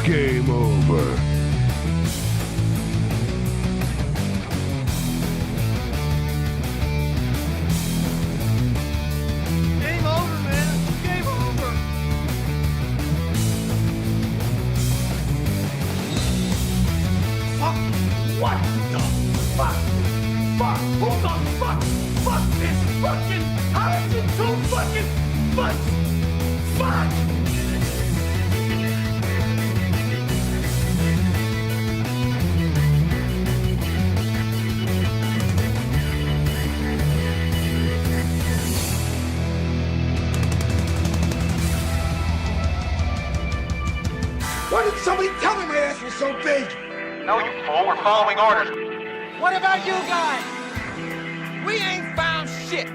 Game over. Game over, man. Game over. Fuck. What the fuck? Fuck. Who the fuck? Fuck this fucking. How did you so fucking fuck? Fuck. Why did somebody tell me my ass was so big? No, you fool. We're following orders. What about you guys? We ain't found shit.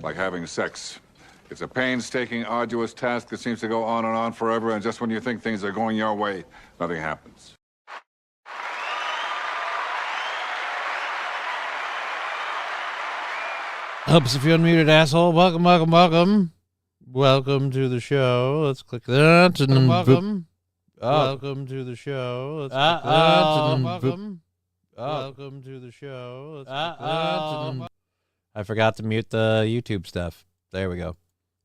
Like having sex. It's a painstaking, arduous task that seems to go on and on forever, and just when you think things are going your way, nothing happens. Oops, if you're unmuted, asshole. Welcome, welcome, welcome. Welcome to the show. Let's click that. And then welcome. Welcome to the show. Let's click that. And then welcome. Welcome to the show. Let's click that. And then I forgot to mute the YouTube stuff. There we go.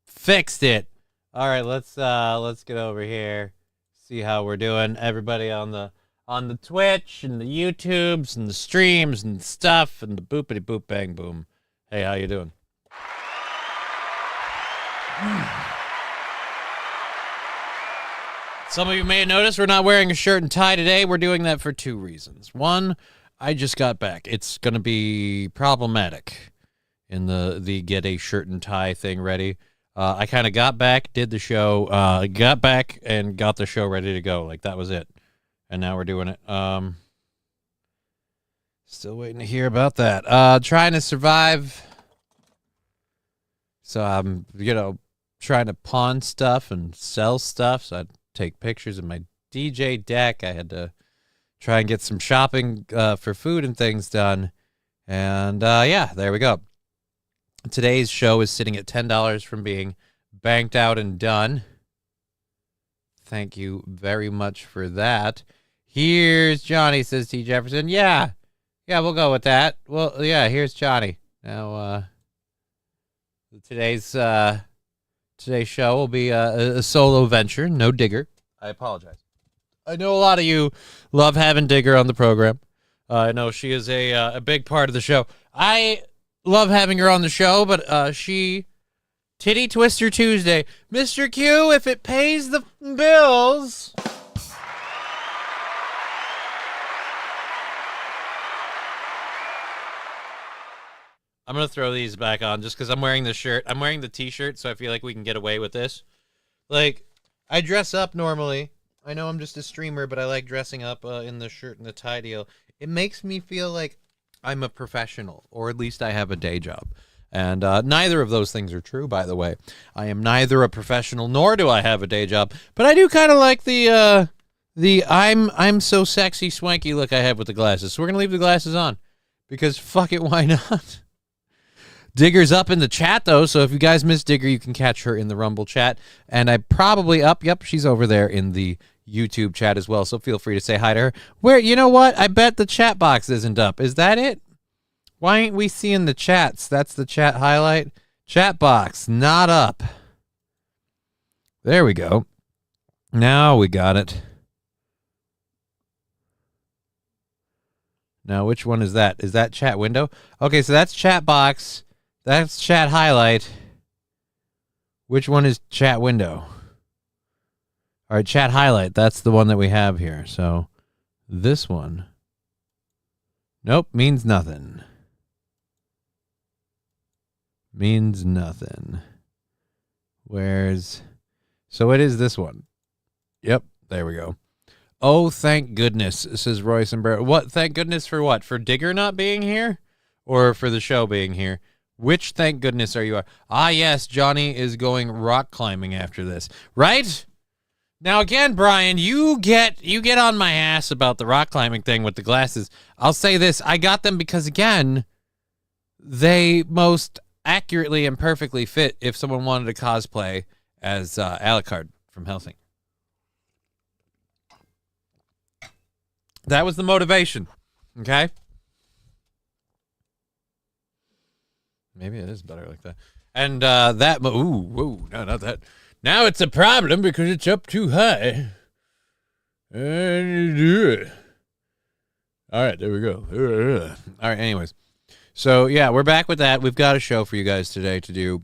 Fixed it. All right, let's get over here. See how we're doing. Everybody on the Twitch and the YouTubes and the streams and stuff and the boopity boop bang boom. Hey, how you doing? Some of you may have noticed we're not wearing a shirt and tie today. We're doing that for two reasons. One, I just got back. It's going to be problematic in the get a shirt and tie thing ready. I kind of got back, did the show, got back and got the show ready to go. Like, that was it. And now we're doing it. Still waiting to hear about that. Trying to survive. So I'm, trying to pawn stuff and sell stuff. So I take pictures of my DJ deck. I had to try and get some shopping for food and things done. And yeah, there we go. Today's show is sitting at $10 from being banked out and done. Thank you very much for that. Here's Johnny, says T. Jefferson. Yeah, we'll go with that. Well, yeah, here's Johnny. Now, today's show will be a solo venture, no Digger. I apologize. I know a lot of you love having Digger on the program. I know she is a big part of the show. I love having her on the show, but she Titty Twister Tuesday. Mr. Q, if it pays the bills. I'm going to throw these back on just because I'm wearing the shirt. I'm wearing the t-shirt, so I feel like we can get away with this. Like, I dress up normally. I know I'm just a streamer, but I like dressing up in the shirt and the tie deal. It makes me feel like I'm a professional, or at least I have a day job. And neither of those things are true, by the way. I am neither a professional nor do I have a day job. But I do kind of like the I'm so sexy swanky look I have with the glasses. So we're gonna leave the glasses on because fuck it, why not? Digger's up in the chat though, so if you guys miss Digger, you can catch her in the Rumble chat. And I probably yep, she's over there in the YouTube chat as well. So feel free to say hi to her. Where, you know what? I bet the chat box isn't up. Is that it? Why ain't we seeing the chats? That's the chat highlight. Chat box not up. There we go. Now we got it. Now, which one is that? Is that chat window? Okay, so that's chat box. That's chat highlight. Which one is chat window? All right, chat highlight. That's the one that we have here. So this one. Nope, means nothing. Means nothing. Where's... So it is this one. Yep, there we go. Oh, thank goodness, says Royce and Barrett. What? Thank goodness for what? For Digger not being here? Or for the show being here? Which thank goodness are you? Ah, yes, Johnny is going rock climbing after this. Right? Now, again, Brian, you get on my ass about the rock climbing thing with the glasses. I'll say this. I got them because, again, they most accurately and perfectly fit if someone wanted to cosplay as Alucard from Helsing. That was the motivation, okay? Maybe it is better like that. And that, no, not that. Now it's a problem because it's up too high. All right, there we go. All right, anyways. So, yeah, we're back with that. We've got a show for you guys today to do.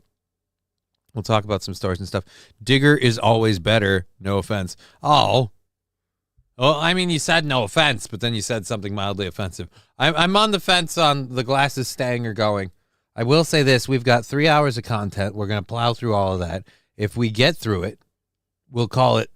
We'll talk about some stories and stuff. Digger is always better. No offense. Oh. Well, I mean, you said no offense, but then you said something mildly offensive. I'm on the fence on the glasses staying or going. I will say this. We've got 3 hours of content. We're going to plow through all of that. If we get through it, we'll call it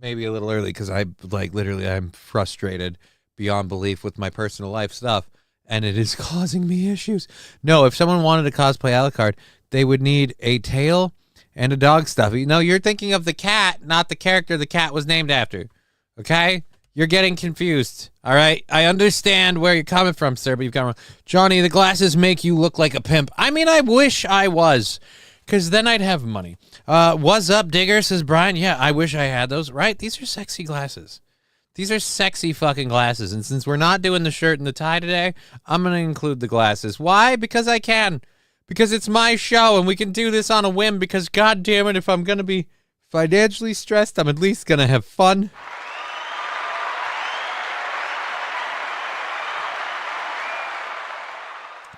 maybe a little early because I'm frustrated beyond belief with my personal life stuff, and it is causing me issues. No, if someone wanted to cosplay Alucard, they would need a tail and a dog stuffy. No, you're thinking of the cat, not the character the cat was named after. Okay? You're getting confused. All right? I understand where you're coming from, sir, but you've got wrong. Johnny, the glasses make you look like a pimp. I mean, I wish I was, because then I'd have money. What's up, Digger, says Brian. Yeah, I wish I had those. Right? These are sexy glasses. These are sexy fucking glasses. And since we're not doing the shirt and the tie today, I'm going to include the glasses. Why? Because I can. Because it's my show, and we can do this on a whim, because, God damn it, if I'm going to be financially stressed, I'm at least going to have fun.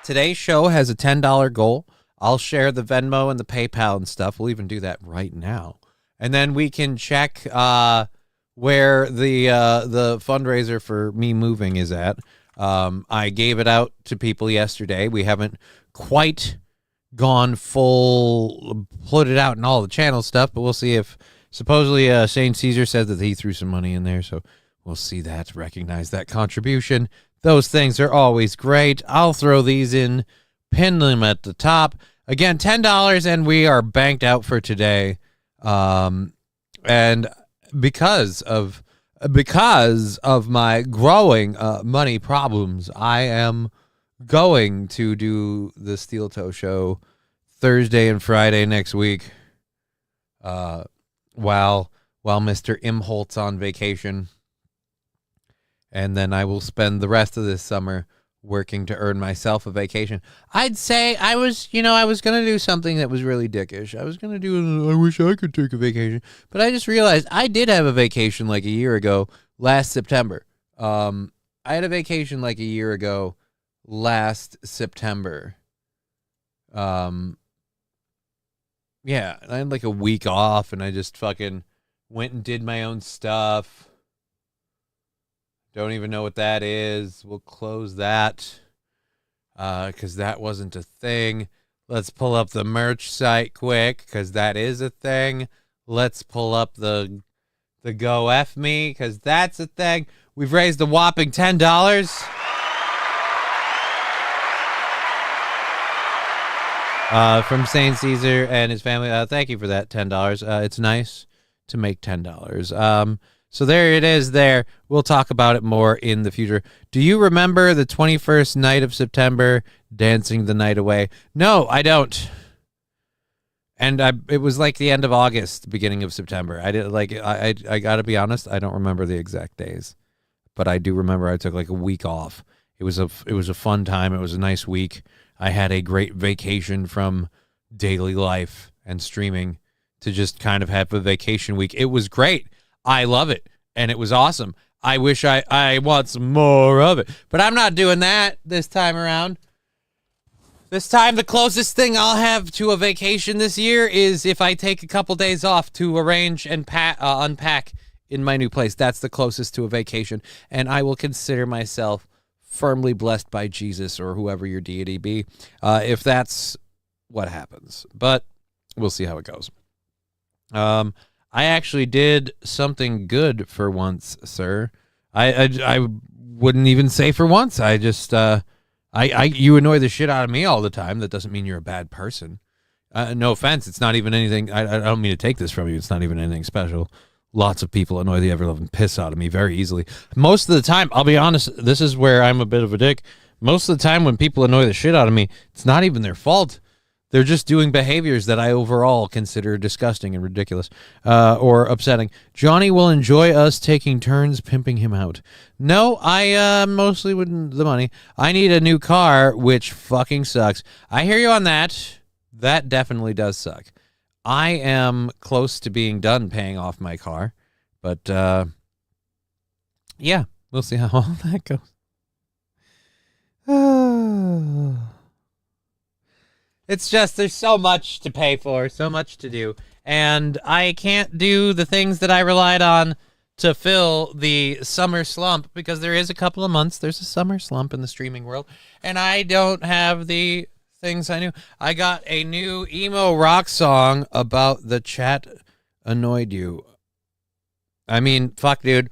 Today's show has a $10 goal. I'll share the Venmo and the PayPal and stuff. We'll even do that right now. And then we can check where the fundraiser for me moving is at. I gave it out to people yesterday. We haven't quite gone full, put it out in all the channel stuff, but we'll see if supposedly Shane Caesar said that he threw some money in there. So we'll see that, recognize that contribution. Those things are always great. I'll throw these in, pin them at the top. Again, $10, and we are banked out for today. And because of my growing money problems, I am going to do the Steel Toe show Thursday and Friday next week. While Mr. Imholt's on vacation. And then I will spend the rest of this summer working to earn myself a vacation. I'd say I was going to do something that was really dickish. I was going to do, I wish I could take a vacation. But I just realized I did have a vacation like a year ago, last September. I had a vacation like a year ago, last September. Yeah, I had like a week off, and I just fucking went and did my own stuff. Don't even know what that is. We'll close that because that wasn't a thing. Let's pull up the merch site quick because that is a thing. Let's pull up the Go F Me because that's a thing. We've raised a whopping $10. From St. Caesar and his family. Thank you for that $10. It's nice to make $10. So there it is there. We'll talk about it more in the future. Do you remember the 21st night of September, dancing the night away? No, I don't. And it was like the end of August, beginning of September. I got to be honest, I don't remember the exact days. But I do remember I took like a week off. It was a fun time. It was a nice week. I had a great vacation from daily life and streaming to just kind of have a vacation week. It was great. I love it. And it was awesome. I wish I want some more of it. But I'm not doing that this time around. This time, the closest thing I'll have to a vacation this year is if I take a couple days off to arrange and unpack in my new place. That's the closest to a vacation. And I will consider myself firmly blessed by Jesus or whoever your deity be, if that's what happens. But we'll see how it goes. I actually did something good for once, sir. I wouldn't even say for once. I just... you annoy the shit out of me all the time. That doesn't mean you're a bad person. No offense. It's not even anything. I don't mean to take this from you. It's not even anything special. Lots of people annoy the ever-loving piss out of me very easily. Most of the time, I'll be honest, this is where I'm a bit of a dick. Most of the time when people annoy the shit out of me, it's not even their fault. They're just doing behaviors that I overall consider disgusting and ridiculous or upsetting. Johnny will enjoy us taking turns pimping him out. No, I mostly wouldn't the money. I need a new car, which fucking sucks. I hear you on that. That definitely does suck. I am close to being done paying off my car. But, yeah, we'll see how all that goes. It's just there's so much to pay for, so much to do, and I can't do the things that I relied on to fill the summer slump because there is a couple of months. There's a summer slump in the streaming world, and I don't have the things I knew. I got a new emo rock song about the chat annoyed you. I mean, fuck, dude.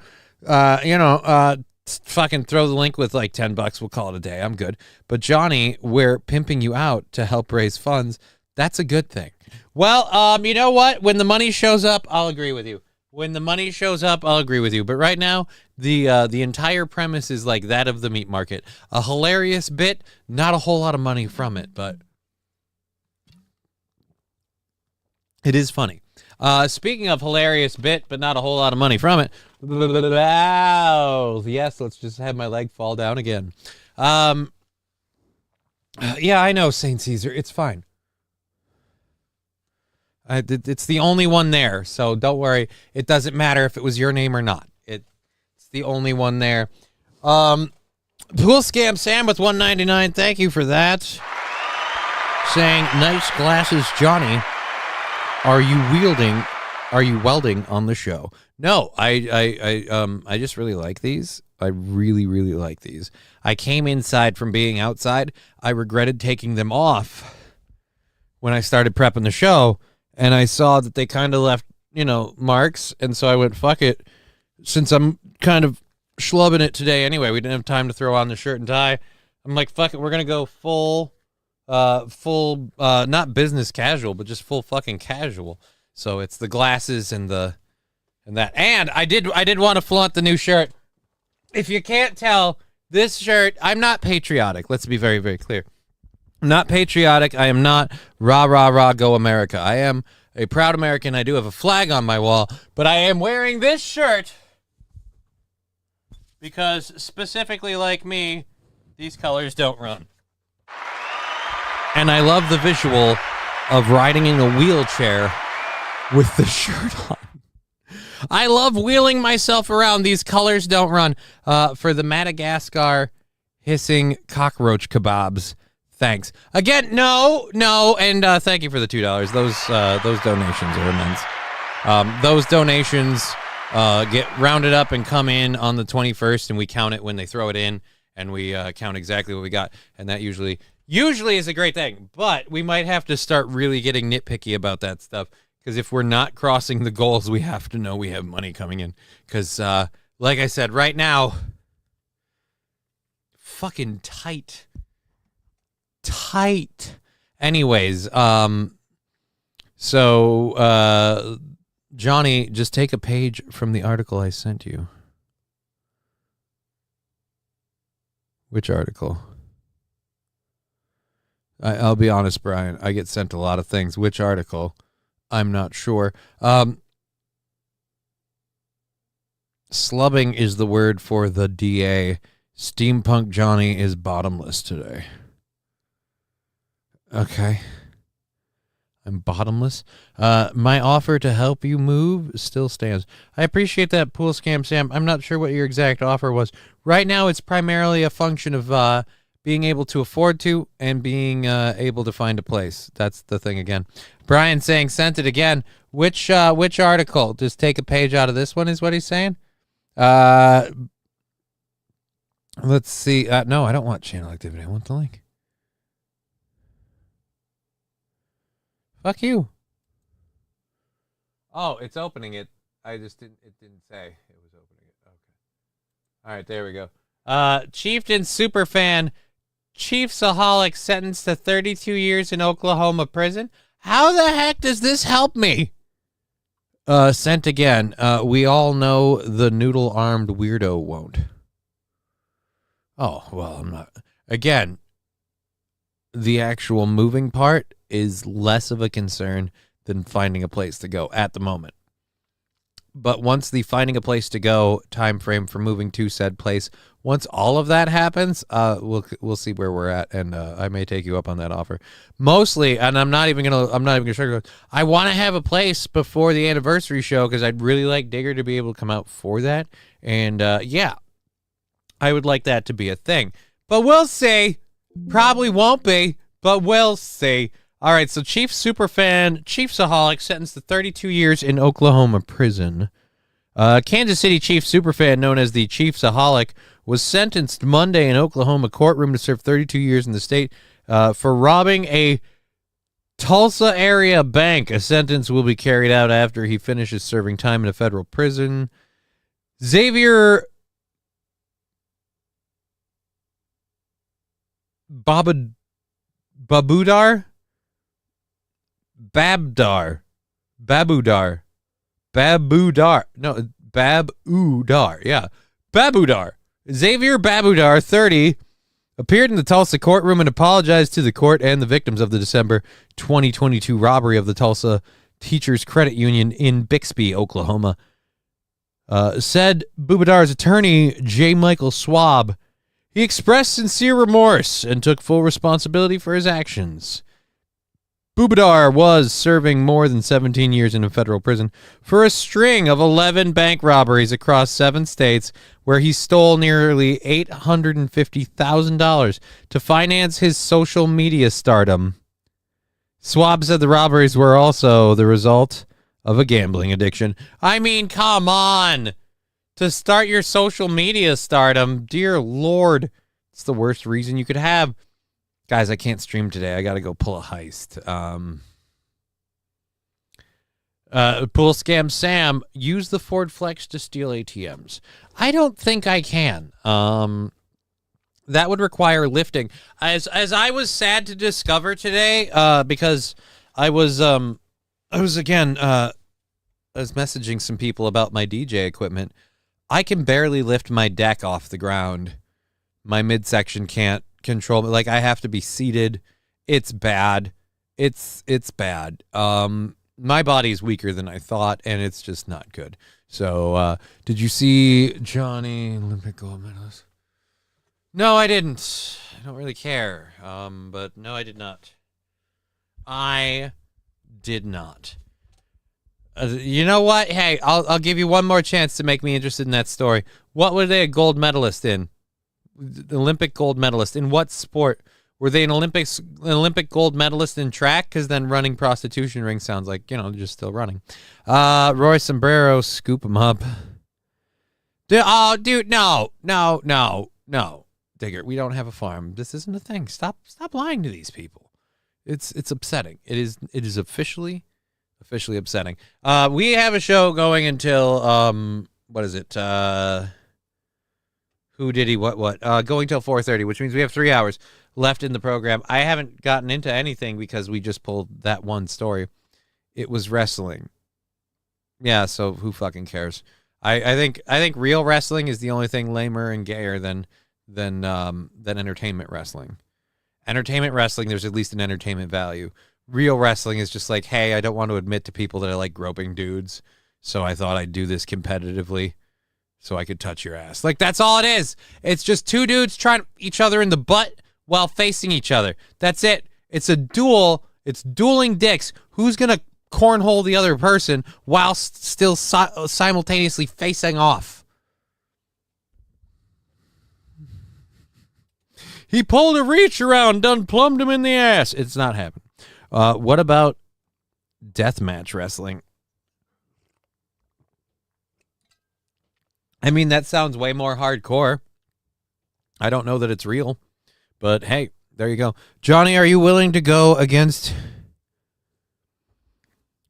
Fucking throw the link with like $10. We'll call it a day. I'm good. But Johnny, we're pimping you out to help raise funds. That's a good thing. Well, you know what? When the money shows up, I'll agree with you. When the money shows up, I'll agree with you. But right now, the entire premise is like that of the meat market. A hilarious bit, not a whole lot of money from it, but it is funny. Speaking of hilarious bit, but not a whole lot of money from it. Wow. Yes, let's just have my leg fall down again. Yeah, I know, St. Caesar. It's fine. It's the only one there, so don't worry. It doesn't matter if it was your name or not. It's the only one there. Pool Scam Sam with $1.99. Thank you for that. Saying, nice glasses, Johnny. Are you welding on the show? No, I just really like these. I really, really like these. I came inside from being outside. I regretted taking them off when I started prepping the show, and I saw that they kind of left, marks, and so I went, fuck it. Since I'm kind of schlubbing it today anyway, we didn't have time to throw on the shirt and tie. I'm like, fuck it, we're going to go full, not business casual, but just full fucking casual. So it's the glasses and that. And I did want to flaunt the new shirt. If you can't tell, this shirt, I'm not patriotic. Let's be very, very clear. I'm not patriotic. I am not rah, rah, rah, go America. I am a proud American. I do have a flag on my wall, but I am wearing this shirt because specifically like me, these colors don't run. And I love the visual of riding in a wheelchair with the shirt on. I love wheeling myself around. These colors don't run. For the Madagascar hissing cockroach kebabs. Thanks. Again, no, and thank you for the $2. Those donations are immense. Those donations get rounded up and come in on the 21st, and we count it when they throw it in, and we count exactly what we got, and that usually is a great thing. But we might have to start really getting nitpicky about that stuff. Because if we're not crossing the goals, we have to know we have money coming in. Because, like I said, right now, fucking tight. Anyways, so Johnny, just take a page from the article I sent you. Which article? I'll be honest, Brian. I get sent a lot of things. Which article? I'm not sure. Slubbing is the word for the DA. Steampunk Johnny is bottomless today. Okay. I'm bottomless. My offer to help you move still stands. I appreciate that, Pool Scam Sam. I'm not sure what your exact offer was. Right now, it's primarily a function of being able to afford to and being able to find a place. That's the thing again. Brian saying, sent it again. Which article? Just take a page out of this one is what he's saying? Let's see. No, I don't want channel activity. I want the link. Fuck you. Oh, it's opening it. I just didn't. It didn't say it was opening it. Okay. All right, there we go. Chieftain superfan, Chiefsaholic sentenced to 32 years in Oklahoma prison. How the heck does this help me? Sent again. We all know the noodle-armed weirdo won't. Oh, well, I'm not. Again, the actual moving part is less of a concern than finding a place to go at the moment. But once the finding a place to go time frame for moving to said place, once all of that happens, we'll see where we're at, and I may take you up on that offer. Mostly, and I'm not even gonna sugarcoat. I want to have a place before the anniversary show because I'd really like Digger to be able to come out for that, and yeah, I would like that to be a thing. But we'll see. Probably won't be, but we'll see. All right, so Chief Superfan, Chiefsaholic, sentenced to 32 years in Oklahoma prison. Kansas City Chief Superfan, known as the Chiefsaholic, was sentenced Monday in Oklahoma courtroom to serve 32 years in the state for robbing a Tulsa area bank. A sentence will be carried out after he finishes serving time in a federal prison. Xavier Babudar? Babudar. Yeah. Babudar. Xavier Babudar, 30, appeared in the Tulsa courtroom and apologized to the court and the victims of the December 2022 robbery of the Tulsa Teachers Credit Union in Bixby, Oklahoma. Said Babudar's attorney, J. Michael Schwab, he expressed sincere remorse and took full responsibility for his actions. Babudar was serving more than 17 years in a federal prison for a string of 11 bank robberies across 7 states where he stole nearly $850,000 to finance his social media stardom. Schwab said the robberies were also the result of a gambling addiction. I mean, come on! To start your social media stardom, dear Lord, it's the worst reason you could have. Guys, I can't stream today. I got to go pull a heist. Pool Scam Sam, use the Ford Flex to steal ATMs. I don't think I can. That would require lifting. As I was sad to discover today, because I was messaging some people about my DJ equipment. I can barely lift my deck off the ground. My midsection can't control me. Like, I have to be seated. It's bad. It's bad. My body's weaker than I thought, and it's just not good. So, did you see Johnny, Olympic gold medalist? No, I didn't. I don't really care. But no, I did not. I did not. You know what? Hey, I'll give you one more chance to make me interested in that story. What were they a gold medalist in? The Olympic gold medalist in what sport? Were they an Olympic gold medalist in track? Because then running prostitution ring sounds like, just still running. Roy Sombrero, scoop him up. Dude, no. Digger, we don't have a farm. This isn't a thing. Stop lying to these people. It's upsetting. It is officially upsetting. We have a show going until what is it? Who did he what? Going till 4:30, which means we have 3 hours left in the program. I haven't gotten into anything because we just pulled that one story. It was wrestling. Yeah, so who fucking cares? I think real wrestling is the only thing lamer and gayer than entertainment wrestling. Entertainment wrestling, there's at least an entertainment value. Real wrestling is just like, hey, I don't want to admit to people that I like groping dudes, so I thought I'd do this competitively so I could touch your ass. Like, that's all it is. It's just two dudes trying each other in the butt while facing each other. That's it. It's a duel. It's dueling dicks. Who's going to cornhole the other person while still simultaneously facing off? He pulled a reach around, done plumbed him in the ass. It's not happening. What about deathmatch wrestling? I mean, that sounds way more hardcore. I don't know that it's real, but hey, there you go. Johnny, are you willing to go against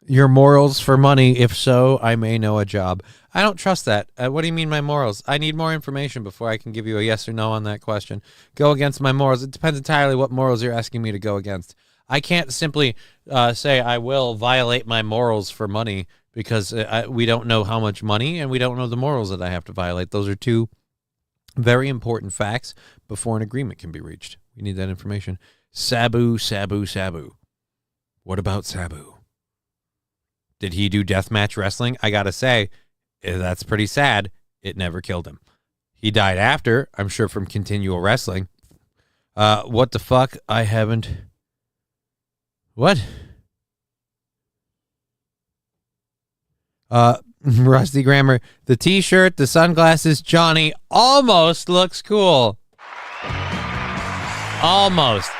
your morals for money? If so, I may know a job. I don't trust that. What do you mean my morals? I need more information before I can give you a yes or no on that question. Go against my morals. It depends entirely what morals you're asking me to go against. I can't simply say I will violate my morals for money because we don't know how much money and we don't know the morals that I have to violate. Those are two very important facts before an agreement can be reached. We need that information. Sabu. What about Sabu? Did he do deathmatch wrestling? I gotta say, that's pretty sad. It never killed him. He died after, I'm sure, from continual wrestling. What the fuck? I haven't... What? Rusty Grammar. The t-shirt, the sunglasses, Johnny almost looks cool. Almost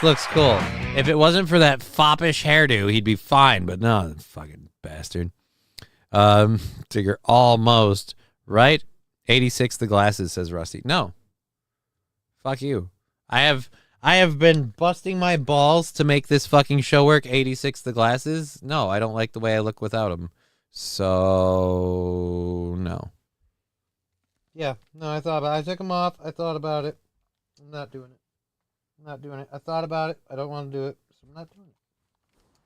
looks cool. If it wasn't for that foppish hairdo, he'd be fine, but no, fucking bastard. Figure almost, right? 86 the glasses, says Rusty. No. Fuck you. I have been busting my balls to make this fucking show work. 86 the glasses. No, I don't like the way I look without them. So, no. Yeah, no, I took them off. I thought about it. I'm not doing it. I thought about it. I don't want to do it, so I'm not doing it.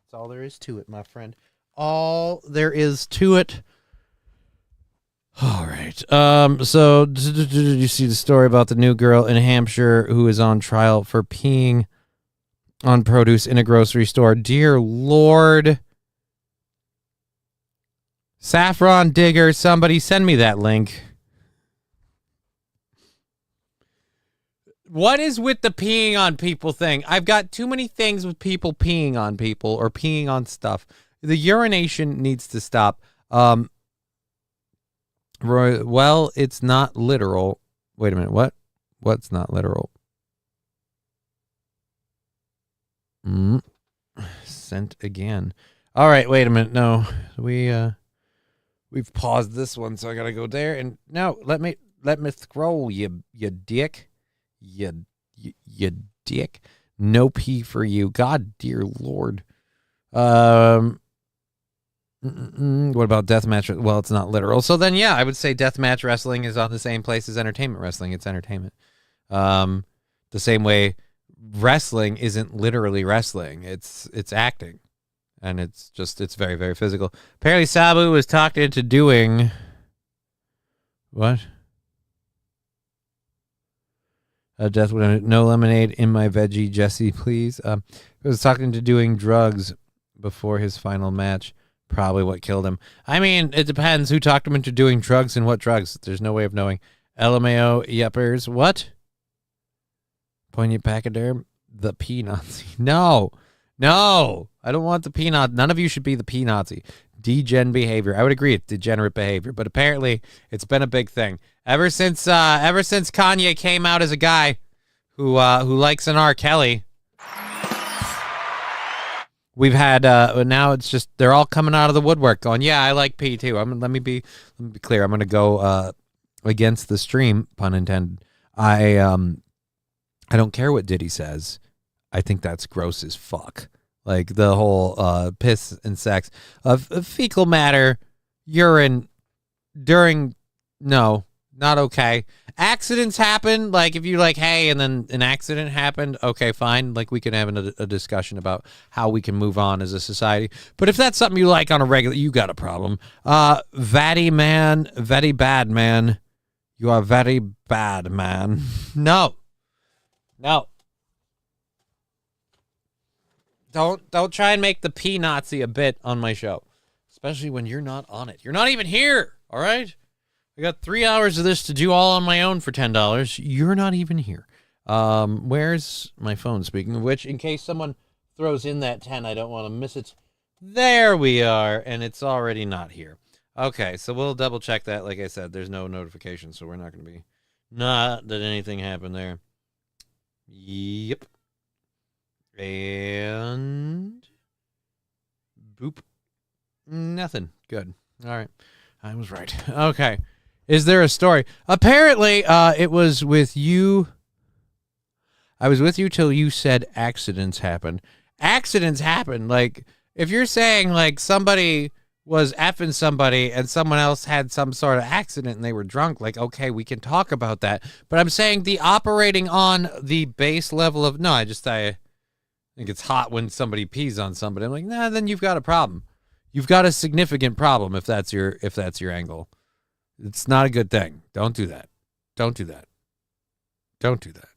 That's all there is to it, my friend. All there is to it. All right. So did you see the story about the new girl in Hampshire who is on trial for peeing on produce in a grocery store? Dear Lord. Saffron Digger, somebody send me that link. What is with the peeing on people thing? I've got too many things with people peeing on people or peeing on stuff. The urination needs to stop. Roy, well, it's not literal. Wait a minute. What? What's not literal? Sent again. All right. Wait a minute. No, we've paused this one, so I gotta go there. And no, let me scroll. You dick. You dick. No pee for you. God, dear Lord. What about deathmatch? Well, it's not literal. So then, yeah, I would say deathmatch wrestling is on the same place as entertainment wrestling. It's entertainment. The same way wrestling isn't literally wrestling. It's acting. And it's very, very physical. Apparently Sabu was talked into doing... What? Death with no lemonade in my veggie, Jesse, please. He was talking into doing drugs before his final match. Probably what killed him. I mean, it depends who talked him into doing drugs and what drugs. There's no way of knowing. LMAO Yeppers. What? Poignant pachyderm? The pea Nazi. No. I don't want the pea Nazi. None of you should be the pea Nazi. Degen behavior. I would agree it's degenerate behavior, but apparently it's been a big thing. Ever since Kanye came out as a guy who likes an R. Kelly. We've had now it's just they're all coming out of the woodwork going, yeah, I like pee too. Let me be clear. I'm going to go against the stream, pun intended. I don't care what Diddy says. I think that's gross as fuck. Like the whole piss and sex of fecal matter, urine during no, not okay. accidents happen. Like, if you're like, hey, and then an accident happened, okay, fine. Like, we can have a discussion about how we can move on as a society. But if that's something you like on a regular, you got a problem. Very bad, man. You are very bad, man. No. Don't try and make the P-Nazi a bit on my show, especially when you're not on it. You're not even here, all right? I got 3 hours of this to do all on my own for $10. You're not even here. Where's my phone? Speaking of which, in case someone throws in that 10, I don't want to miss it. There we are, and it's already not here. Okay, so we'll double check that. Like I said, there's no notification, so we're not going to be... Not that anything happened there. Yep. And... Boop. Nothing. Good. All right. I was right. Okay. Is there a story? Apparently, it was with you. I was with you till you said accidents happen. Accidents happen. Like, if you're saying, like, somebody was effing somebody and someone else had some sort of accident and they were drunk, like, okay, we can talk about that. But I'm saying the operating on the base level of, no, I think it's hot when somebody pees on somebody. I'm like, nah, then you've got a problem. You've got a significant problem if that's your angle. It's not a good thing. Don't do that. Don't do that. Don't do that.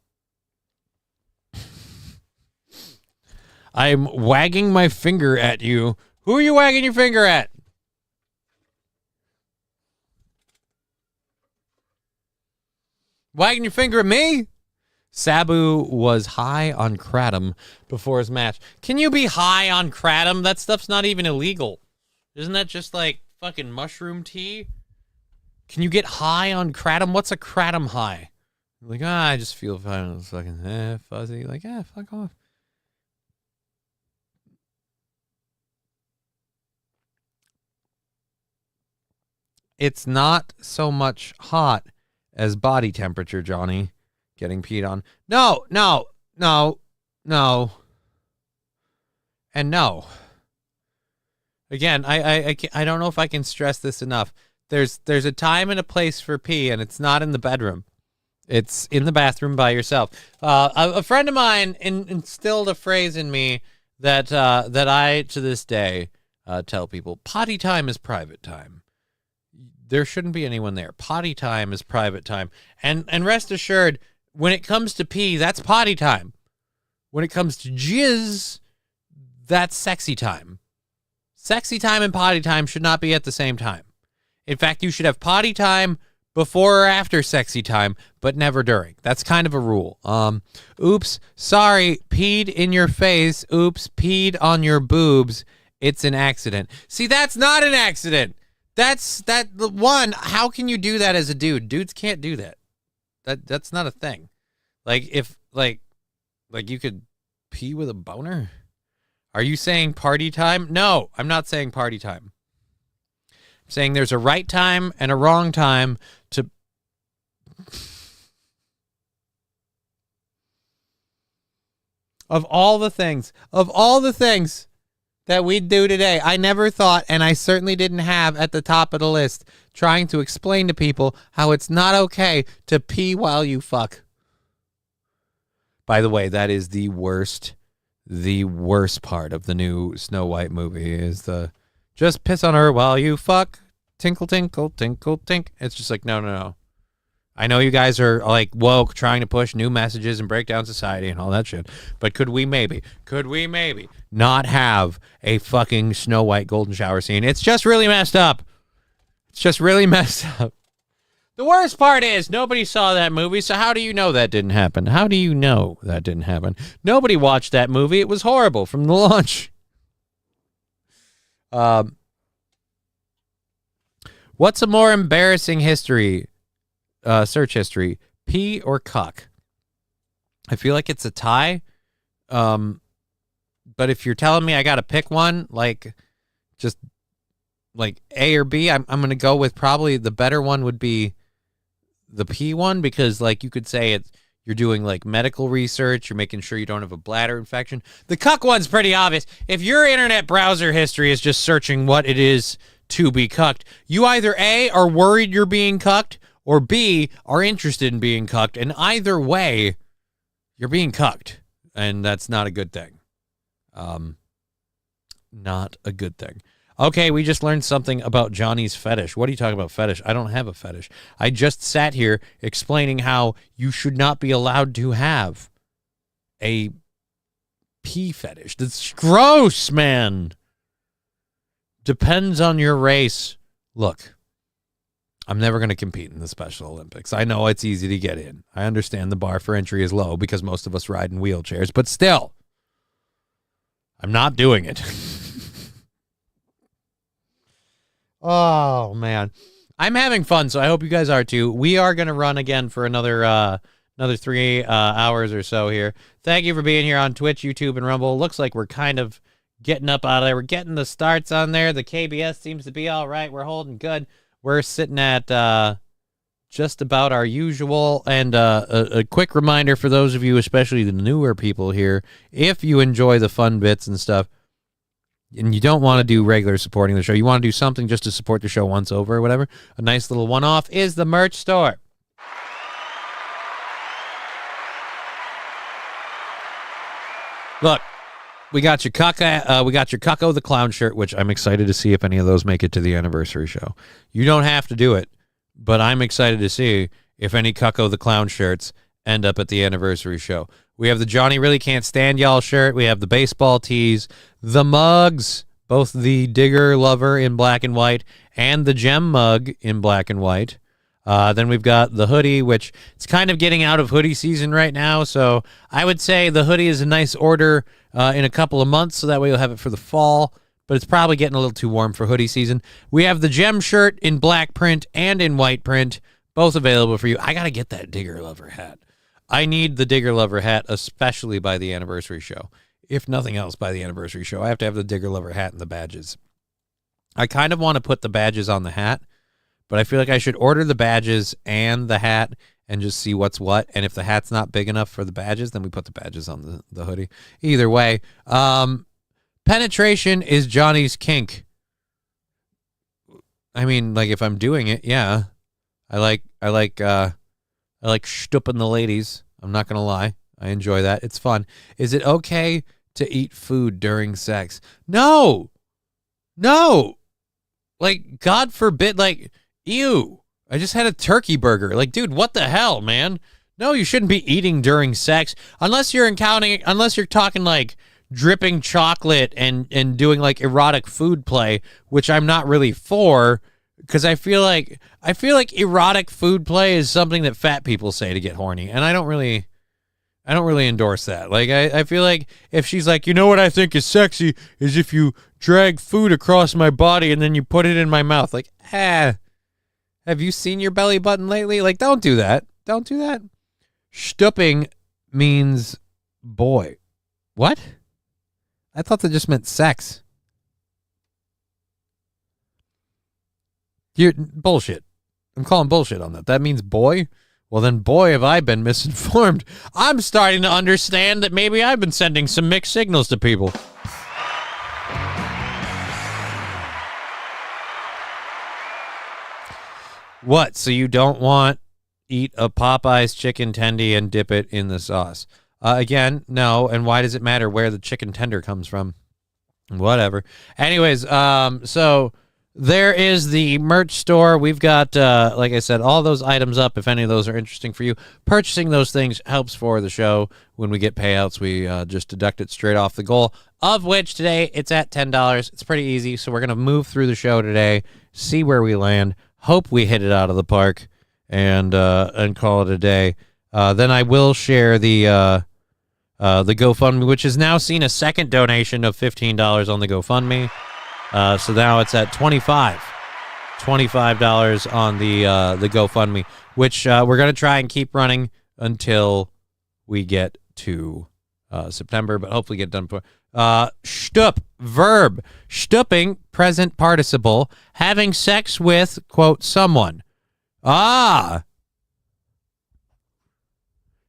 I'm wagging my finger at you. Who are you wagging your finger at? Wagging your finger at me? Sabu was high on kratom before his match. Can you be high on kratom? That stuff's not even illegal. Isn't that just like fucking mushroom tea? Can you get high on kratom? What's a kratom high? Like, I just feel fucking fuzzy. Like, fuck off. It's not so much hot as body temperature, Johnny. Getting peed on. No. And no. Again, I don't know if I can stress this enough. There's a time and a place for pee, and it's not in the bedroom. It's in the bathroom by yourself. A friend of mine instilled a phrase in me that I, to this day, tell people. Potty time is private time. There shouldn't be anyone there. Potty time is private time. And rest assured, when it comes to pee, that's potty time. When it comes to jizz, that's sexy time. Sexy time and potty time should not be at the same time. In fact, you should have potty time before or after sexy time, but never during. That's kind of a rule. Oops, sorry, peed in your face. Oops, peed on your boobs. It's an accident. See, that's not an accident. That's one. How can you do that as a dude? Dudes can't do that. That's not a thing. Like, if like you could pee with a boner? Are you saying party time? No, I'm not saying party time. I'm saying there's a right time and a wrong time to... Of all the things that we do today, I never thought, and I certainly didn't have at the top of the list, trying to explain to people how it's not okay to pee while you fuck. By the way, that is the worst part of the new Snow White movie is the just piss on her while you fuck. Tinkle, tinkle, tinkle, tink. It's just like, no. I know you guys are like woke, trying to push new messages and break down society and all that shit. But could we maybe not have a fucking Snow White golden shower scene? It's just really messed up. The worst part is nobody saw that movie, so how do you know that didn't happen? Nobody watched that movie. It was horrible from the launch. What's a more embarrassing search history, pee or cuck? I feel like it's a tie. But if you're telling me I got to pick one, like just like A or B, I'm going to go with probably the better one would be the pee one, because like you could say you're doing like medical research, you're making sure you don't have a bladder infection. The cuck one's pretty obvious. If your internet browser history is just searching what it is to be cucked, you either A, are worried you're being cucked, or B, are interested in being cucked. And either way, you're being cucked. And that's not a good thing. Not a good thing. Okay, we just learned something about Johnny's fetish. What are you talking about fetish? I don't have a fetish. I just sat here explaining how you should not be allowed to have a pee fetish. That's gross, man. Depends on your race. Look, I'm never going to compete in the Special Olympics. I know it's easy to get in. I understand the bar for entry is low because most of us ride in wheelchairs, but still, I'm not doing it. Oh, man. I'm having fun, so I hope you guys are too. We are going to run again for another 3 hours or so here. Thank you for being here on Twitch, YouTube, and Rumble. Looks like we're kind of getting up out of there. We're getting the starts on there. The KBS seems to be all right. We're holding good. We're sitting at just about our usual. And a quick reminder for those of you, especially the newer people here, if you enjoy the fun bits and stuff, and you don't want to do regular supporting the show, you want to do something just to support the show once over or whatever, a nice little one-off is the merch store. Look, we got your Cucko the Clown shirt, which I'm excited to see if any of those make it to the anniversary show. You don't have to do it, but I'm excited to see if any Cucko the Clown shirts end up at the anniversary show. We have the Johnny Really Can't Stand Y'all shirt. We have the baseball tees, the mugs, both the Digger Lover in black and white and the Gem mug in black and white. Then we've got the hoodie, which it's kind of getting out of hoodie season right now. So I would say the hoodie is a nice order in a couple of months. So that way you'll have it for the fall. But it's probably getting a little too warm for hoodie season. We have the Gem shirt in black print and in white print, both available for you. I got to get that Digger Lover hat. I need the Digger Lover hat, especially by the anniversary show. If nothing else, by the anniversary show, I have to have the Digger Lover hat and the badges. I kind of want to put the badges on the hat, but I feel like I should order the badges and the hat and just see what's what. And if the hat's not big enough for the badges, then we put the badges on the hoodie. Either way, penetration is Johnny's kink. I mean, like if I'm doing it, yeah. I like stooping the ladies. I'm not going to lie. I enjoy that. It's fun. Is it okay to eat food during sex? No. Like, God forbid, like, ew. I just had a turkey burger. Like, dude, what the hell, man? No, you shouldn't be eating during sex. Unless you're talking like dripping chocolate and doing like erotic food play, which I'm not really for. Because I feel like erotic food play is something that fat people say to get horny, and I don't really endorse that. Like I feel like if she's like, you know what I think is sexy is if you drag food across my body and then you put it in my mouth. Like, have you seen your belly button lately? Like, don't do that. Don't do that. Stooping means boy. What? I thought that just meant sex. Bullshit. I'm calling bullshit on that. That means boy? Well, then, boy, have I been misinformed. I'm starting to understand that maybe I've been sending some mixed signals to people. What? So you don't want eat a Popeye's chicken tendy and dip it in the sauce? Again, no. And why does it matter where the chicken tender comes from? Whatever. Anyways, so there is the merch store. We've got, like I said, all those items up. If any of those are interesting for you, purchasing those things helps for the show. When we get payouts, we just deduct it straight off the goal, of which today it's at $10. It's pretty easy. So we're going to move through the show today, see where we land, hope we hit it out of the park, and call it a day. Then I will share the GoFundMe, which has now seen a second donation of $15 on the GoFundMe. So now it's at $25 on the GoFundMe, which we're going to try and keep running until we get to September, but hopefully get done before. Stoop, verb. Stooping, present participle. Having sex with, quote, someone. Ah.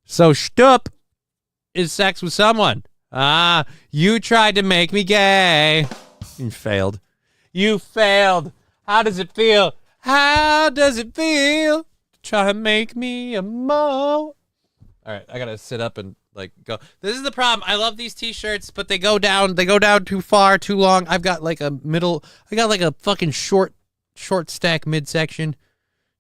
So stoop is sex with someone. Ah, you tried to make me gay. You failed. You failed. How does it feel? How does it feel? Try to make me a mo. All right, I gotta sit up and like go. This is the problem. I love these t-shirts, but they go down too far, too long. I've got like a middle. I got like a fucking short stack midsection.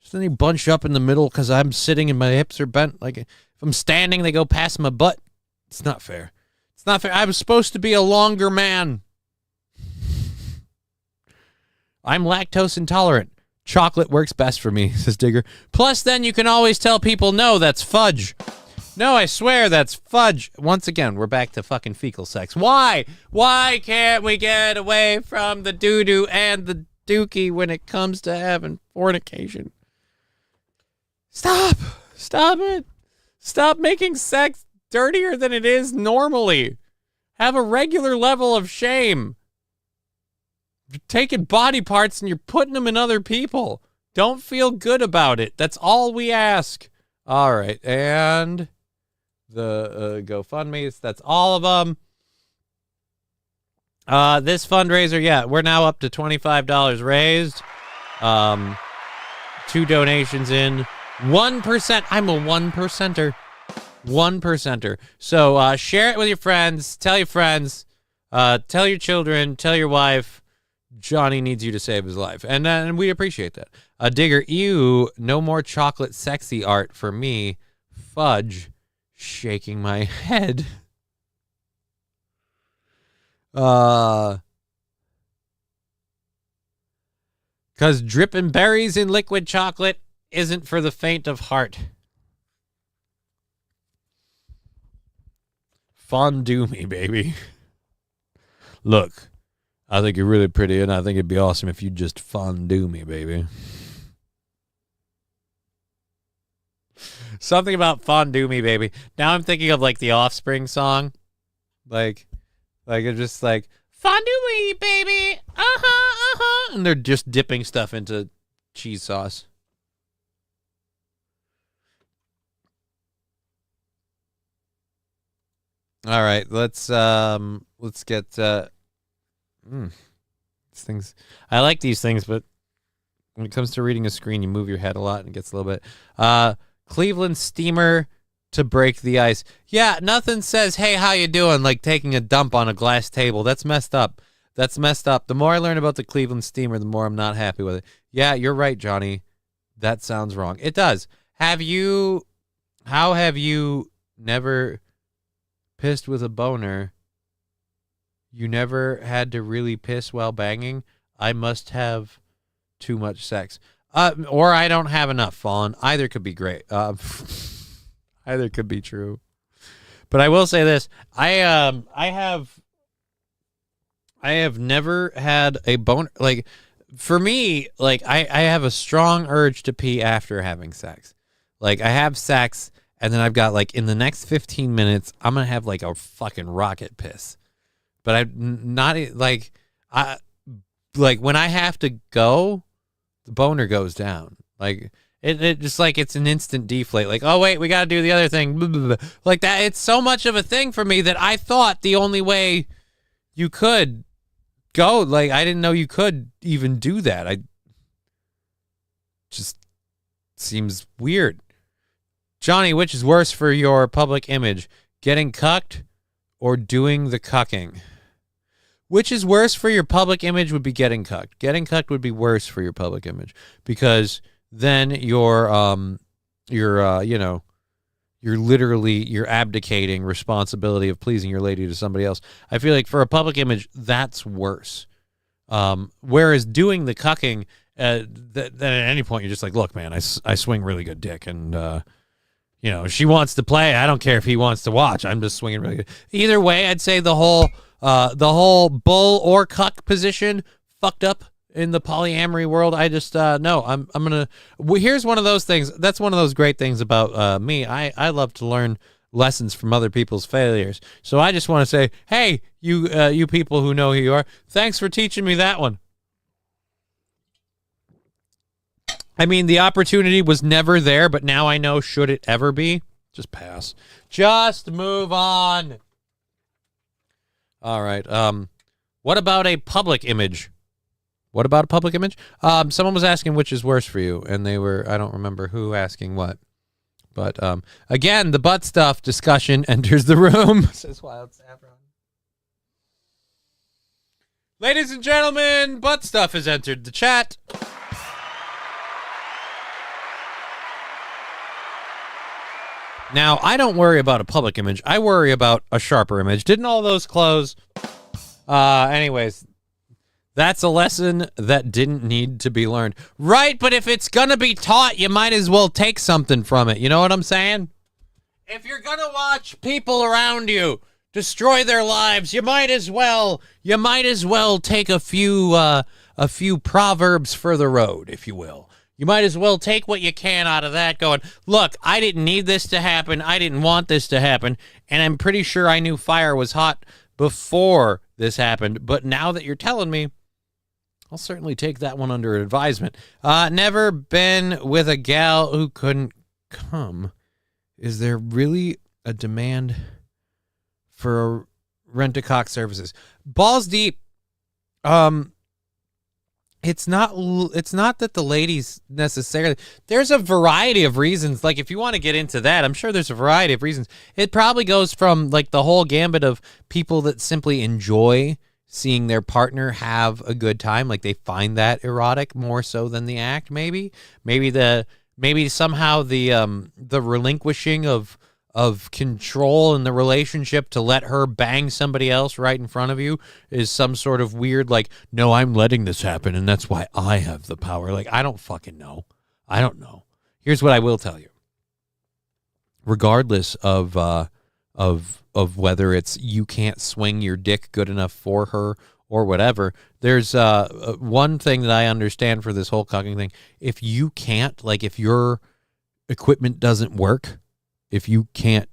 Just then they bunch up in the middle because I'm sitting and my hips are bent. Like if I'm standing, they go past my butt. It's not fair. It's not fair. I was supposed to be a longer man. I'm lactose intolerant. Chocolate works best for me, says Digger. Plus, then you can always tell people, no, that's fudge. No, I swear that's fudge. Once again, we're back to fucking fecal sex. Why? Why can't we get away from the doo-doo and the dookie when it comes to having fornication? Stop. Stop it. Stop making sex dirtier than it is normally. Have a regular level of shame. You're taking body parts and you're putting them in other people. Don't feel good about it. That's all we ask. All right, and the GoFundMe's, that's all of them. This fundraiser, yeah, we're now up to $25 raised. 2 donations in. 1%. I'm a 1%er. 1%er. So share it with your friends. Tell your friends. Tell your children. Tell your wife. Johnny needs you to save his life. And we appreciate that. Digger, ew, no more chocolate sexy art for me. Fudge, shaking my head. Because dripping berries in liquid chocolate isn't for the faint of heart. Fondue me, baby. Look. I think you're really pretty, and I think it'd be awesome if you just fondue me, baby. Something about fondue me, baby. Now I'm thinking of, like, the Offspring song. Like it's just like, fondue me, baby. Uh-huh, uh-huh. And they're just dipping stuff into cheese sauce. All right, let's get... these things, I like these things, but when it comes to reading a screen, you move your head a lot and it gets a little bit. Cleveland steamer to break the ice. Yeah, nothing says, hey, how you doing? Like taking a dump on a glass table. That's messed up. That's messed up. The more I learn about the Cleveland steamer, the more I'm not happy with it. Yeah, you're right, Johnny. That sounds wrong. It does. How have you never pissed with a boner? You never had to really piss while banging? I must have too much sex. Or I don't have enough, Fawn. Either could be great. Either could be true. But I will say this. I have never had a boner. Like, for me, like, I have a strong urge to pee after having sex. Like, I have sex, and then I've got, like, in the next 15 minutes, I'm going to have, like, a fucking rocket piss. But I'm not like when I have to go, the boner goes down. Like it just like it's an instant deflate. Like, oh wait, we got to do the other thing. Blah, blah, blah. Like that. It's so much of a thing for me that I thought the only way you could go, like I didn't know you could even do that. I just seems weird. Johnny, which is worse for your public image, getting cucked or doing the cucking? Which is worse for your public image would be getting cucked. Getting cucked would be worse for your public image because then you're abdicating responsibility of pleasing your lady to somebody else. I feel like for a public image, that's worse. Whereas doing the cucking, that at any point you're just like, look, man, I swing really good dick, and she wants to play. I don't care if he wants to watch. I'm just swinging really good. Either way, I'd say the whole bull or cuck position fucked up in the polyamory world. I just no. I'm gonna. Here's one of those things. That's one of those great things about me. I love to learn lessons from other people's failures. So I just want to say, hey, you people who know who you are, thanks for teaching me that one. I mean, the opportunity was never there, but now I know, should it ever be, just pass. Just move on. All right. What about a public image? What about a public image? Someone was asking which is worse for you, and they were, I don't remember who asking what. But again, the butt stuff discussion enters the room. Says Wild Saffron. Ladies and gentlemen, butt stuff has entered the chat. Now, I don't worry about a public image. I worry about a sharper image. Didn't all those close? Anyways, that's a lesson that didn't need to be learned. Right, but if it's going to be taught, you might as well take something from it. You know what I'm saying? If you're going to watch people around you destroy their lives, you might as well take a few proverbs for the road, if you will. You might as well take what you can out of that going, look, I didn't need this to happen. I didn't want this to happen. And I'm pretty sure I knew fire was hot before this happened. But now that you're telling me, I'll certainly take that one under advisement. Never been with a gal who couldn't come. Is there really a demand for rent-a-cock services? Balls deep. It's not that the ladies necessarily, there's a variety of reasons. Like if you want to get into that, I'm sure there's a variety of reasons. It probably goes from like the whole gambit of people that simply enjoy seeing their partner have a good time. Like they find that erotic more so than the act. Maybe somehow the relinquishing of control in the relationship to let her bang somebody else right in front of you is some sort of weird, like, no, I'm letting this happen, and that's why I have the power. Like, I don't fucking know. I don't know. Here's what I will tell you. Regardless of whether it's you can't swing your dick good enough for her or whatever, there's one thing that I understand for this whole cocking thing. If you can't, like, if your equipment doesn't work, if you can't,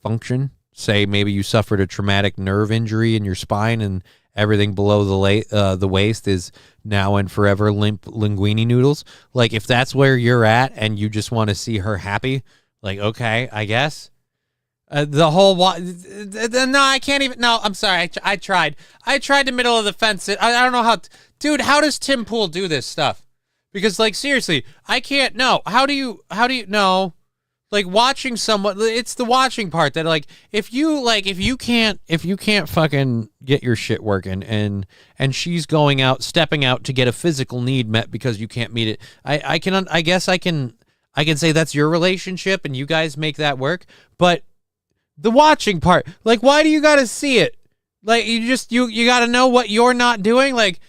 function, say maybe you suffered a traumatic nerve injury in your spine and everything below the waist is now and forever limp linguine noodles. Like if that's where you're at and you just want to see her happy, like, okay, I guess. No, I can't even. No, I'm sorry. I tried. The middle of the fence. I don't know how. Dude, how does Tim Pool do this stuff? Because, like, seriously, I can't. No. How do you know? Like watching someone, it's the watching part that if you can't fucking get your shit working and she's stepping out to get a physical need met because you can't meet it. I guess I can say that's your relationship and you guys make that work. But the watching part, like, why do you got to see it? Like you got to know what you're not doing. Like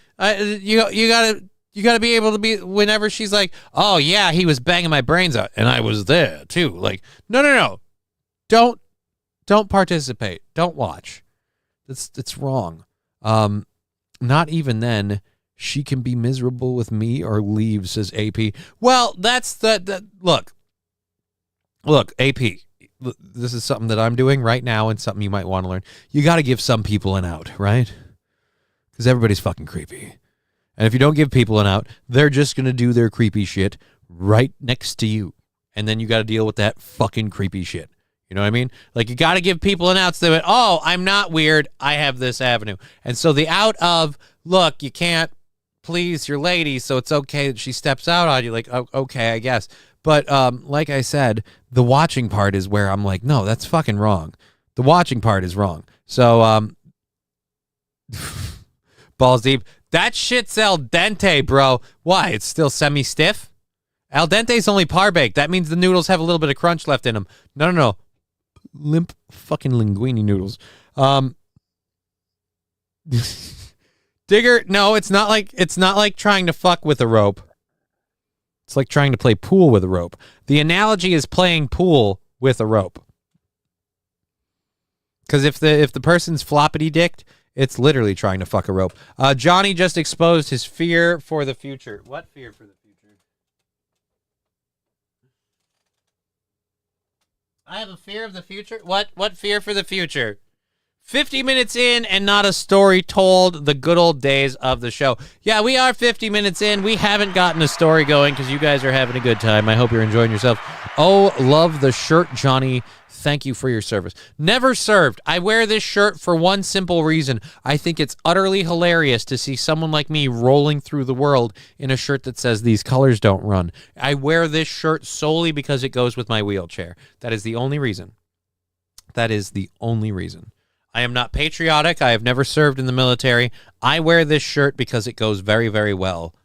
you got to be able to be, whenever she's like, oh, yeah, he was banging my brains out, and I was there, too. Like, no. Don't participate. Don't watch. It's wrong. Not even then, she can be miserable with me or leave, says AP. Well, that's look, AP, this is something that I'm doing right now and something you might want to learn. You got to give some people an out, right? Because everybody's fucking creepy. And if you don't give people an out, they're just going to do their creepy shit right next to you. And then you got to deal with that fucking creepy shit. You know what I mean? Like, you got to give people an out so that, oh, I'm not weird. I have this avenue. And so the out of, look, you can't please your lady, so it's okay that she steps out on you. Like, oh, okay, I guess. But like I said, the watching part is where I'm like, no, that's fucking wrong. The watching part is wrong. So, balls deep. That shit's al dente, bro. Why? It's still semi-stiff? Al dente's only par baked. That means the noodles have a little bit of crunch left in them. No. Limp fucking linguine noodles. Digger, no, it's not like trying to fuck with a rope. It's like trying to play pool with a rope. The analogy is playing pool with a rope. Because if the person's floppity dicked, it's literally trying to fuck a rope. Johnny just exposed his fear for the future. What fear for the future? I have a fear of the future? What fear for the future? 50 minutes in and not a story told, the good old days of the show. Yeah, we are 50 minutes in. We haven't gotten a story going because you guys are having a good time. I hope you're enjoying yourself. Oh, love the shirt, Johnny. Thank you for your service. Never served. I wear this shirt for one simple reason. I think it's utterly hilarious to see someone like me rolling through the world in a shirt that says these colors don't run. I wear this shirt solely because it goes with my wheelchair. That is the only reason. That is the only reason. I am not patriotic. I have never served in the military. I wear this shirt because it goes very, very well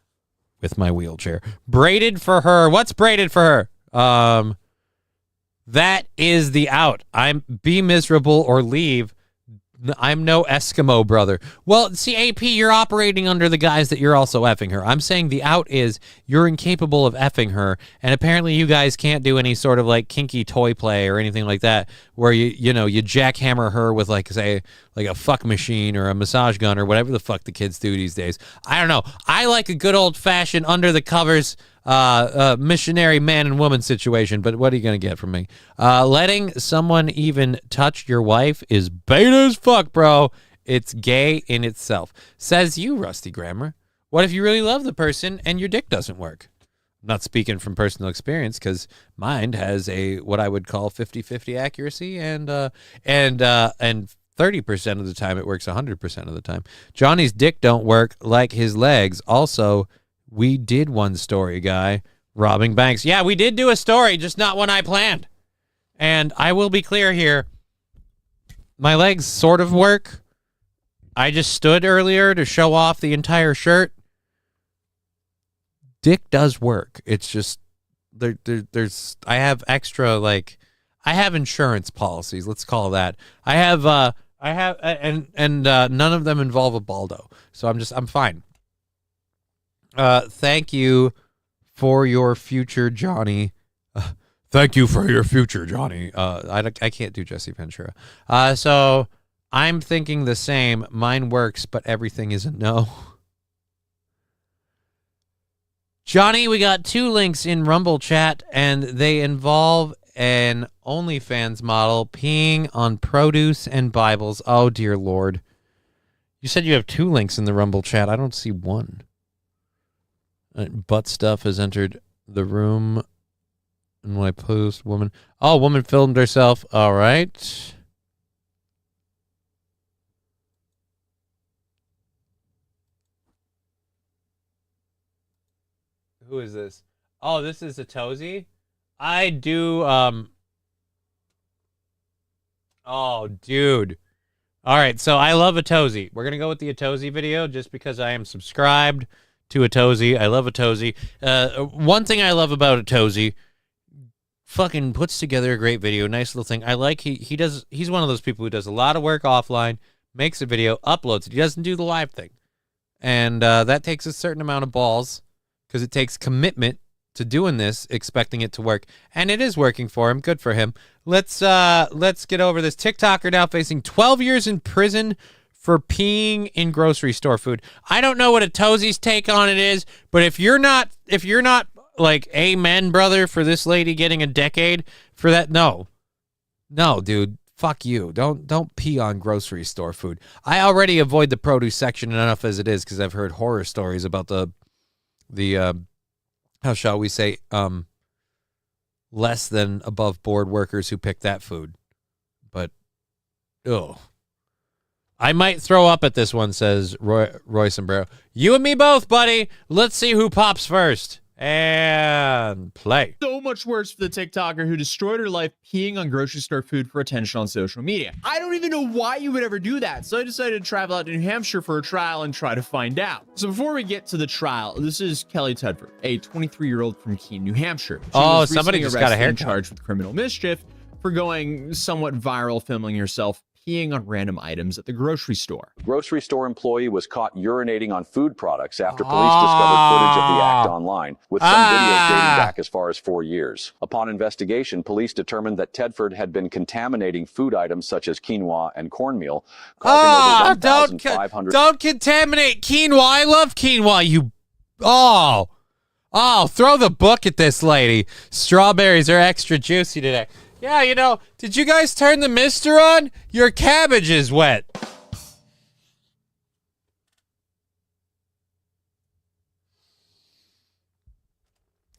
with my wheelchair. Braided for her. What's braided for her? That is the out. Be miserable or leave. I'm no Eskimo brother. Well, see, AP, you're operating under the guise that you're also effing her. I'm saying the out is you're incapable of effing her, and apparently you guys can't do any sort of like kinky toy play or anything like that where you jackhammer her with like, say, like a fuck machine or a massage gun or whatever the fuck the kids do these days. I don't know. I like a good old-fashioned under the covers missionary man and woman situation, but what are you gonna get from me? Letting someone even touch your wife is beta as fuck, bro. It's gay in itself. Says you, Rusty Grammar. What if you really love the person and your dick doesn't work? I'm not speaking from personal experience because mine has what I would call 50-50 accuracy and 30% of the time it works 100% of the time. Johnny's dick don't work like his legs. Also, we did one story, guy. Robbing banks. Yeah, we did do a story, just not one I planned. And I will be clear here. My legs sort of work. I just stood earlier to show off the entire shirt. Dick does work. It's just, there's, I have extra, like, I have insurance policies, let's call that. And none of them involve a baldo. So I'm fine. Thank you for your future, Johnny. Thank you for your future, Johnny. I can't do Jesse Ventura. So I'm thinking the same. Mine works, but everything is a no. Johnny, we got 2 links in Rumble chat, and they involve an OnlyFans model peeing on produce and Bibles. Oh, dear Lord. You said you have 2 links in the Rumble chat. I don't see one. Butt stuff has entered the room. And when I post, woman. Oh, woman filmed herself. All right. Who is this? Oh, this is a Tozy. I do. Oh, dude. All right, so I love Atozy. We're gonna go with the Atozy video just because I am subscribed to Atozy. I love Atozy. One thing I love about Atozy, fucking puts together a great video, nice little thing. I like he's one of those people who does a lot of work offline, makes a video, uploads it. He doesn't do the live thing, and that takes a certain amount of balls because it takes commitment to doing this, expecting it to work, and it is working for him. Good for him. Let's get over this. TikToker now facing 12 years in prison for peeing in grocery store food. I don't know what Atozy's take on it is, but if you're not like amen, brother, for this lady getting a decade for that, no, dude, fuck you. Don't pee on grocery store food. I already avoid the produce section enough as it is because I've heard horror stories about the how shall we say, less than above board workers who pick that food. But, I might throw up at this one, says Roy Sombrero. You and me both, buddy. Let's see who pops first. And play. So much worse for the TikToker who destroyed her life peeing on grocery store food for attention on social media. I don't even know why you would ever do that, so I decided to travel out to New Hampshire for a trial and try to find out. So before we get to the trial, this is Kelly Tedford, a 23-year-old from Keene, New Hampshire. She was somebody just got a haircut. Charged with criminal mischief for going somewhat viral, filming herself peeing on random items at the grocery store. Grocery store employee was caught urinating on food products after police discovered footage of the act online, with some videos dating back as far as 4 years. Upon investigation, police determined that Tedford had been contaminating food items such as quinoa and cornmeal, causing over 1,500... Don't contaminate quinoa. I love quinoa, you... Oh, throw the book at this lady. Strawberries are extra juicy today. Yeah, you know, did you guys turn the mister on? Your cabbage is wet.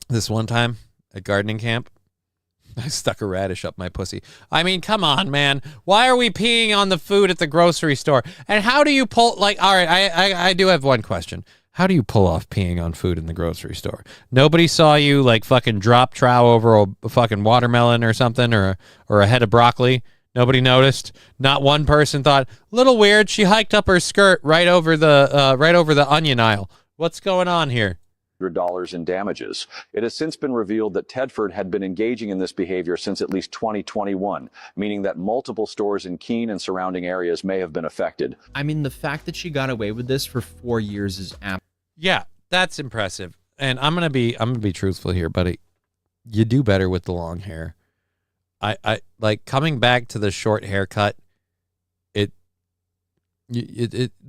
This one time at gardening camp, I stuck a radish up my pussy. I mean, come on, man. Why are we peeing on the food at the grocery store? And how do you pull, like, all right, I do have one question. How do you pull off peeing on food in the grocery store? Nobody saw you, like, fucking drop trow over a fucking watermelon or something, or a head of broccoli. Nobody noticed. Not one person thought, little weird, she hiked up her skirt right over the onion aisle. What's going on here? $100 in damages. It has since been revealed that Tedford had been engaging in this behavior since at least 2021, meaning that multiple stores in Keene and surrounding areas may have been affected. I mean, the fact that she got away with this for 4 years is Yeah, that's impressive. And I'm gonna be truthful here, buddy. You do better with the long hair. I like coming back to the short haircut. The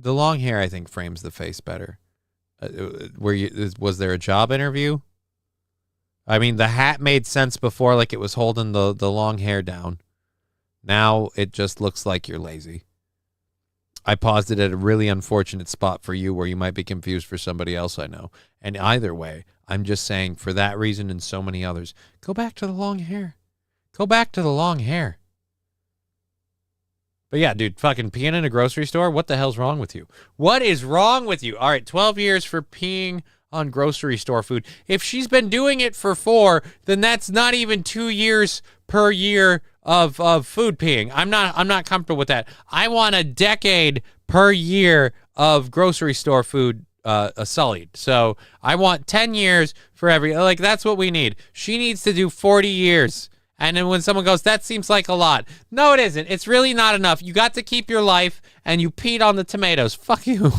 long hair, I think, frames the face better. Was there a job interview? I mean, the hat made sense before, like it was holding the long hair down. Now it just looks like you're lazy. I paused it at a really unfortunate spot for you where you might be confused for somebody else I know. And either way, I'm just saying, for that reason and so many others, go back to the long hair. Go back to the long hair. But yeah, dude, fucking peeing in a grocery store? What the hell's wrong with you? What is wrong with you? All right, 12 years for peeing on grocery store food. If she's been doing it for 4, then that's not even 2 years per year of food peeing. I'm not comfortable with that. I want a decade per year of grocery store food sullied. So I want 10 years for every, like, that's what we need. She needs to do 40 years. And then when someone goes, that seems like a lot. No, it isn't. It's really not enough. You got to keep your life, and you peed on the tomatoes. Fuck you.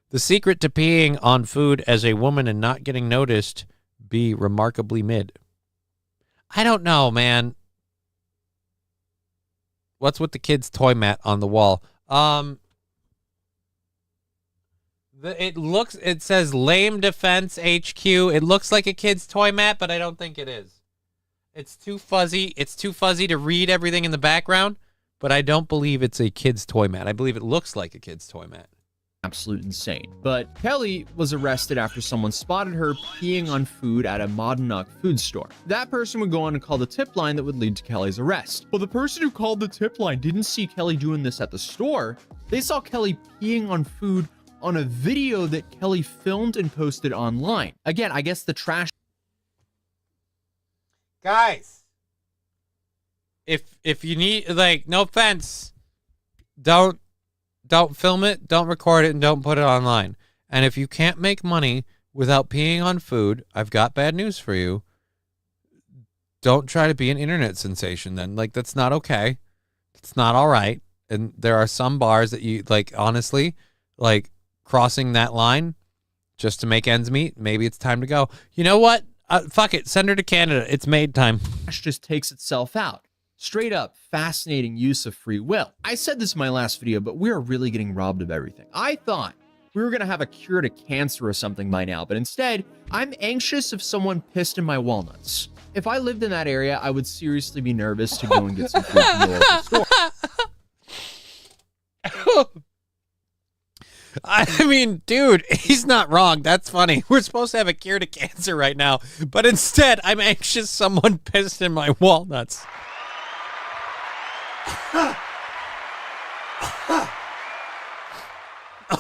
The secret to peeing on food as a woman and not getting noticed, be remarkably mid. I don't know, man. What's with the kid's toy mat on the wall? It says Lame Defense HQ. It looks like a kid's toy mat, but I don't think it is. It's too fuzzy. It's too fuzzy to read everything in the background, but I don't believe it's a kid's toy mat. I believe it looks like a kid's toy mat. absolute insane. But Kelly was arrested after someone spotted her peeing on food at a Monadnock food store. That person would go on and call the tip line that would lead to Kelly's arrest. Well, the person who called the tip line didn't see Kelly doing this at the store. They saw Kelly peeing on food on a video that Kelly filmed and posted online. Again, I guess the trash. Guys, if you need, like, no offense, don't film it, don't record it, and don't put it online. And if you can't make money without peeing on food, I've got bad news for you. Don't try to be an internet sensation then. Like, that's not okay. It's not all right. And there are some bars that you, like, honestly, like, crossing that line just to make ends meet, maybe it's time to go. You know what? Fuck it. Send her to Canada. It's maid time. Just takes itself out. Straight up fascinating use of free will. I said this in my last video, but we're really getting robbed of everything. I thought we were going to have a cure to cancer or something by now, but instead, I'm anxious if someone pissed in my walnuts. If I lived in that area, I would seriously be nervous to go and get some food from the local store. I mean, dude, he's not wrong. That's funny. We're supposed to have a cure to cancer right now, but instead, I'm anxious someone pissed in my walnuts.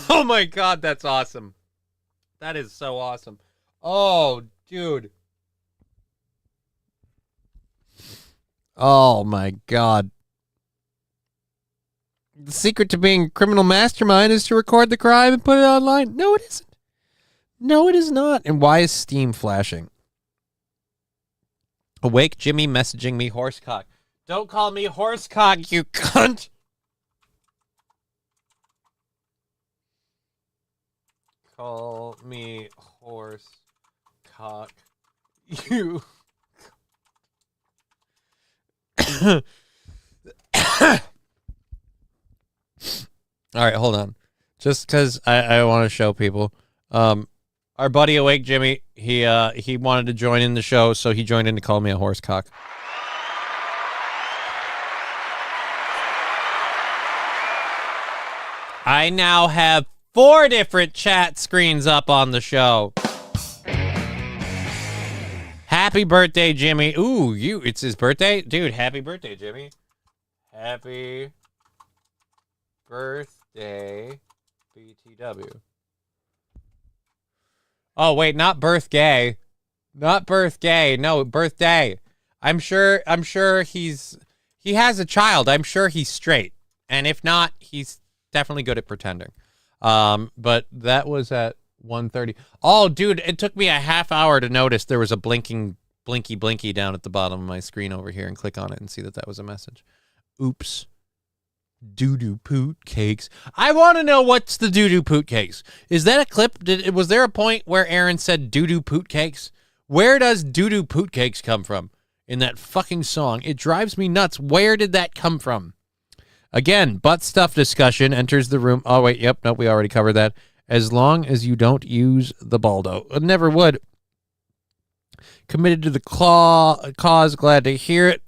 Oh my God, that's awesome. That is so awesome. Oh, dude. Oh my God. The secret to being a criminal mastermind is to record the crime and put it online. No, it isn't. No, it is not. And why is Steam flashing? Awake Jimmy messaging me horsecock. Don't call me horsecock, you cunt. Call me horsecock, you. All right, hold on. Just because I want to show people. Our buddy Awake Jimmy, he wanted to join in the show, so he joined in to call me a horse cock. I now have 4 different chat screens up on the show. Happy birthday, Jimmy. Ooh, it's his birthday? Dude, happy birthday, Jimmy. Happy birthday, BTW. Oh, wait, not birth gay. Not birth gay. No, birthday. I'm sure he has a child. I'm sure he's straight. And if not, he's definitely good at pretending. But that was at 1:30. Oh, dude, it took me a half hour to notice there was a blinky down at the bottom of my screen over here and click on it and see that was a message. Oops. Doo-doo poot cakes. I want to know what's the doo-doo poot cakes. Is that a clip? Was there a point where Aaron said doo-doo poot cakes? Where does doo-doo poot cakes come from in that fucking song? It drives me nuts. Where did that come from? Again, butt stuff discussion enters the room. Oh, wait. Yep. Nope. We already covered that. As long as you don't use the baldo. I never would. Committed to the cause. Glad to hear it.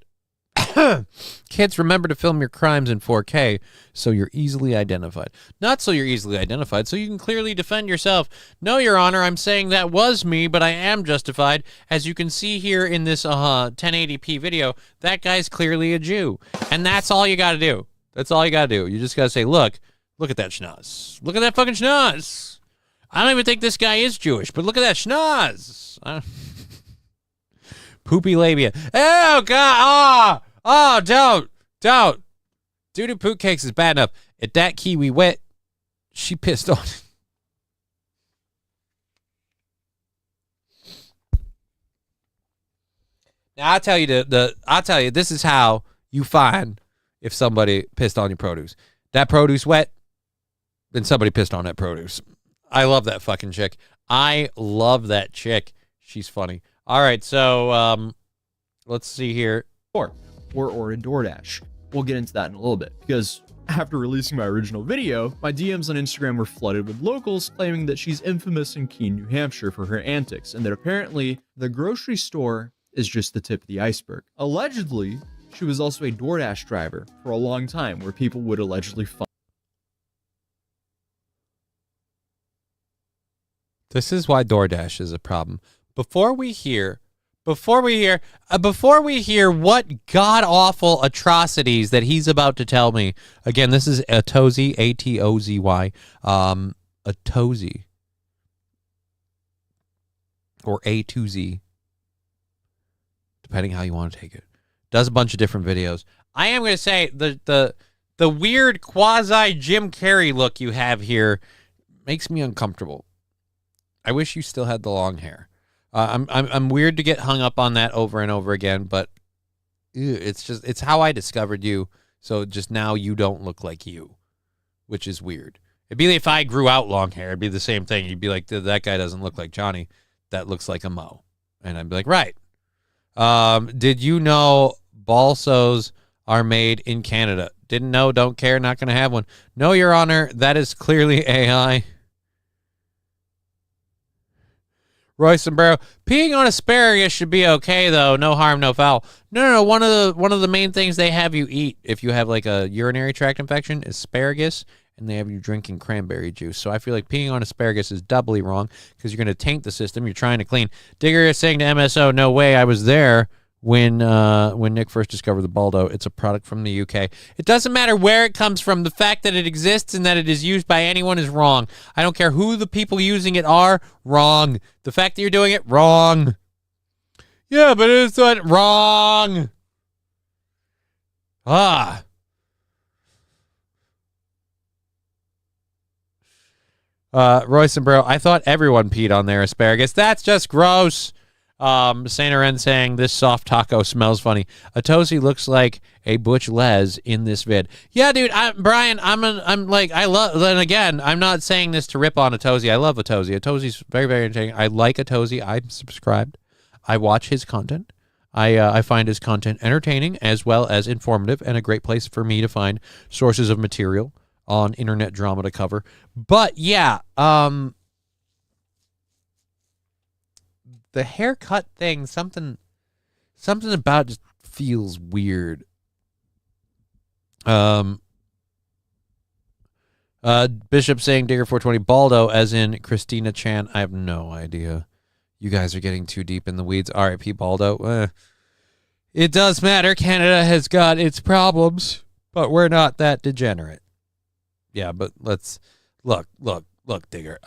Kids, remember to film your crimes in 4K so you're easily identified. Not so you're easily identified, so you can clearly defend yourself. No, Your Honor, I'm saying that was me, but I am justified. As you can see here in this 1080p video, that guy's clearly a Jew. And that's all you got to do. That's all you got to do. You just got to say, look at that schnoz. Look at that fucking schnoz. I don't even think this guy is Jewish, but look at that schnoz. Poopy labia. Oh, God. Oh, don't. Doo-doo poot cakes is bad enough. At that kiwi wet, she pissed on it. Now, I'll tell you, this is how you find if somebody pissed on your produce. That produce wet, then somebody pissed on that produce. I love that fucking chick. I love that chick. She's funny. All right, so let's see here. Or a DoorDash. We'll get into that in a little bit, because after releasing my original video, my DMs on Instagram were flooded with locals claiming that she's infamous in Keene, New Hampshire for her antics, and that apparently the grocery store is just the tip of the iceberg. Allegedly, she was also a DoorDash driver for a long time, where people would allegedly find. This is why DoorDash is a problem. Before we hear what god-awful atrocities that he's about to tell me. Again, this is Atozy, A-T-O-Z-Y. Atozy. Or A2Z. Depending how you want to take it. Does a bunch of different videos. I am going to say the weird quasi Jim Carrey look you have here makes me uncomfortable. I wish you still had the long hair. I'm weird to get hung up on that over and over again, but it's how I discovered you. So just now you don't look like you, which is weird. It'd be if I grew out long hair, it'd be the same thing. You'd be like, that guy doesn't look like Johnny. That looks like a Mo. And I'd be like, right. Did you know balsos are made in Canada? Didn't know, don't care, not going to have one. No, Your Honor, that is clearly AI. Roy Sombrero, peeing on asparagus should be okay though. No harm, no foul. No. One of the main things they have you eat if you have like a urinary tract infection is asparagus, and they have you drinking cranberry juice. So I feel like peeing on asparagus is doubly wrong because you're going to taint the system you're trying to clean. Digger is saying to MSO, no way, I was there when Nick first discovered the baldo. It's a product from the UK. It doesn't matter where it comes from. The fact that it exists and that it is used by anyone is wrong. I don't care who the people using it are. Wrong. The fact that you're doing it, wrong. Yeah, but it's not wrong. Royce and Bro, I thought everyone peed on their asparagus. That's just gross. Saint Aren saying this soft taco smells funny. Atozy looks like a Butch Les in this vid. Yeah, dude, Brian, I'm not saying this to rip on Atozy. I love Atozy. Atozy's very, very entertaining. I like Atozy. I'm subscribed. I watch his content. I find his content entertaining as well as informative and a great place for me to find sources of material on internet drama to cover. But yeah, the haircut thing, something about it just feels weird. Bishop saying Digger 420 Baldo as in Christina Chan. I have no idea. You guys are getting too deep in the weeds. R.I.P. Baldo. It does matter. Canada has got its problems, but we're not that degenerate. Yeah, but let's look, Digger.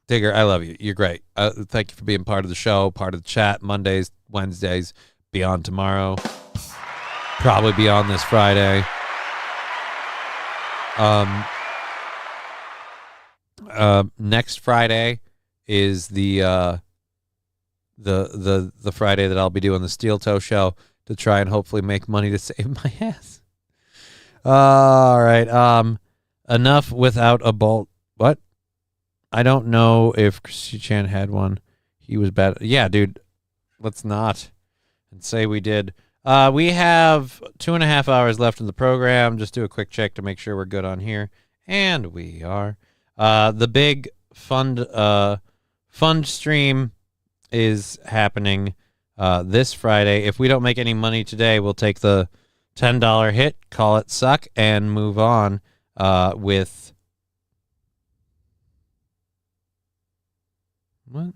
Digger, I love you. You're great. Thank you for being part of the show, part of the chat. Mondays, Wednesdays, beyond tomorrow, probably beyond this Friday. Next Friday is the Friday that I'll be doing the Steel Toe show to try and hopefully make money to save my ass. All right. Enough without a bolt. What? I don't know if Chrissy Chan had one. He was bad. Yeah, dude. Let's not and say we did. We have 2.5 hours left in the program. Just do a quick check to make sure we're good on here. And we are. The big fund stream is happening this Friday. If we don't make any money today, we'll take the $10 hit, call it suck, and move on with what?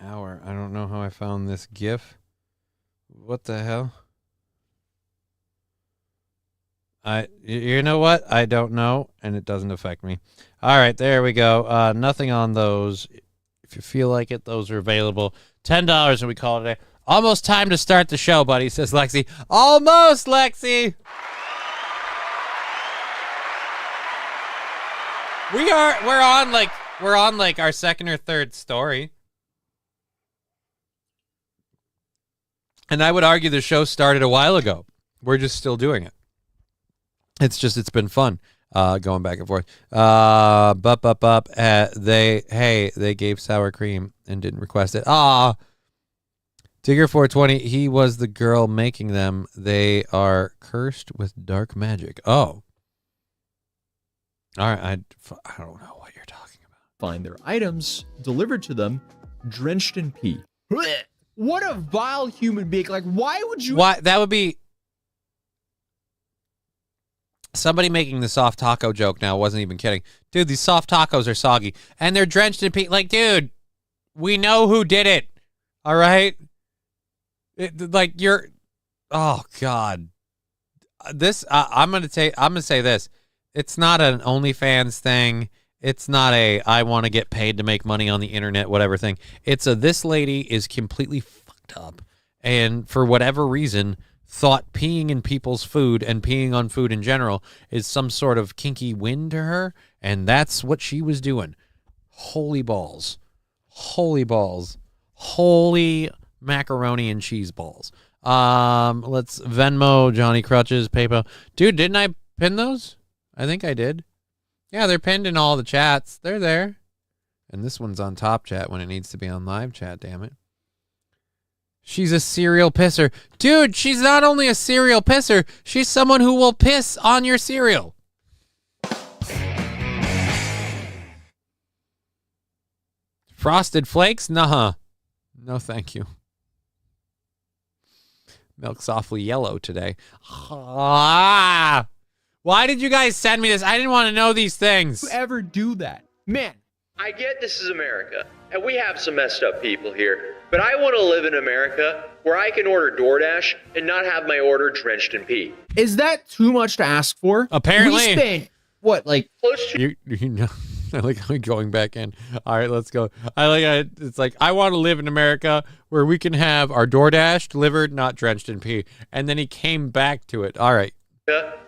Hour. I don't know how I found this GIF. What the hell? You know what? I don't know, and it doesn't affect me. All right, there we go. Nothing on those. If you feel like it, those are available. $10, and we call it a day. Almost time to start the show, buddy, says Lexi. Almost, Lexi. We're on like our second or third story. And I would argue the show started a while ago. We're just still doing it. It's been fun going back and forth. They gave sour cream and didn't request it. Digger 420, he was the girl making them. They are cursed with dark magic. Oh. All right, I don't know what you're talking about. Find their items delivered to them drenched in pee. What a vile human being. Like, why would you... Why? That would be... Somebody making the soft taco joke now wasn't even kidding. Dude, these soft tacos are soggy. And they're drenched in pee. Like, dude, we know who did it. All right? Oh, God. This, I'm going to say this. It's not an OnlyFans thing. It's not a I want to get paid to make money on the internet, whatever thing. It's a this lady is completely fucked up. And for whatever reason... thought peeing in people's food and peeing on food in general is some sort of kinky win to her, and that's what she was doing. Holy balls. Holy balls. Holy macaroni and cheese balls. Let's Venmo, johnny-krutches, PayPal. Dude, didn't I pin those? I think I did. Yeah, they're pinned in all the chats. They're there. And this one's on top chat when it needs to be on live chat, damn it. She's a serial pisser. Dude, she's not only a serial pisser, she's someone who will piss on your cereal. Frosted Flakes? Nuh-uh. No, thank you. Milk softly yellow today. Why did you guys send me this? I didn't want to know these things. Who ever do that? Man. I get this is America, and we have some messed up people here, but I want to live in America where I can order DoorDash and not have my order drenched in pee. Is that too much to ask for? Apparently. We spent, what, like... close to... You know, I like how going back in. All right, let's go. It's like, I want to live in America where we can have our DoorDash delivered, not drenched in pee. And then he came back to it. All right.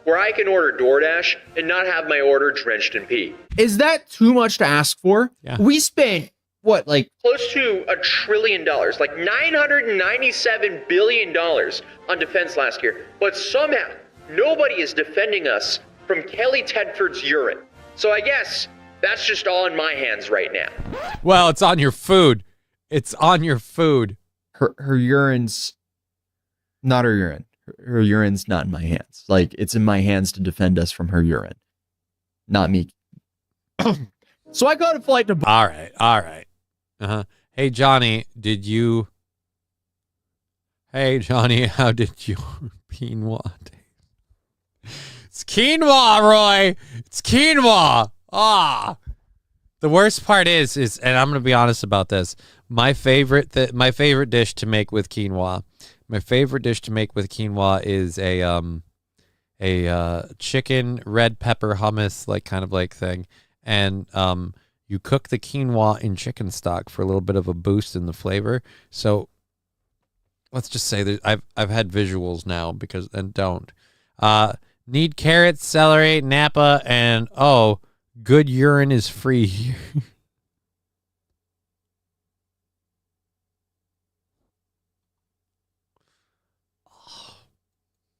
Where I can order DoorDash and not have my order drenched in pee. Is that too much to ask for? Yeah. We spent, what, like... close to $1 trillion, like $997 billion on defense last year. But somehow, nobody is defending us from Kelly Tedford's urine. So I guess that's just all in my hands right now. Well, it's on your food. It's on your food. Her urine's not her urine. Her urine's not in my hands. Like, it's in my hands to defend us from her urine. Not me. So I caught a flight to All right. Hey, Johnny, Hey, Johnny, how did your quinoa taste? It's quinoa, Roy. It's quinoa. Ah. The worst part is, and I'm going to be honest about this. My favorite dish to make with quinoa. My favorite dish to make with quinoa is a chicken red pepper hummus, like kind of like thing, and you cook the quinoa in chicken stock for a little bit of a boost in the flavor. So let's just say that I've had visuals now don't need carrots, celery, Napa, and good urine is free here.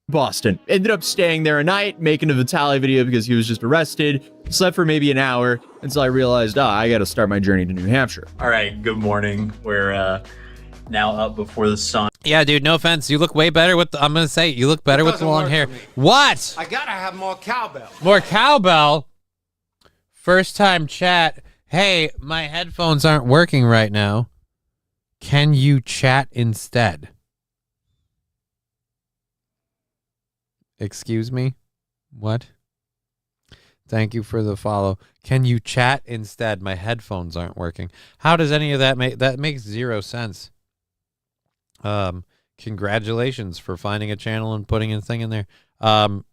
Boston. Ended up staying there a night, making a Vitaly video because he was just arrested. Slept for maybe an hour until I realized, I got to start my journey to New Hampshire. All right, good morning. We're now up before the sun. Yeah, dude, no offense. You look way better with I'm going to say, you look better with the long hair. What? I gotta have more cowbell. More cowbell? First time chat. Hey, my headphones aren't working right now. Can you chat instead? Excuse me? What? Thank you for the follow. Can you chat instead? My headphones aren't working. How does any of that make... That makes zero sense. Congratulations for finding a channel and putting a thing in there. Best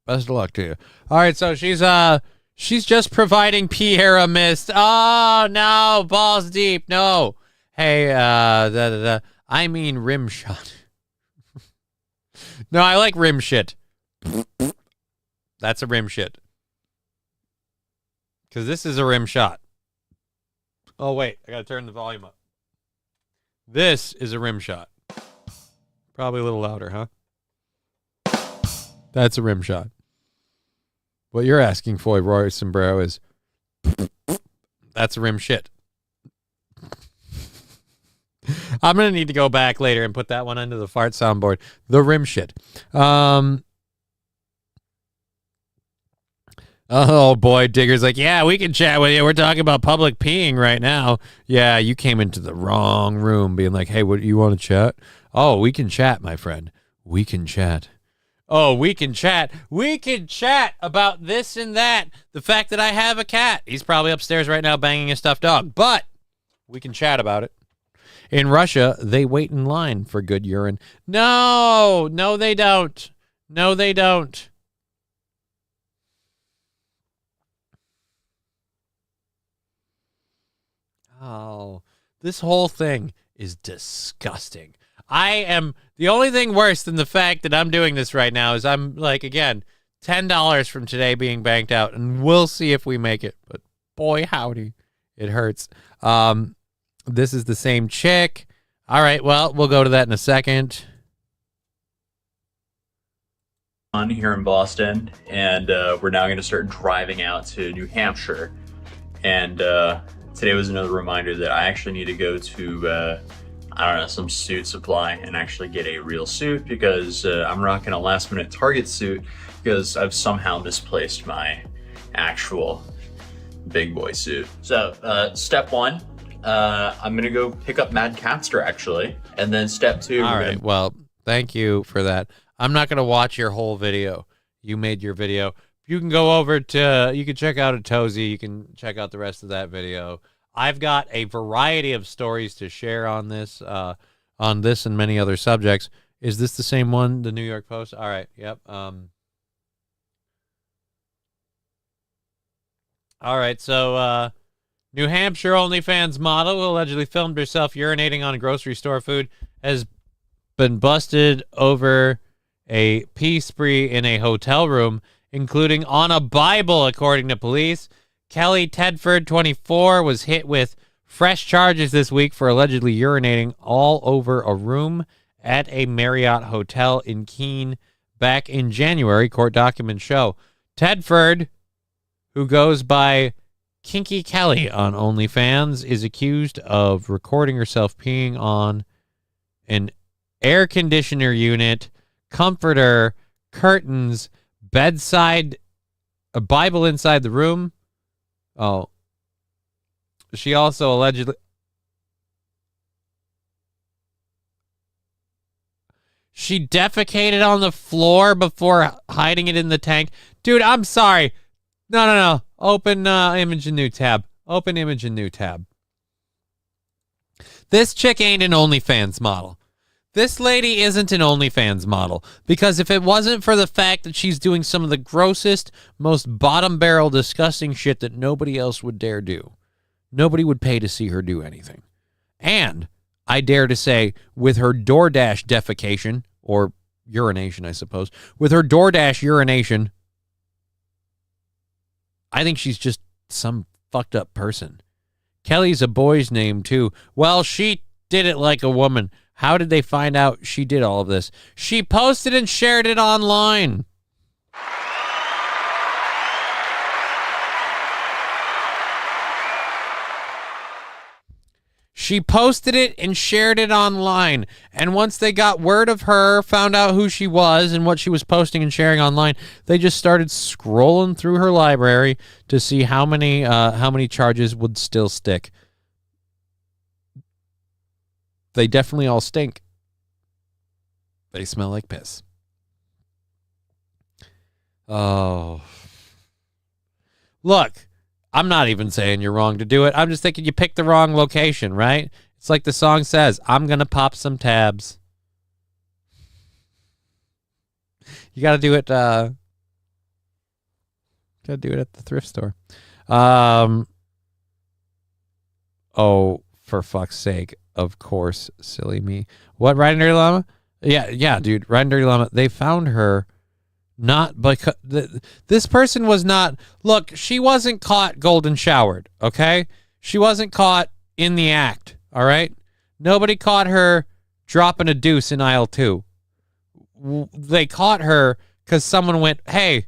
of luck to you. All right, so she's just providing Pierre a mist. Oh, no. Balls deep. No. Hey, I mean rim shot. No, I like rim shit. That's a rim shit. Because this is a rim shot. Oh, wait. I got to turn the volume up. This is a rim shot. Probably a little louder, huh? That's a rim shot. What you're asking for, Roy Sombrero, is... That's a rim shit. I'm going to need to go back later and put that one under the fart soundboard. The rim shit. Oh, boy. Digger's like, yeah, we can chat with you. We're talking about public peeing right now. Yeah, you came into the wrong room being like, hey, what you want to chat? Oh, we can chat, my friend. We can chat. Oh, we can chat. We can chat about this and that. The fact that I have a cat. He's probably upstairs right now banging a stuffed dog. But we can chat about it. In Russia, they wait in line for good urine. No, they don't. No, they don't. Oh, this whole thing is disgusting. The only thing worse than the fact that I'm doing this right now is I'm like, again, $10 from today being banked out, and we'll see if we make it. But boy, howdy, it hurts. This is the same chick. All right, well, we'll go to that in a second. On here in Boston, and we're now going to start driving out to New Hampshire. And today was another reminder that I actually need to go to, I don't know, some suit supply and actually get a real suit, because I'm rocking a last-minute Target suit because I've somehow misplaced my actual big boy suit. So, step one. I'm gonna go pick up Mad Catster actually, and then step two. All right. Well, thank you for that. I'm not gonna watch your whole video. You made your video. You can go over to. You can check out a Tozy. You can check out the rest of that video. I've got a variety of stories to share on this and many other subjects. Is this the same one? The New York Post. All right. Yep. All right. So. New Hampshire OnlyFans model who allegedly filmed herself urinating on grocery store food has been busted over a pee spree in a hotel room, including on a Bible, according to police. Kelly Tedford, 24, was hit with fresh charges this week for allegedly urinating all over a room at a Marriott hotel in Keene back in January, court documents show. Tedford, who goes by Kinky Kelly on OnlyFans, is accused of recording herself peeing on an air conditioner unit, comforter, curtains, bedside, a Bible inside the room. Oh, She also allegedly... She defecated on the floor before hiding it in the tank. Dude, I'm sorry. No. Open image in new tab. Open image in new tab. This chick ain't an OnlyFans model. This lady isn't an OnlyFans model. Because if it wasn't for the fact that she's doing some of the grossest, most bottom barrel disgusting shit that nobody else would dare do, nobody would pay to see her do anything. And I dare to say, with her DoorDash defecation, or urination, I suppose, with her DoorDash urination, I think she's just some fucked up person. Kelly's a boy's name, too. Well, she did it like a woman. How did they find out she did all of this? She posted and shared it online. She posted it and shared it online. And once they got word of her, found out who she was and what she was posting and sharing online, they just started scrolling through her library to see how many charges would still stick. They definitely all stink. They smell like piss. Oh. Look. I'm not even saying you're wrong to do it. I'm just thinking you picked the wrong location, right? It's like the song says, I'm going to pop some tabs. You got to do it. Got to do it at the thrift store. Oh, for fuck's sake. Of course, silly me. What, Riding Dirty Llama? Yeah, dude. Riding Dirty Llama. They found her. Not because this person was not. Look, she wasn't caught golden showered. Okay, she wasn't caught in the act. All right, nobody caught her dropping a deuce in aisle 2. They caught her because someone went, "Hey,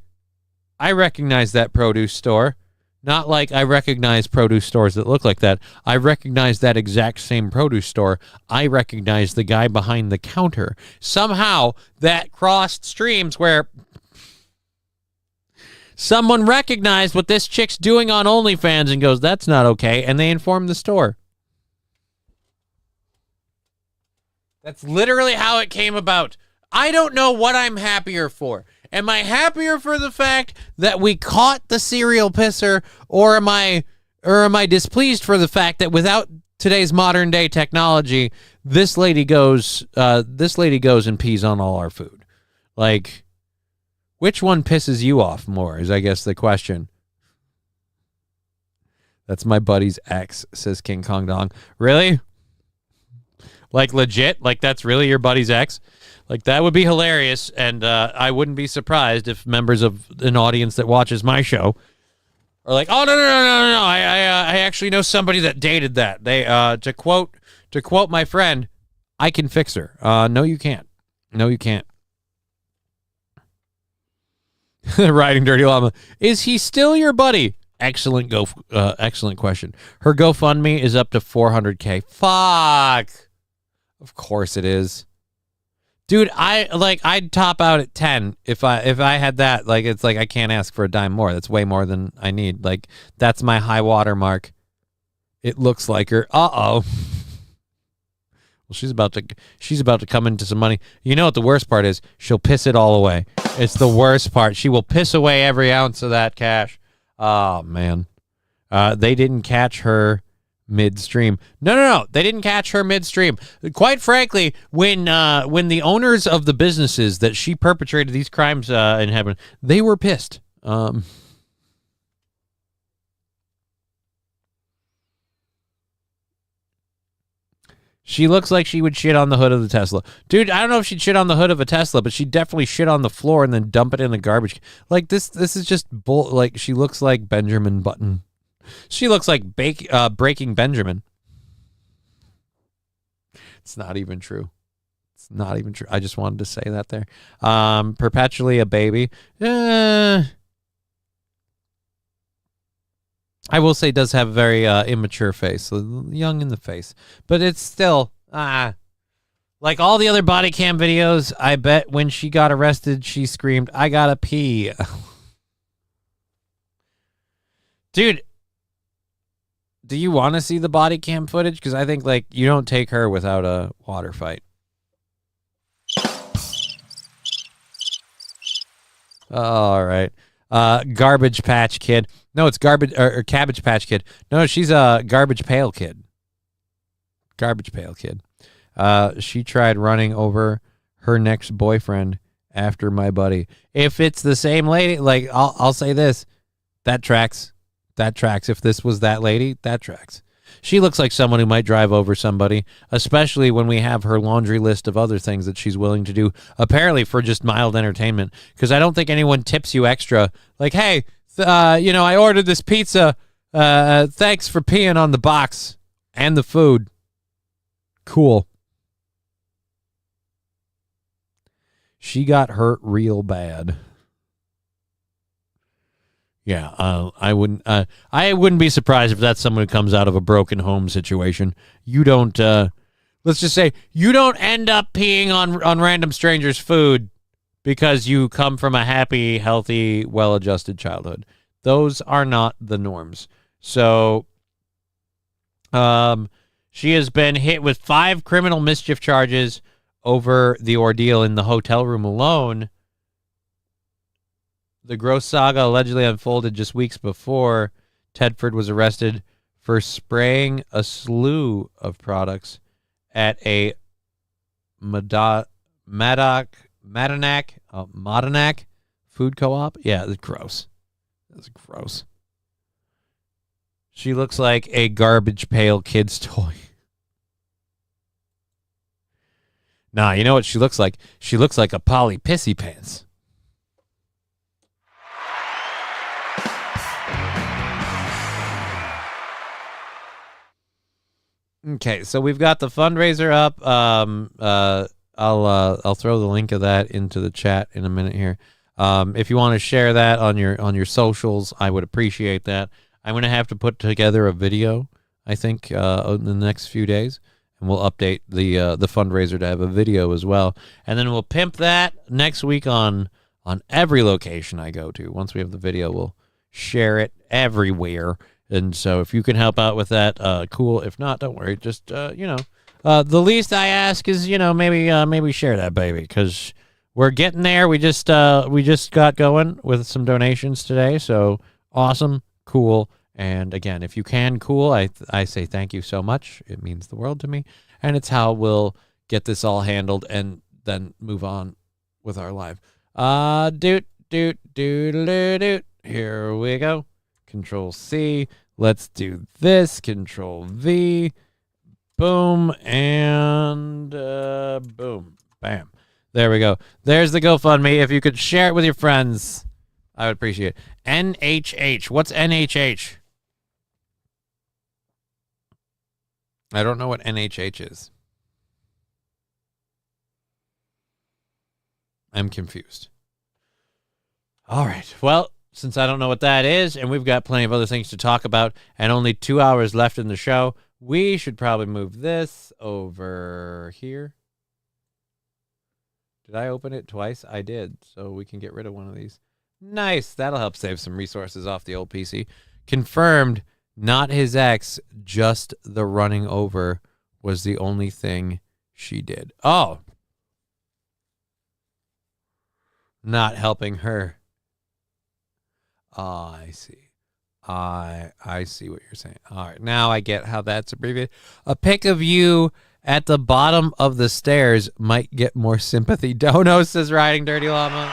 I recognize that produce store." Not like I recognize produce stores that look like that. I recognize that exact same produce store. I recognize the guy behind the counter. Somehow that crossed streams where someone recognized what this chick's doing on OnlyFans and goes, that's not okay. And they informed the store. That's literally how it came about. I don't know what I'm happier for. Am I happier for the fact that we caught the serial pisser, or am I displeased for the fact that without today's modern day technology, this lady goes and pees on all our food? Like, which one pisses you off more is, I guess, the question. That's my buddy's ex, says King Kong Dong. Really? Like, legit? Like, that's really your buddy's ex? Like, that would be hilarious, and I wouldn't be surprised if members of an audience that watches my show are like, oh, no, I actually know somebody that dated that. They, to quote my friend, I can fix her. No, you can't. No, you can't. Riding Dirty Llama. Is he still your buddy? Excellent question. Her GoFundMe is up to 400K. Fuck. Of course it is. Dude, I'd top out at 10 if I had that. Like, it's like I can't ask for a dime more. That's way more than I need. Like, that's my high water mark. It looks like her. Uh-oh. Well, she's about to come into some money. You know what the worst part is? She'll piss it all away. It's the worst part. She will piss away every ounce of that cash. Oh, man. They didn't catch her midstream. No. They didn't catch her midstream. Quite frankly, when the owners of the businesses that she perpetrated these crimes in heaven, they were pissed. She looks like she would shit on the hood of the Tesla. Dude, I don't know if she'd shit on the hood of a Tesla, but she'd definitely shit on the floor and then dump it in the garbage. Like, this is just bull. Like, she looks like Benjamin Button. She looks like Breaking Benjamin. It's not even true. It's not even true. I just wanted to say that there. Perpetually a baby. I will say does have a very immature face. Young in the face. But it's still, like all the other body cam videos, I bet when she got arrested, she screamed, I gotta pee. Dude, do you want to see the body cam footage? Because I think, like, you don't take her without a water fight. All right. Garbage Patch Kid. No, it's Garbage or Cabbage Patch Kid. No, she's a Garbage Pail Kid. Garbage Pail Kid. She tried running over her next boyfriend after my buddy. If it's the same lady, like, I'll say this. That tracks. That tracks. If this was that lady, that tracks. She looks like someone who might drive over somebody, especially when we have her laundry list of other things that she's willing to do, apparently for just mild entertainment, because I don't think anyone tips you extra. Like, hey, I ordered this pizza. Thanks for peeing on the box and the food. Cool. She got hurt real bad. Yeah, I wouldn't be surprised if that's someone who comes out of a broken home situation. You don't, let's just say, you don't end up peeing on random strangers' food because you come from a happy, healthy, well-adjusted childhood. Those are not the norms. So, she has been hit with 5 criminal mischief charges over the ordeal in the hotel room alone. The gross saga allegedly unfolded just weeks before Tedford was arrested for spraying a slew of products at a Madanac food co-op. Yeah, that's gross. That's gross. She looks like a Garbage Pail Kid's toy. Nah, you know what she looks like? She looks like a Polly Pissy Pants. Okay, so we've got the fundraiser up. I'll throw the link of that into the chat in a minute here. If you want to share that on your socials, I would appreciate that. I'm gonna have to put together a video, I think, in the next few days, and we'll update the fundraiser to have a video as well, and then we'll pimp that next week on every location I go to. Once we have the video, we'll share it everywhere. And so if you can help out with that, cool. If not, don't worry. Just, the least I ask is, maybe share that baby, because we're getting there. We just got going with some donations today. So awesome. Cool. And again, if you can, cool. I say thank you so much. It means the world to me. And it's how we'll get this all handled and then move on with our life. Doot. Here we go. Control C. Let's do this. Control V. Boom. And boom. Bam. There we go. There's the GoFundMe. If you could share it with your friends, I would appreciate it. NHH. What's NHH? I don't know what NHH is. I'm confused. All right. Well, since I don't know what that is, and we've got plenty of other things to talk about, and only 2 hours left in the show, we should probably move this over here. Did I open it twice? I did, so we can get rid of one of these. Nice. That'll help save some resources off the old PC. Confirmed, not his ex, just the running over was the only thing she did. Oh. Not helping her. Oh, I see. I see what you're saying. All right, now I get how that's abbreviated. A pic of you at the bottom of the stairs might get more sympathy. Dono says riding Dirty Llama.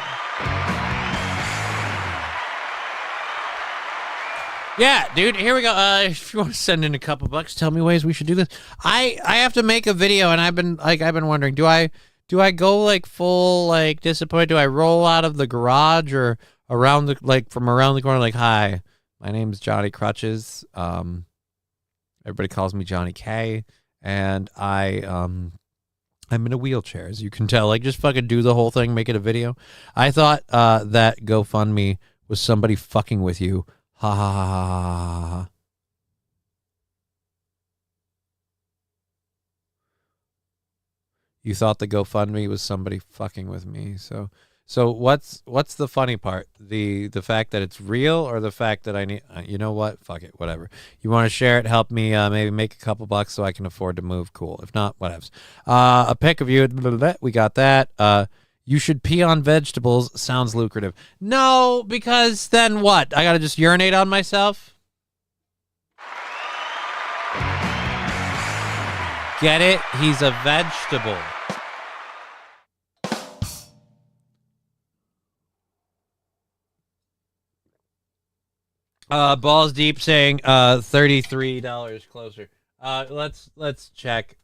Yeah, dude, here we go. If you want to send in a couple bucks, tell me ways we should do this. I have to make a video, and I've been wondering, do I go like full like disappointed? Do I roll out of the garage or around the from around the corner like, hi, my name's Johnny-krutches. Everybody calls me Johnny K, and I'm in a wheelchair, as you can tell. Like, just fucking do the whole thing, make it a video. I thought that GoFundMe was somebody fucking with you. Ha ha ha ha ha ha. You thought the GoFundMe was somebody fucking with me, so So what's the funny part? The fact that it's real, or the fact that I need? You know what? Fuck it. Whatever. You want to share it? Help me maybe make a couple bucks so I can afford to move. Cool. If not, whatever. A pic of you. We got that. You should pee on vegetables. Sounds lucrative. No, because then what? I gotta just urinate on myself? Get it? He's a vegetable. Balls deep saying $33 closer. Let's check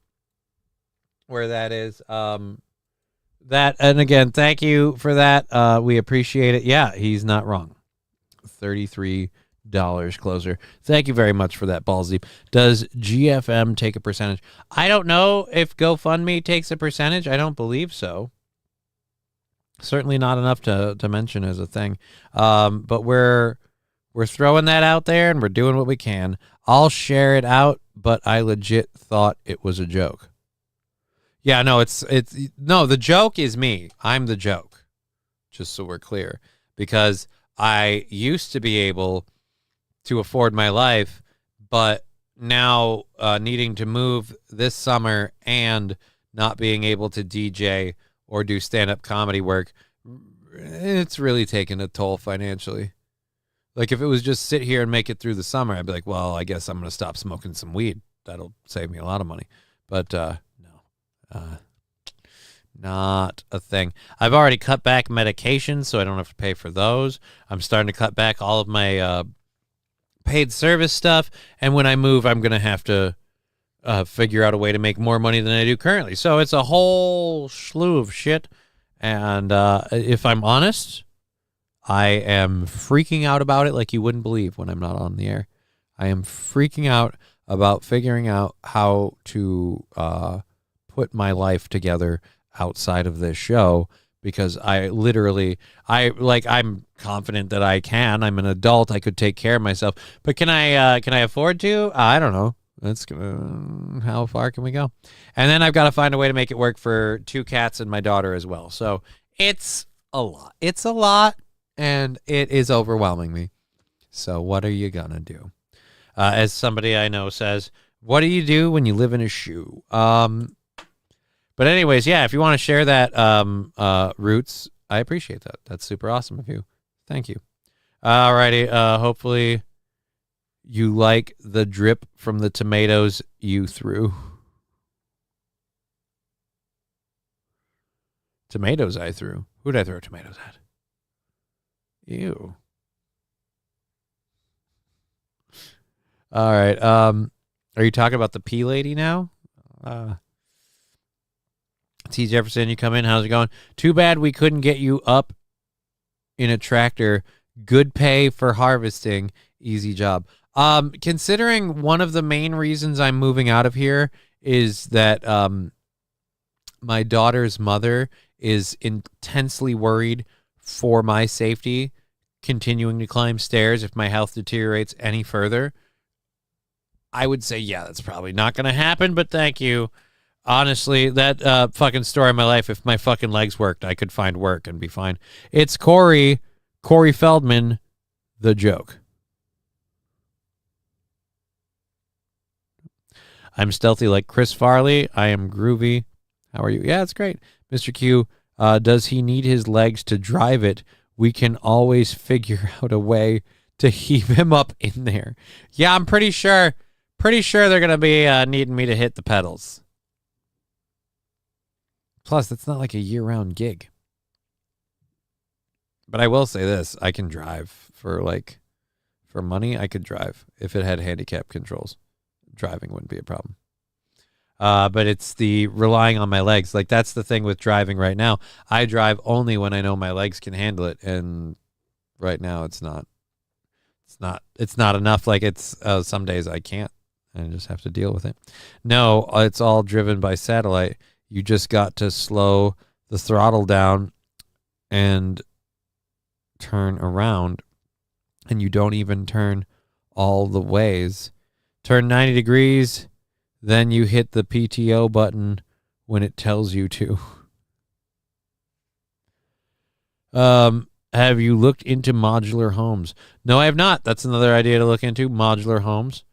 where that is. That, and again, thank you for that. We appreciate it. Yeah, he's not wrong. $33 closer. Thank you very much for that, balls deep. Does GFM take a percentage? I don't know if GoFundMe takes a percentage. I don't believe so. Certainly not enough to mention as a thing. But we're throwing that out there, and we're doing what we can. I'll share it out, but I legit thought it was a joke. Yeah, no, no, the joke is me. I'm the joke, just so we're clear. Because I used to be able to afford my life, but now needing to move this summer and not being able to DJ or do stand-up comedy work, it's really taken a toll financially. Like, if it was just sit here and make it through the summer, I'd be like, well, I guess I'm going to stop smoking some weed. That'll save me a lot of money. But no, not a thing. I've already cut back medications, so I don't have to pay for those. I'm starting to cut back all of my paid service stuff. And when I move, I'm going to have to figure out a way to make more money than I do currently. So it's a whole slew of shit. And if I'm honest, I am freaking out about it like you wouldn't believe when I'm not on the air. I am freaking out about figuring out how to put my life together outside of this show, because I'm confident that I can. I'm an adult. I could take care of myself. But can I afford to? I don't know. How far can we go? And then I've got to find a way to make it work for 2 cats and my daughter as well. So it's a lot. It's a lot. And it is overwhelming me. So what are you going to do? As somebody I know says, what do you do when you live in a shoe? But anyways, yeah, if you want to share that, Roots, I appreciate that. That's super awesome of you. Thank you. Alrighty. Hopefully you like the drip from the tomatoes you threw. Tomatoes I threw. Who'd I throw tomatoes at? Ew. All right. Are you talking about the pea lady now? T. Jefferson, you come in. How's it going? Too bad we couldn't get you up in a tractor. Good pay for harvesting. Easy job. Considering one of the main reasons I'm moving out of here is that my daughter's mother is intensely worried for my safety continuing to climb stairs if my health deteriorates any further, I would say, yeah, that's probably not going to happen, but thank you. Honestly, that fucking story of my life, if my fucking legs worked, I could find work and be fine. It's Corey Feldman, the joke. I'm stealthy like Chris Farley. I am groovy. How are you? Yeah, it's great. Mr. Q, does he need his legs to drive it? We can always figure out a way to heave him up in there. Yeah, I'm pretty sure they're going to be needing me to hit the pedals. Plus, that's not like a year-round gig. But I will say this. I can drive for money. I could drive if it had handicap controls. Driving wouldn't be a problem. But it's the relying on my legs. Like, that's the thing with driving right now. I drive only when I know my legs can handle it. And right now it's not enough. Like, it's some days I can't. I just have to deal with it. No, it's all driven by satellite. You just got to slow the throttle down and turn around. And you don't even turn all the ways. Turn 90 degrees. Then you hit the PTO button when it tells you to. Have you looked into modular homes? No, I have not. That's another idea to look into, modular homes.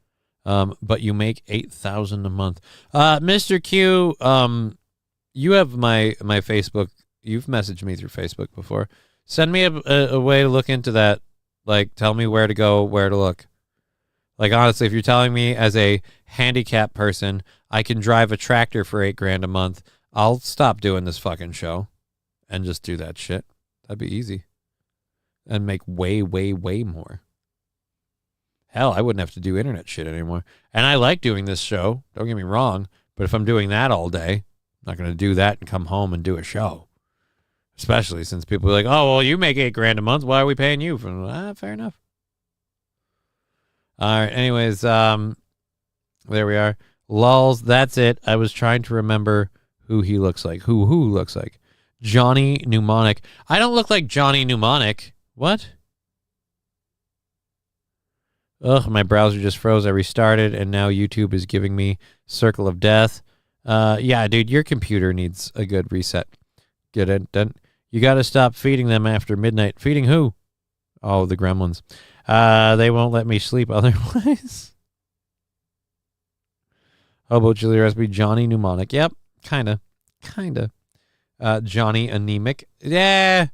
But you make $8,000 a month. Mr. Q, you have my Facebook. You've messaged me through Facebook before. Send me a way to look into that. Like, tell me where to go, where to look. Like, honestly, if you're telling me as a handicapped person, I can drive a tractor for $8,000 a month, I'll stop doing this fucking show and just do that shit. That'd be easy. And make way, way, way more. Hell, I wouldn't have to do internet shit anymore. And I like doing this show. Don't get me wrong. But if I'm doing that all day, I'm not going to do that and come home and do a show. Especially since people are like, oh, well, you make $8,000 a month. Why are we paying you? Fair enough. All right. Anyways, there we are. Lulz, that's it. I was trying to remember who he looks like. Who looks like? Johnny Mnemonic. I don't look like Johnny Mnemonic. What? Ugh, my browser just froze. I restarted, and now YouTube is giving me Circle of Death. Yeah, dude, your computer needs a good reset. Get it done. You got to stop feeding them after midnight. Feeding who? Oh, the gremlins. They won't let me sleep otherwise. Hobo chili recipe, Johnny Mnemonic. Yep, kind of. Johnny Anemic. Yeah,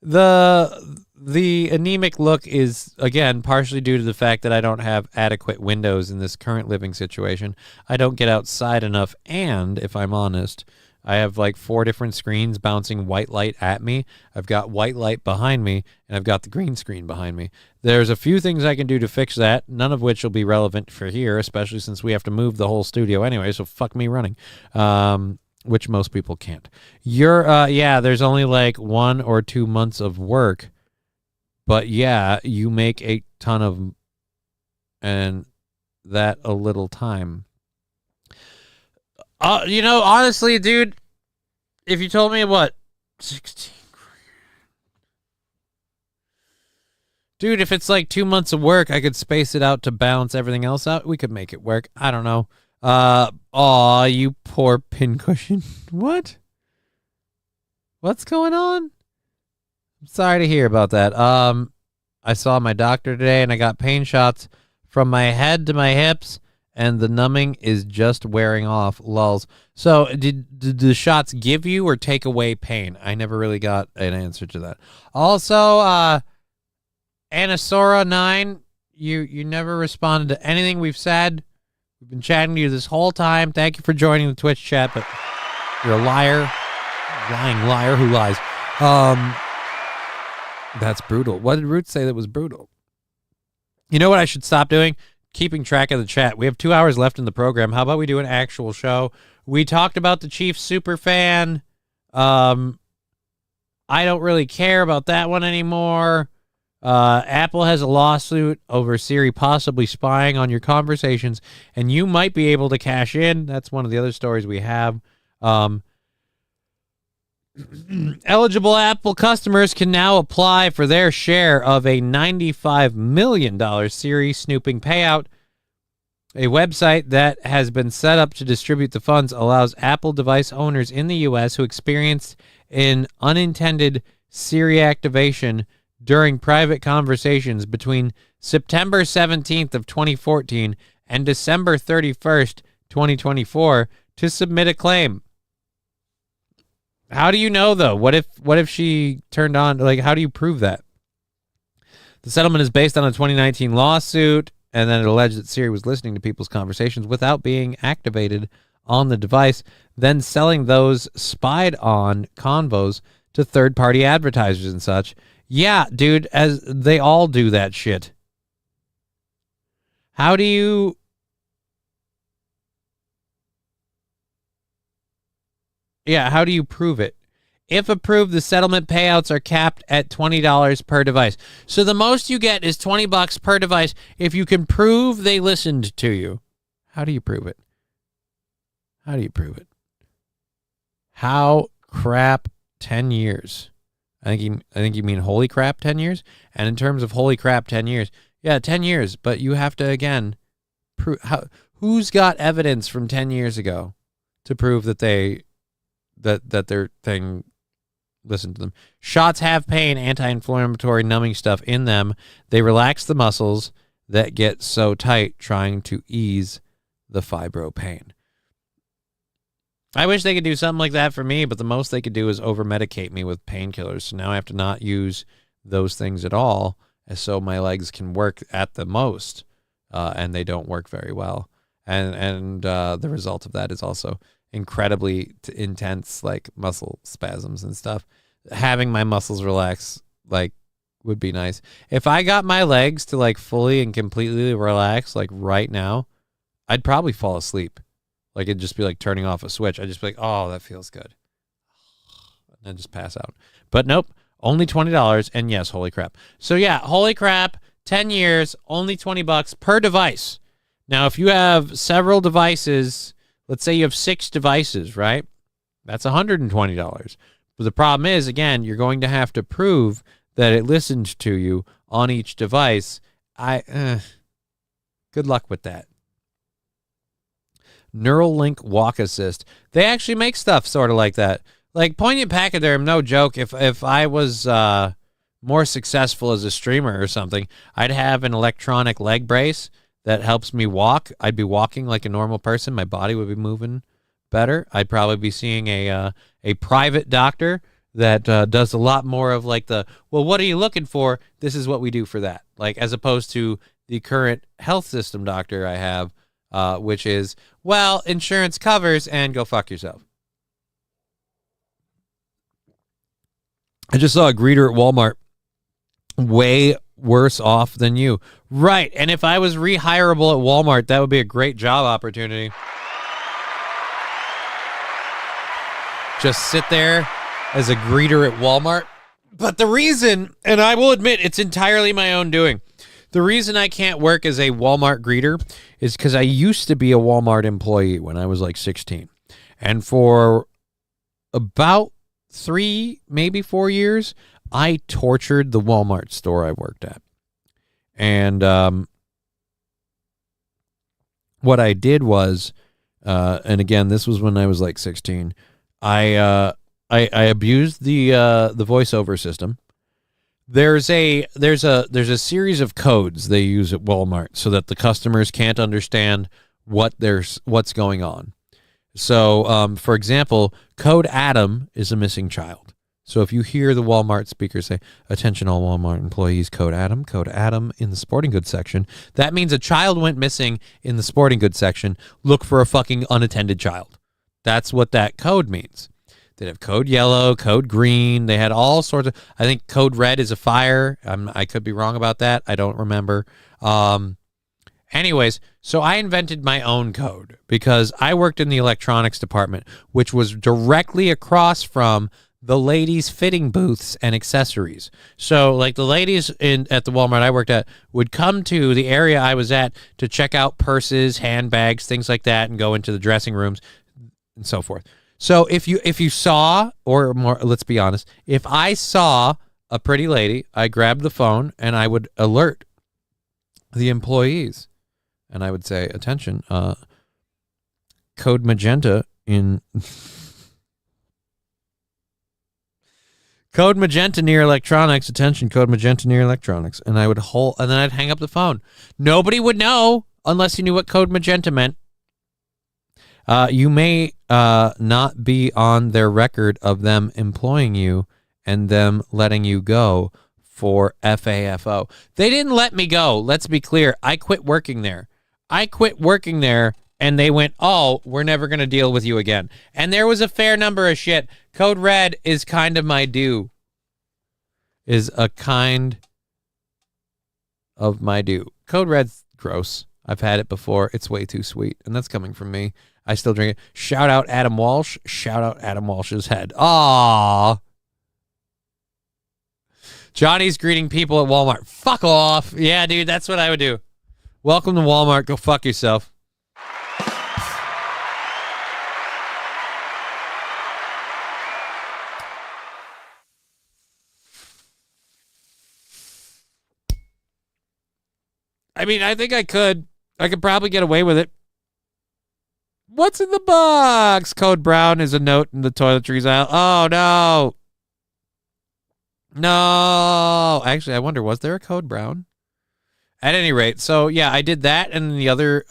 the anemic look is, again, partially due to the fact that I don't have adequate windows in this current living situation. I don't get outside enough, and if I'm honest, I have like 4 different screens bouncing white light at me. I've got white light behind me, and I've got the green screen behind me. There's a few things I can do to fix that, none of which will be relevant for here, especially since we have to move the whole studio anyway, so fuck me running. Which most people can't. Yeah, there's only like 1 or 2 months of work, but yeah, you make a ton of, and that a little time. Honestly, dude, if you told me what, 16 grand. Dude, if it's like 2 months of work, I could space it out to balance everything else out. We could make it work. I don't know. Aw, you poor pincushion. What? What's going on? I'm sorry to hear about that. I saw my doctor today, and I got pain shots from my head to my hips, and the numbing is just wearing off. Lulz. So, did the shots give you or take away pain? I never really got an answer to that. Also, Anasora9, you never responded to anything we've said. We've been chatting to you this whole time. Thank you for joining the Twitch chat, but you're a liar. Lying liar who lies. That's brutal. What did Root say that was brutal? You know what I should stop doing? Keeping track of the chat. We have 2 hours left in the program. How about we do an actual show? We talked about the Chiefs Superfan. I don't really care about that one anymore. Apple has a lawsuit over Siri possibly spying on your conversations, and you might be able to cash in. That's one of the other stories we have. Eligible Apple customers can now apply for their share of a $95 million Siri snooping payout. A website that has been set up to distribute the funds allows Apple device owners in the U.S. who experienced an unintended Siri activation during private conversations between September 17th of 2014 and December 31st, 2024 to submit a claim. How do you know, though? What if she turned on, like, how do you prove that? The settlement is based on a 2019 lawsuit, and then it alleged that Siri was listening to people's conversations without being activated on the device, then selling those spied on convos to third-party advertisers and such. Yeah, dude, as they all do that shit. How do you... Yeah, how do you prove it? If approved, the settlement payouts are capped at $20 per device. So the most you get is $20 per device if you can prove they listened to you. How do you prove it? How do you prove it? How crap 10 years? I think you mean holy crap 10 years? And in terms of holy crap 10 years, yeah, 10 years, but you have to again prove who's got evidence from 10 years ago to prove that they that their thing listen to them. Shots have pain, anti-inflammatory numbing stuff in them. They relax the muscles that get so tight, trying to ease the fibro pain. I wish they could do something like that for me, but the most they could do is over-medicate me with painkillers. So now I have to not use those things at all, so my legs can work at the most, and they don't work very well. And the result of that is also incredibly intense, like muscle spasms and stuff. Having my muscles relax, like, would be nice. If I got my legs to like fully and completely relax, like right now, I'd probably fall asleep. Like it'd just be like turning off a switch. I'd just be like, oh, that feels good. And then just pass out. But nope, only $20. And yes, holy crap. So yeah, holy crap, 10 years, only $20 per device. Now, if you have several devices, let's say you have 6 devices, right? That's $120. But the problem is, again, you're going to have to prove that it listened to you on each device. Good luck with that. Neuralink Walk Assist. They actually make stuff sort of like that. Like Poignant Pachyderm, no joke. If I was more successful as a streamer or something, I'd have an electronic leg brace that helps me walk. I'd be walking like a normal person. My body would be moving better. I'd probably be seeing a private doctor that does a lot more of like well, what are you looking for? This is what we do for that. Like as opposed to the current health system doctor I have, which is, well, insurance covers and go fuck yourself. I just saw a greeter at Walmart way worse off than you. Right. And if I was rehireable at Walmart, that would be a great job opportunity. Just sit there as a greeter at Walmart. But the reason, and I will admit it's entirely my own doing, the reason I can't work as a Walmart greeter is because I used to be a Walmart employee when I was like 16. And for about 3, maybe 4 years, I tortured the Walmart store I worked at. And what I did was, and again, this was when I was like 16, I abused the voiceover system. There's a series of codes they use at Walmart so that the customers can't understand what's going on. So, for example, code Adam is a missing child. So if you hear the Walmart speaker say, "Attention all Walmart employees, code Adam in the sporting goods section," that means a child went missing in the sporting goods section. Look for a fucking unattended child. That's what that code means. They'd have code yellow, code green. They had all sorts of, I think code red is a fire. I could be wrong about that. I don't remember. Anyways, so I invented my own code because I worked in the electronics department, which was directly across from the ladies' fitting booths and accessories. So like the ladies at the Walmart I worked at would come to the area I was at to check out purses, handbags, things like that, and go into the dressing rooms and so forth. So if you saw, or more, let's be honest, if I saw a pretty lady, I grabbed the phone and I would alert the employees. And I would say, "Attention, code magenta in code magenta near electronics. Attention, code magenta near electronics." And I would and then I'd hang up the phone. Nobody would know unless you knew what code magenta meant. You may not be on their record of them employing you and them letting you go for FAFO. They didn't let me go. Let's be clear. I quit working there. And they went, "Oh, we're never going to deal with you again." And there was a fair number of shit. Code Red is kind of my due. Is a kind of my due. Code Red's gross. I've had it before. It's way too sweet. And that's coming from me. I still drink it. Shout out Adam Walsh. Shout out Adam Walsh's head. Aww. Johnny's greeting people at Walmart. Fuck off. Yeah, dude, that's what I would do. Welcome to Walmart. Go fuck yourself. I mean, I think I could probably get away with it. What's in the box? Code brown is a note in the toiletries aisle. Oh, no. No, actually, I wonder, was there a code brown? At any rate, so yeah, I did that, and the other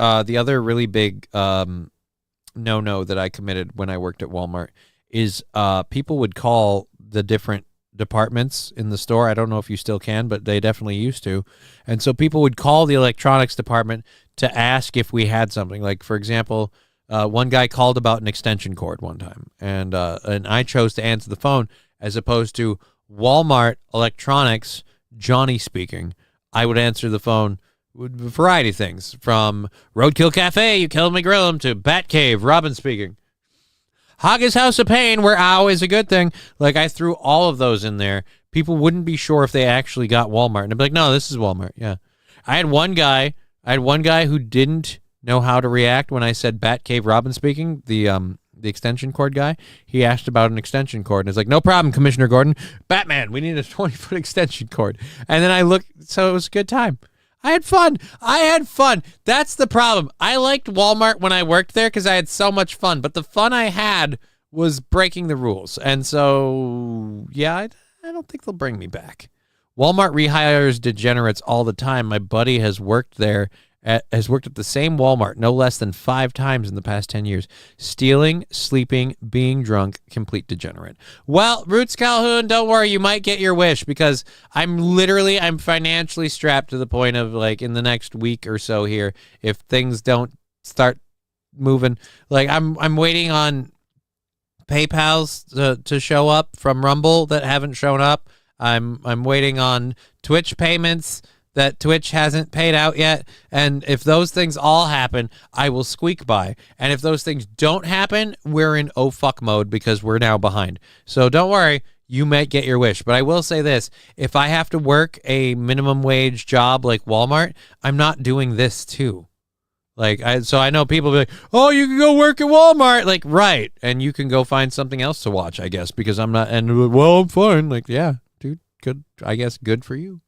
really big no that I committed when I worked at Walmart is people would call the different departments in the store. I don't know if you still can, but they definitely used to. And so people would call the electronics department to ask if we had something. Like, for example, one guy called about an extension cord one time, and I chose to answer the phone as opposed to Walmart Electronics, Johnny speaking. I would answer the phone with a variety of things, from Roadkill Cafe, you killed me, grill 'em, to Batcave, Robin speaking. Haggis House of Pain, we're always a good thing. Like, I threw all of those in there. People wouldn't be sure if they actually got Walmart. And I'd be like, no, this is Walmart. Yeah. I had one guy who didn't know how to react when I said Batcave, Robin speaking, the extension cord guy. He asked about an extension cord, and it's like, no problem, Commissioner Gordon. Batman, we need a 20-foot extension cord. And then I looked, so it was a good time. I had fun. That's the problem. I liked Walmart when I worked there because I had so much fun, but the fun I had was breaking the rules. And so, yeah, I don't think they'll bring me back. Walmart rehires degenerates all the time. My buddy has worked at the same Walmart no less than 5 times in the past 10 years. Stealing, sleeping, being drunk, complete degenerate. Well, Roots Calhoun, don't worry, you might get your wish, because I'm financially strapped to the point of, like, in the next week or so here, if things don't start moving, like, I'm waiting on PayPals to show up from Rumble that haven't shown up. I'm waiting on Twitch payments that Twitch hasn't paid out yet. And if those things all happen, I will squeak by. And if those things don't happen, we're in oh fuck mode, because we're now behind. So don't worry, you might get your wish. But I will say this, if I have to work a minimum wage job like Walmart, I'm not doing this too. Like, so I know people be like, oh, you can go work at Walmart. Like, right. And you can go find something else to watch, I guess, because I'm not, and well, I'm fine. Like, yeah, dude, good. I guess good for you.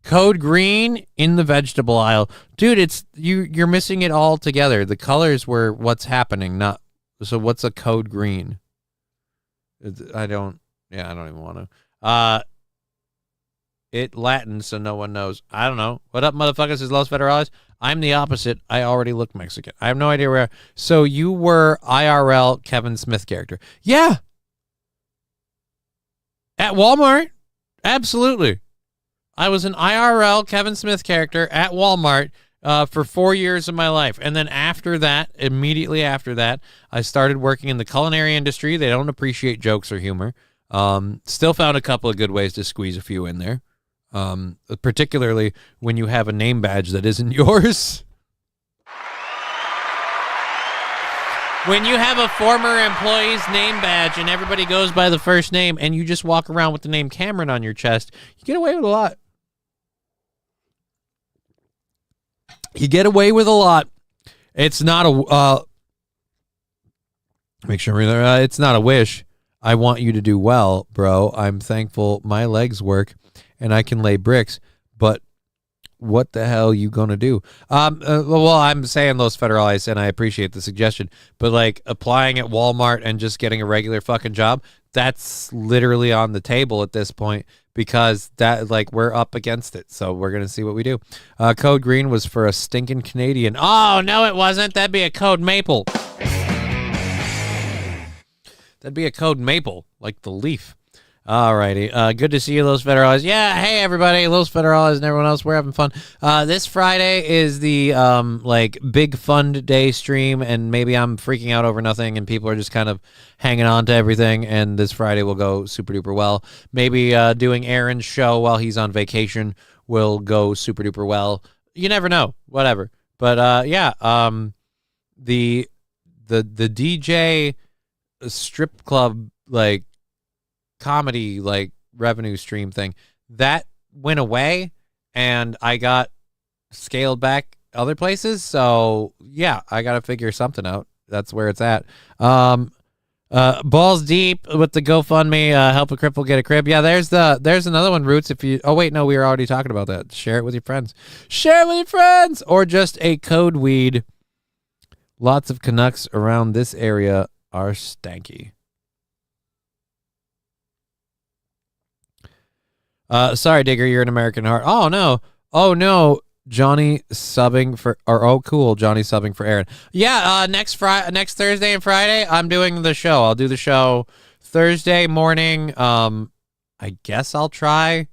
Code green in the vegetable aisle. Dude, it's you're missing it all together. The colors were what's happening, not so what's a code green? I don't even want to. It Latin, so no one knows. I don't know. What up, motherfuckers? Is Los Federales? I'm the opposite. I already look Mexican. I have no idea where. So you were IRL Kevin Smith character. Yeah. At Walmart. Absolutely. I was an IRL Kevin Smith character at Walmart for 4 years of my life. And then after that, immediately after that, I started working in the culinary industry. They don't appreciate jokes or humor. Still found a couple of good ways to squeeze a few in there. Particularly when you have a name badge that isn't yours. When you have a former employee's name badge and everybody goes by the first name and you just walk around with the name Cameron on your chest, you get away with a lot. It's not a make sure it's not a wish. I want you to do well, bro. I'm thankful my legs work and I can lay bricks, but what the hell you gonna do? Well, I'm saying Los Federales, and I appreciate the suggestion, but like applying at Walmart and just getting a regular fucking job, that's literally on the table at this point, because that, like, we're up against it. So we're gonna see what we do. Code green was for a stinking Canadian. Oh no, it wasn't. That'd be a code maple. That'd be a code maple, like the leaf. Alrighty. Good to see you, Los Federales. Yeah, hey everybody, Los Federales and everyone else. We're having fun. This Friday is the like big fun day stream, and maybe I'm freaking out over nothing and people are just kind of hanging on to everything, and this Friday will go super duper well. Maybe doing Aaron's show while he's on vacation will go super duper well. You never know. Whatever. But yeah, the DJ strip club, like, comedy, like, revenue stream thing that went away, and I got scaled back other places. So yeah, I gotta figure something out. That's where it's at. Balls deep with the GoFundMe, help a cripple get a crib. Yeah, there's another one, Roots. If you, oh wait, no, we were already talking about that. Share it with your friends. Or just a code weed. Lots of Canucks around this area are stanky. Sorry, Digger, you're an American heart. Oh no, Johnny subbing for, or oh cool, Johnny subbing for Aaron. Yeah, next Thursday and Friday, I'm doing the show. I'll do the show Thursday morning. I guess I'll try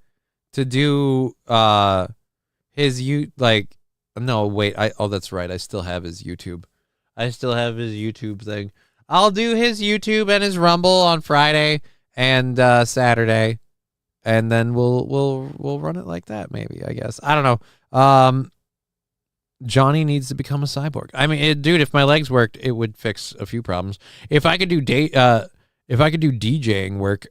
to do his no wait, that's right, I still have his YouTube. Thing. I'll do his YouTube and his Rumble on Friday and Saturday, and then we'll run it like that. Maybe, I guess, I don't know. Johnny needs to become a cyborg. I mean, dude, if my legs worked, it would fix a few problems. If I could do DJing work,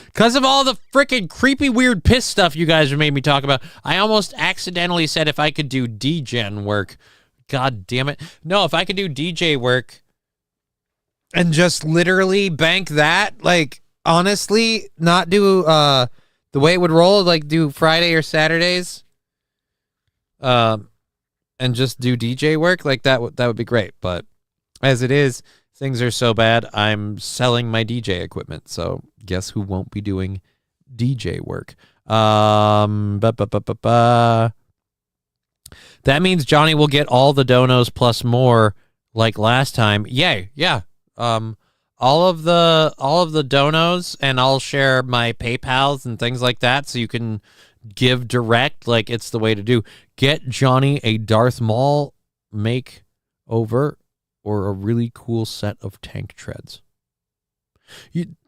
because of all the freaking creepy, weird piss stuff you guys have made me talk about, I almost accidentally said if I could do DGen work. God damn it. No, if I could do DJ work and just literally bank that, like, honestly, not do the way it would roll, like do Friday or Saturdays, and just do DJ work, like that would be great. But as it is, things are so bad, I'm selling my DJ equipment. So guess who won't be doing DJ work? That means Johnny will get all the donos plus more like last time. Yay. Yeah. All of the donos, and I'll share my PayPals and things like that so you can give direct, like it's the way to do. Get Johnny a Darth Maul makeover or a really cool set of tank treads.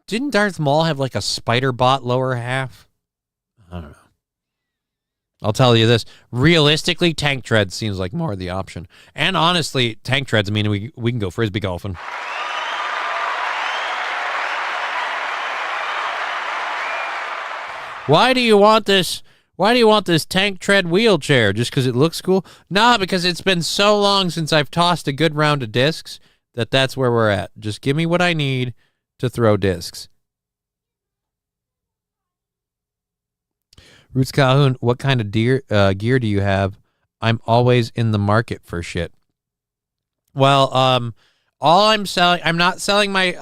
Didn't Darth Maul have like a spider bot lower half? I don't know. I'll tell you this. Realistically, tank treads seems like more of the option. And honestly, tank treads mean we can go frisbee golfing. Why do you want this tank tread wheelchair? Just because it looks cool? Nah, because it's been so long since I've tossed a good round of discs that's where we're at. Just give me what I need to throw discs. Roots Calhoun, what kind of gear do you have? I'm always in the market for shit. Well, all I'm not selling my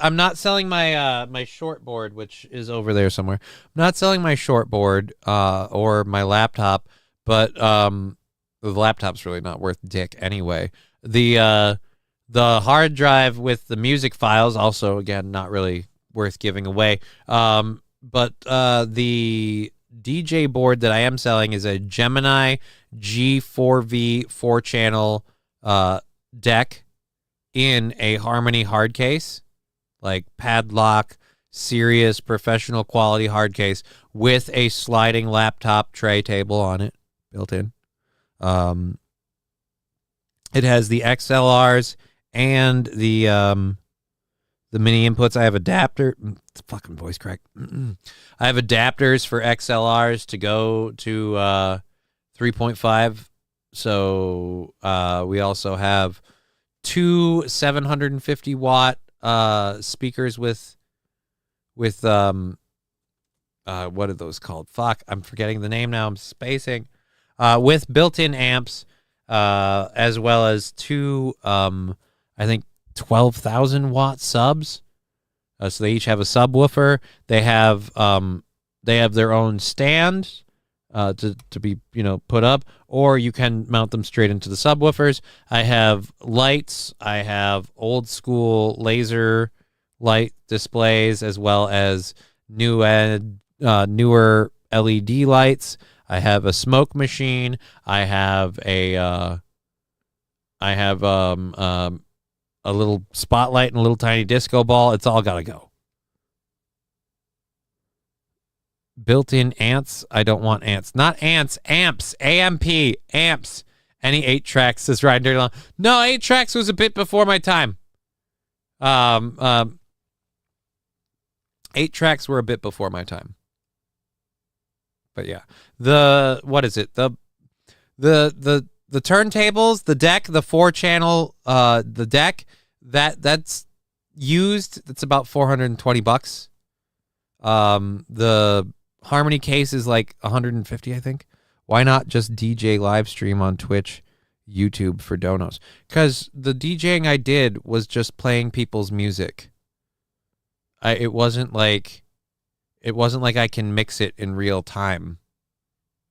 shortboard, which is over there somewhere. I'm not selling my shortboard or my laptop, but the laptop's really not worth dick anyway. The hard drive with the music files, also again not really worth giving away. But the DJ board that I am selling is a Gemini G4V 4-channel deck in a Harmony hard case, like padlock, serious professional quality hard case with a sliding laptop tray table on it built in. It has the XLRs and the mini inputs. I have adapter. Fucking voice crack. I have adapters for XLRs to go to 3.5. So we also have two 750 watt speakers with what are those called? Fuck, I'm forgetting the name now. I'm spacing. With built-in amps, as well as two, I think 12,000 watt subs. So they each have a subwoofer. They have their own stand to be put up, or you can mount them straight into the subwoofers. I have lights. I have old school laser light displays, as well as newer LED lights. I have a smoke machine. I have a little spotlight and a little tiny disco ball. It's all got to go. Built-in ants. I don't want ants. Not ants. Amps. AMP. Amps. Any 8 tracks is riding dirty long. No, 8 tracks was a bit before my time. 8 tracks were a bit before my time. But yeah. What is it? The turntables, the deck, the 4-channel, the deck, that's used. That's about $420. The Harmony case is like $150, I think. Why not just DJ live stream on Twitch, YouTube for donos? Because the DJing I did was just playing people's music. It wasn't it wasn't like I can mix it in real time.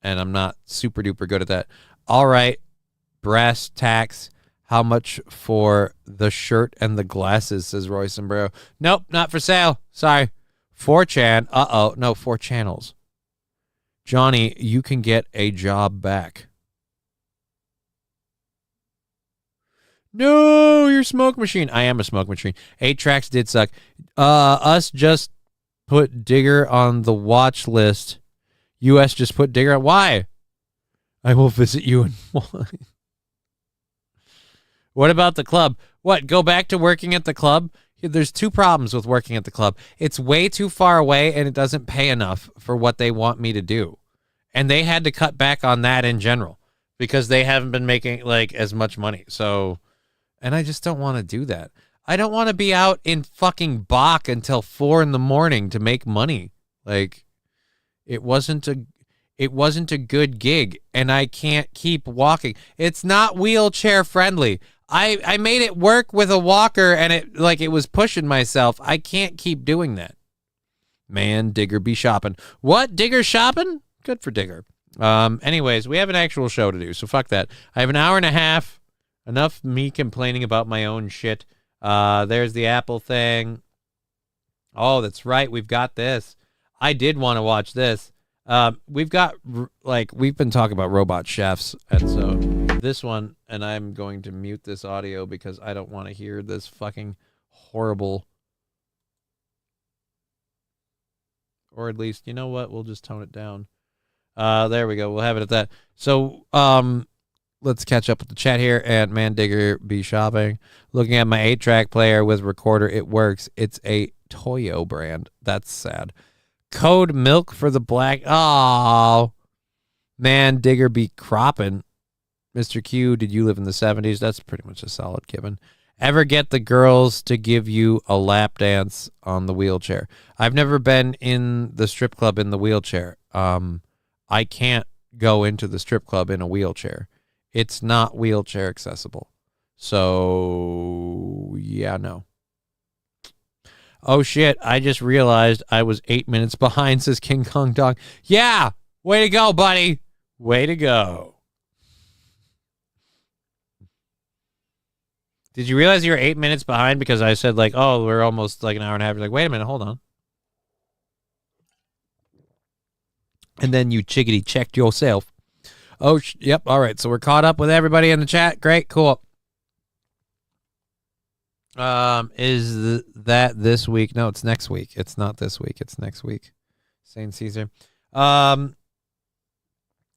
And I'm not super duper good at that. All right, brass tacks. How much for the shirt and the glasses, says Roy Sombrero. Nope, not for sale. Sorry. 4chan. Uh-oh. No, 4 channels. Johnny, you can get a job back. No, you're a smoke machine. I am a smoke machine. 8 tracks did suck. Us just put Digger on the watch list. US just put Digger on. Why? I will visit you in one. What about the club? What, go back to working at the club? There's 2 problems with working at the club. It's way too far away, and it doesn't pay enough for what they want me to do. And they had to cut back on that in general because they haven't been making, like, as much money. So, and I just don't want to do that. I don't want to be out in fucking Bach until 4 a.m. to make money. Like, it wasn't a good gig, and I can't keep walking. It's not wheelchair friendly. I made it work with a walker, and it was pushing myself. I can't keep doing that. Man, Digger be shopping. What? Digger shopping? Good for Digger. Anyways, we have an actual show to do, so fuck that. I have an hour and a half. Enough me complaining about my own shit. There's the Apple thing. Oh, that's right. We've got this. I did want to watch this. We've been talking about robot chefs, and so this one, and I'm going to mute this audio because I don't want to hear this fucking horrible, or at least, you know what, we'll just tone it down. There we go, we'll have it at that. So, let's catch up with the chat here, and man, Digger be shopping. Looking at my 8-track player with recorder, it works. It's a Toyo brand. That's sad. Code milk for the black. Oh, man, Digger be cropping. Mr. Q, did you live in the 70s? That's pretty much a solid given. Ever get the girls to give you a lap dance on the wheelchair? I've never been in the strip club in the wheelchair. I can't go into the strip club in a wheelchair. It's not wheelchair accessible. So, yeah, no. Oh, shit, I just realized I was 8 minutes behind, says King Kong Dog. Yeah, way to go, buddy. Way to go. Did you realize you were 8 minutes behind because I said, like, oh, we're almost like an hour and a half. You're like, wait a minute, hold on. And then you chickadee checked yourself. Oh, yep, all right, so we're caught up with everybody in the chat. Great, cool. Is that this week? No, it's next week. It's not this week. It's next week. Saint Caesar.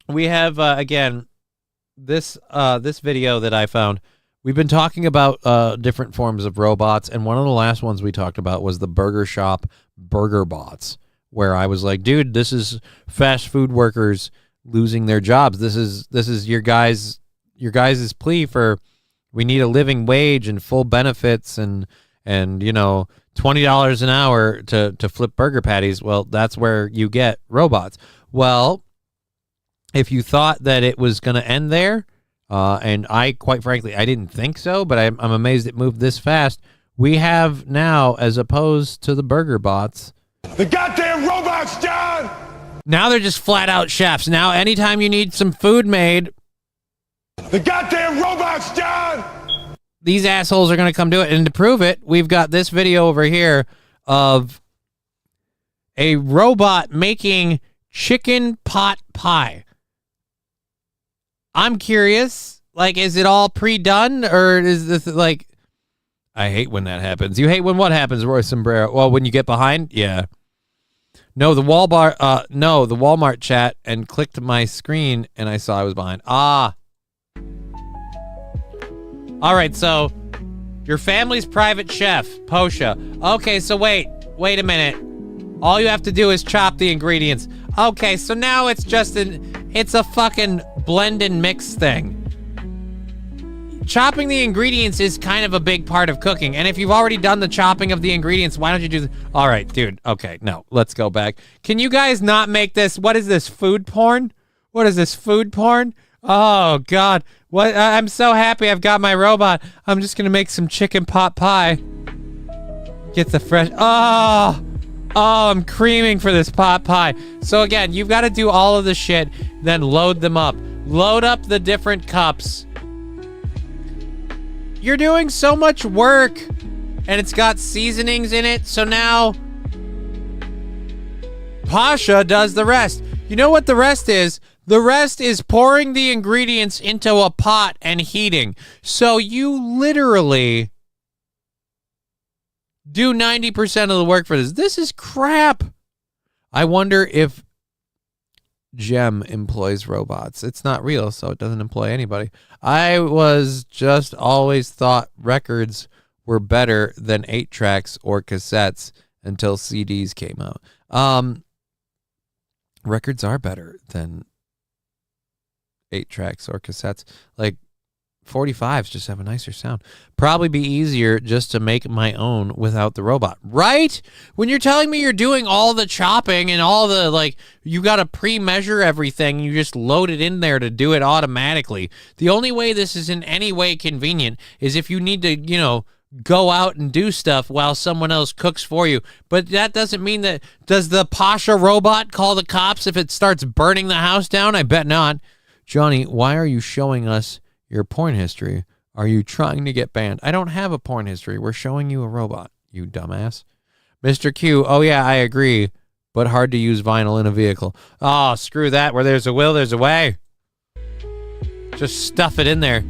We have, again, this video that I found. We've been talking about different forms of robots, and one of the last ones we talked about was the burger shop burger bots, where I was like, dude, this is fast food workers losing their jobs. This is your guys' plea for we need a living wage and full benefits and you know, $20 an hour to flip burger patties. Well, that's where you get robots. Well, if you thought that it was going to end there, and I, quite frankly, I didn't think so, but I'm amazed it moved this fast. We have now, as opposed to the burger bots, The goddamn robots, John! now they're just flat out chefs. Now, anytime you need some food made, The goddamn robots, John! these assholes are going to come do it. And to prove it, we've got this video over here of a robot making chicken pot pie. I'm curious, like, is it all pre-done, or is this, like, I hate when that happens. You hate when what happens, Roy Sombrero? Well, when you get behind? Yeah. No, the Walmart chat, and clicked my screen, and I saw I was behind. Ah. All right, so your family's private chef, Posha. Okay, so wait a minute. All you have to do is chop the ingredients. Okay, so now it's just it's a fucking blend and mix thing. Chopping the ingredients is kind of a big part of cooking. And if you've already done the chopping of the ingredients, why don't you do all right, dude. Okay, no, let's go back. Can you guys not make this? What is this, food porn? What is this, food porn? Oh, God. What? I'm so happy I've got my robot. I'm just going to make some chicken pot pie. Get the fresh. Oh, Oh, I'm creaming for this pot pie. So again, you've got to do all of the shit, then load them up. Load up the different cups. You're doing so much work. And it's got seasonings in it, so now Pasha does the rest. You know what the rest is? The rest is pouring the ingredients into a pot and heating. So you literally do 90% of the work for this. This is crap. I wonder if Gem employs robots. It's not real, so it doesn't employ anybody. I was just always thought records were better than 8-tracks or cassettes until CDs came out. Records are better than 8-tracks or cassettes. Like 45s just have a nicer sound. Probably be easier just to make my own without the robot. Right? When you're telling me you're doing all the chopping and all the, like, you got to pre-measure everything, you just load it in there to do it automatically. The only way this is in any way convenient is if you need to, you know, go out and do stuff while someone else cooks for you. But that doesn't mean that... Does the Pasha robot call the cops if it starts burning the house down? I bet not. Johnny, why are you showing us your porn history? Are you trying to get banned? I don't have a porn history. We're showing you a robot, you dumbass. Mr. Q, oh yeah, I agree, but hard to use vinyl in a vehicle. Oh, screw that. Where there's a will, there's a way. Just stuff it in there.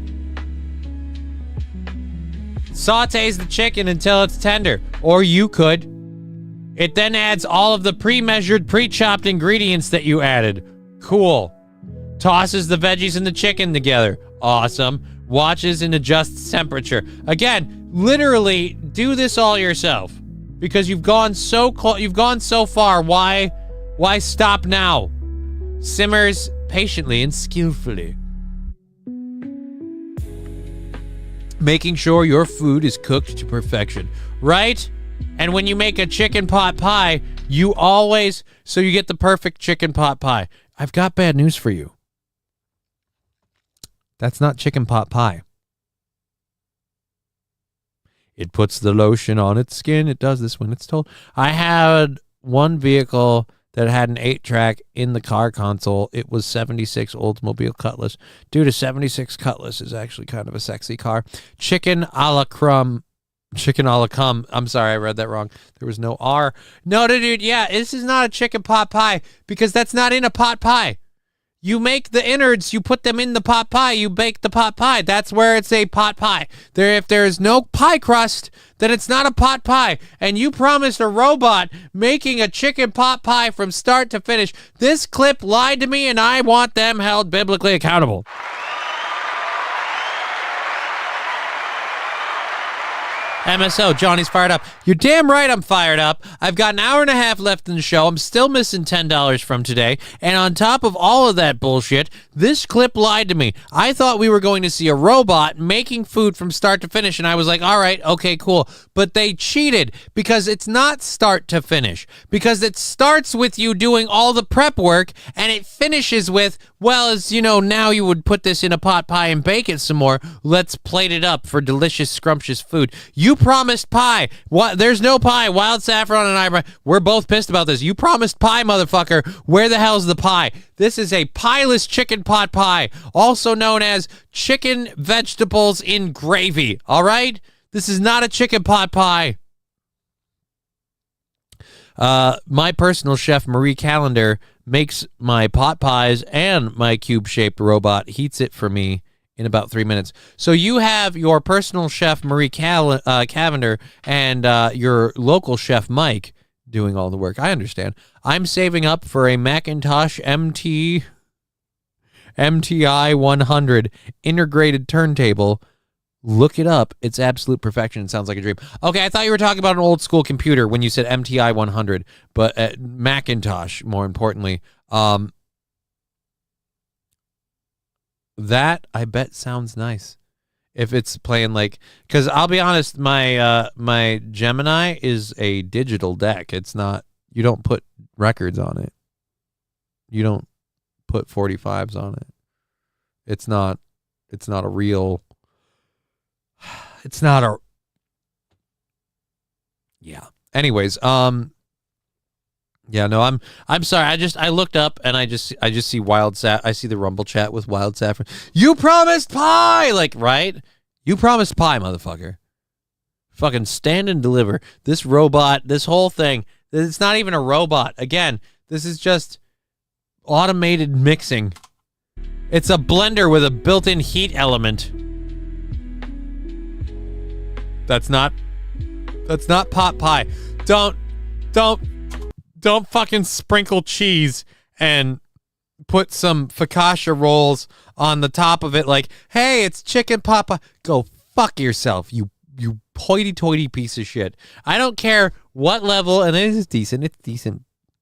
Sautés the chicken until it's tender. Or you could. It then adds all of the pre-measured, pre-chopped ingredients that you added. Cool. Tosses the veggies and the chicken together. Awesome. Watches and adjusts temperature. Again, literally do this all yourself. Because you've gone so far. Why stop now? Simmers patiently and skillfully. Making sure your food is cooked to perfection, right? And when you make a chicken pot pie, you get the perfect chicken pot pie. I've got bad news for you. That's not chicken pot pie. It puts the lotion on its skin. It does this when it's told. I had one vehicle that had an 8-track in the car console. It was 76 Oldsmobile Cutlass. Dude, a 76 Cutlass is actually kind of a sexy car. Chicken a la cum. I'm sorry, I read that wrong. There was no R. No, dude, yeah, this is not a chicken pot pie because that's not in a pot pie. You make the innards, you put them in the pot pie, you bake the pot pie. That's where it's a pot pie. If there is no pie crust, then it's not a pot pie. And you promised a robot making a chicken pot pie from start to finish. This clip lied to me, and I want them held biblically accountable. MSO, Johnny's fired up. You're damn right I'm fired up. I've got an hour and a half left in the show. I'm still missing $10 from today. And on top of all of that bullshit, this clip lied to me. I thought we were going to see a robot making food from start to finish. And I was like, all right, okay, cool. But they cheated because it's not start to finish. Because it starts with you doing all the prep work and it finishes with, well, as you know, now you would put this in a pot pie and bake it some more. Let's plate it up for delicious, scrumptious food. You promised pie. What? There's no pie. Wild saffron and I, we're both pissed about this. You promised pie, motherfucker. Where the hell's the pie? This is a pieless chicken pot pie, also known as chicken vegetables in gravy. All right? This is not a chicken pot pie. My personal chef, Marie Callender, makes my pot pies and my cube-shaped robot heats it for me in about 3 minutes. So you have your personal chef, Marie Cavender, and your local chef, Mike, doing all the work. I understand. I'm saving up for a Macintosh MTI 100 integrated turntable. Look it up. It's absolute perfection. It sounds like a dream. Okay, I thought you were talking about an old school computer when you said MTI 100, but Macintosh, more importantly. That, I bet, sounds nice. If it's playing like... Because I'll be honest, my Gemini is a digital deck. It's not... You don't put records on it. You don't put 45s on it. It's not a real... It's not a... Yeah. Anyways, Yeah, no, I'm sorry. I looked up and I just see Wild Saf. I see the Rumble chat with Wild Saffron. You promised pie, like, right? You promised pie, motherfucker. Fucking stand and deliver. This robot, this whole thing. It's not even a robot. Again, this is just automated mixing. It's a blender with a built-in heat element. That's not pot pie. Don't fucking sprinkle cheese and put some focaccia rolls on the top of it like, hey, it's chicken pot pie. Go fuck yourself, you hoity-toity piece of shit. I don't care what level, and it is decent.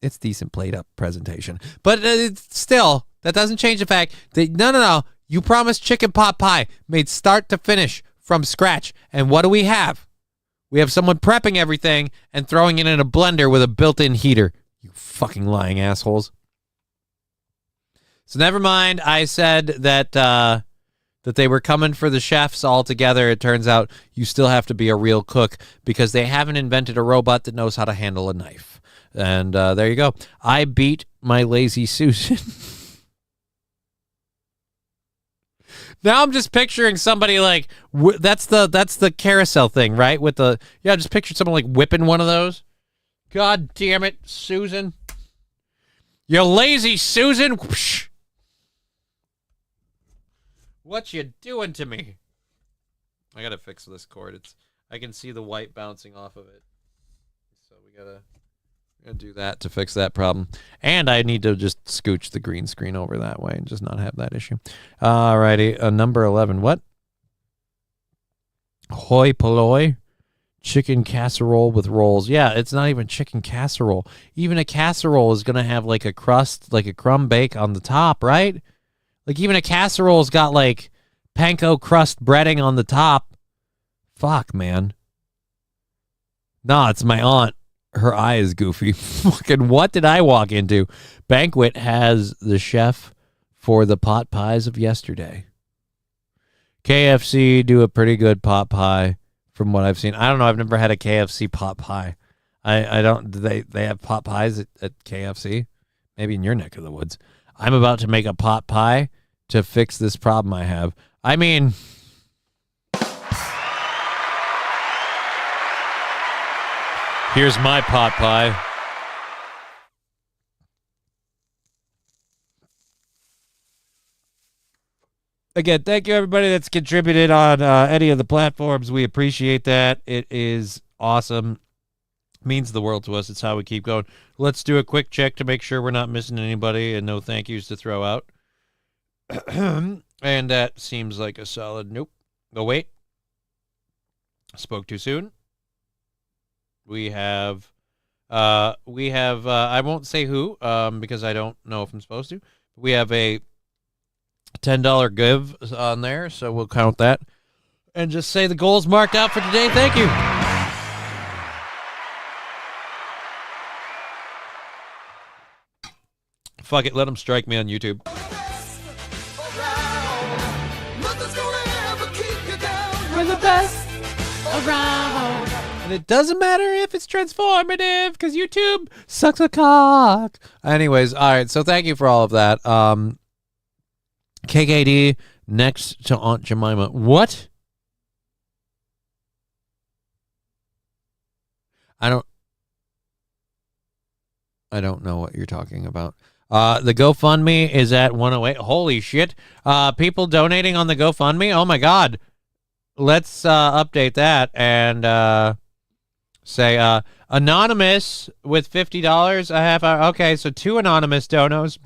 It's decent played up presentation. But it's still, that doesn't change the fact that, no. You promised chicken pot pie made start to finish from scratch. And what do we have? We have someone prepping everything and throwing it in a blender with a built-in heater. You fucking lying assholes. So never mind. I said that that they were coming for the chefs all together. It turns out you still have to be a real cook because they haven't invented a robot that knows how to handle a knife. And there you go. I beat my lazy Susan. Now I'm just picturing somebody like that's the carousel thing, right? With the just picture someone like whipping one of those. God damn it, Susan! You lazy Susan! Whoosh. What you doing to me? I gotta fix this cord. I can see the white bouncing off of it, so we gotta do that to fix that problem. And I need to just scooch the green screen over that way and just not have that issue. Alrighty, number 11. What? Hoi polloi? Chicken casserole with rolls. Yeah, it's not even chicken casserole. Even a casserole is going to have like a crust, like a crumb bake on the top, right? Like even a casserole's got like panko crust breading on the top. Fuck, man. Nah, it's my aunt. Her eye is goofy. Fucking what did I walk into? Banquet has the chef for the pot pies of yesterday. KFC do a pretty good pot pie from what I've seen. I don't know. I've never had a KFC pot pie. I don't. Do they have pot pies at KFC? Maybe in your neck of the woods. I'm about to make a pot pie to fix this problem I have. I mean, here's my pot pie. Again, thank you everybody that's contributed on any of the platforms. We appreciate that. It is awesome. Means the world to us. It's how we keep going. Let's do a quick check to make sure we're not missing anybody and no thank yous to throw out. And that seems like a solid nope. Oh, wait. Spoke too soon. We have I won't say who because I don't know if I'm supposed to. We have a $10 give on there, so we'll count that. And just say the goal's marked out for today. Thank you. Fuck it, let them strike me on YouTube. We're the best around. And it doesn't matter if it's transformative, because YouTube sucks a cock. Anyways, all right, so thank you for all of that. KKD next to Aunt Jemima. What? I don't know what you're talking about. The GoFundMe is at 108. Holy shit. People donating on the GoFundMe? Oh my God. Let's update that and say anonymous with $50 a half hour. Okay, so 2 anonymous donos.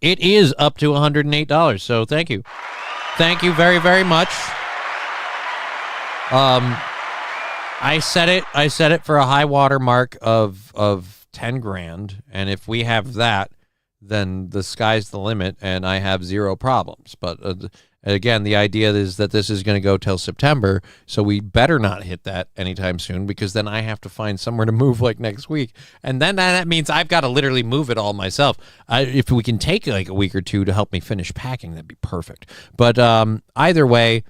It is up to $108. So thank you. Thank you very, very much. I set it for a high water mark of 10 grand, and if we have that, then the sky's the limit and I have zero problems. But again, the idea is that this is going to go till September, so we better not hit that anytime soon, because then I have to find somewhere to move like next week, and then that means I've got to literally move it all myself. If we can take like a week or two to help me finish packing, that'd be perfect. But either way,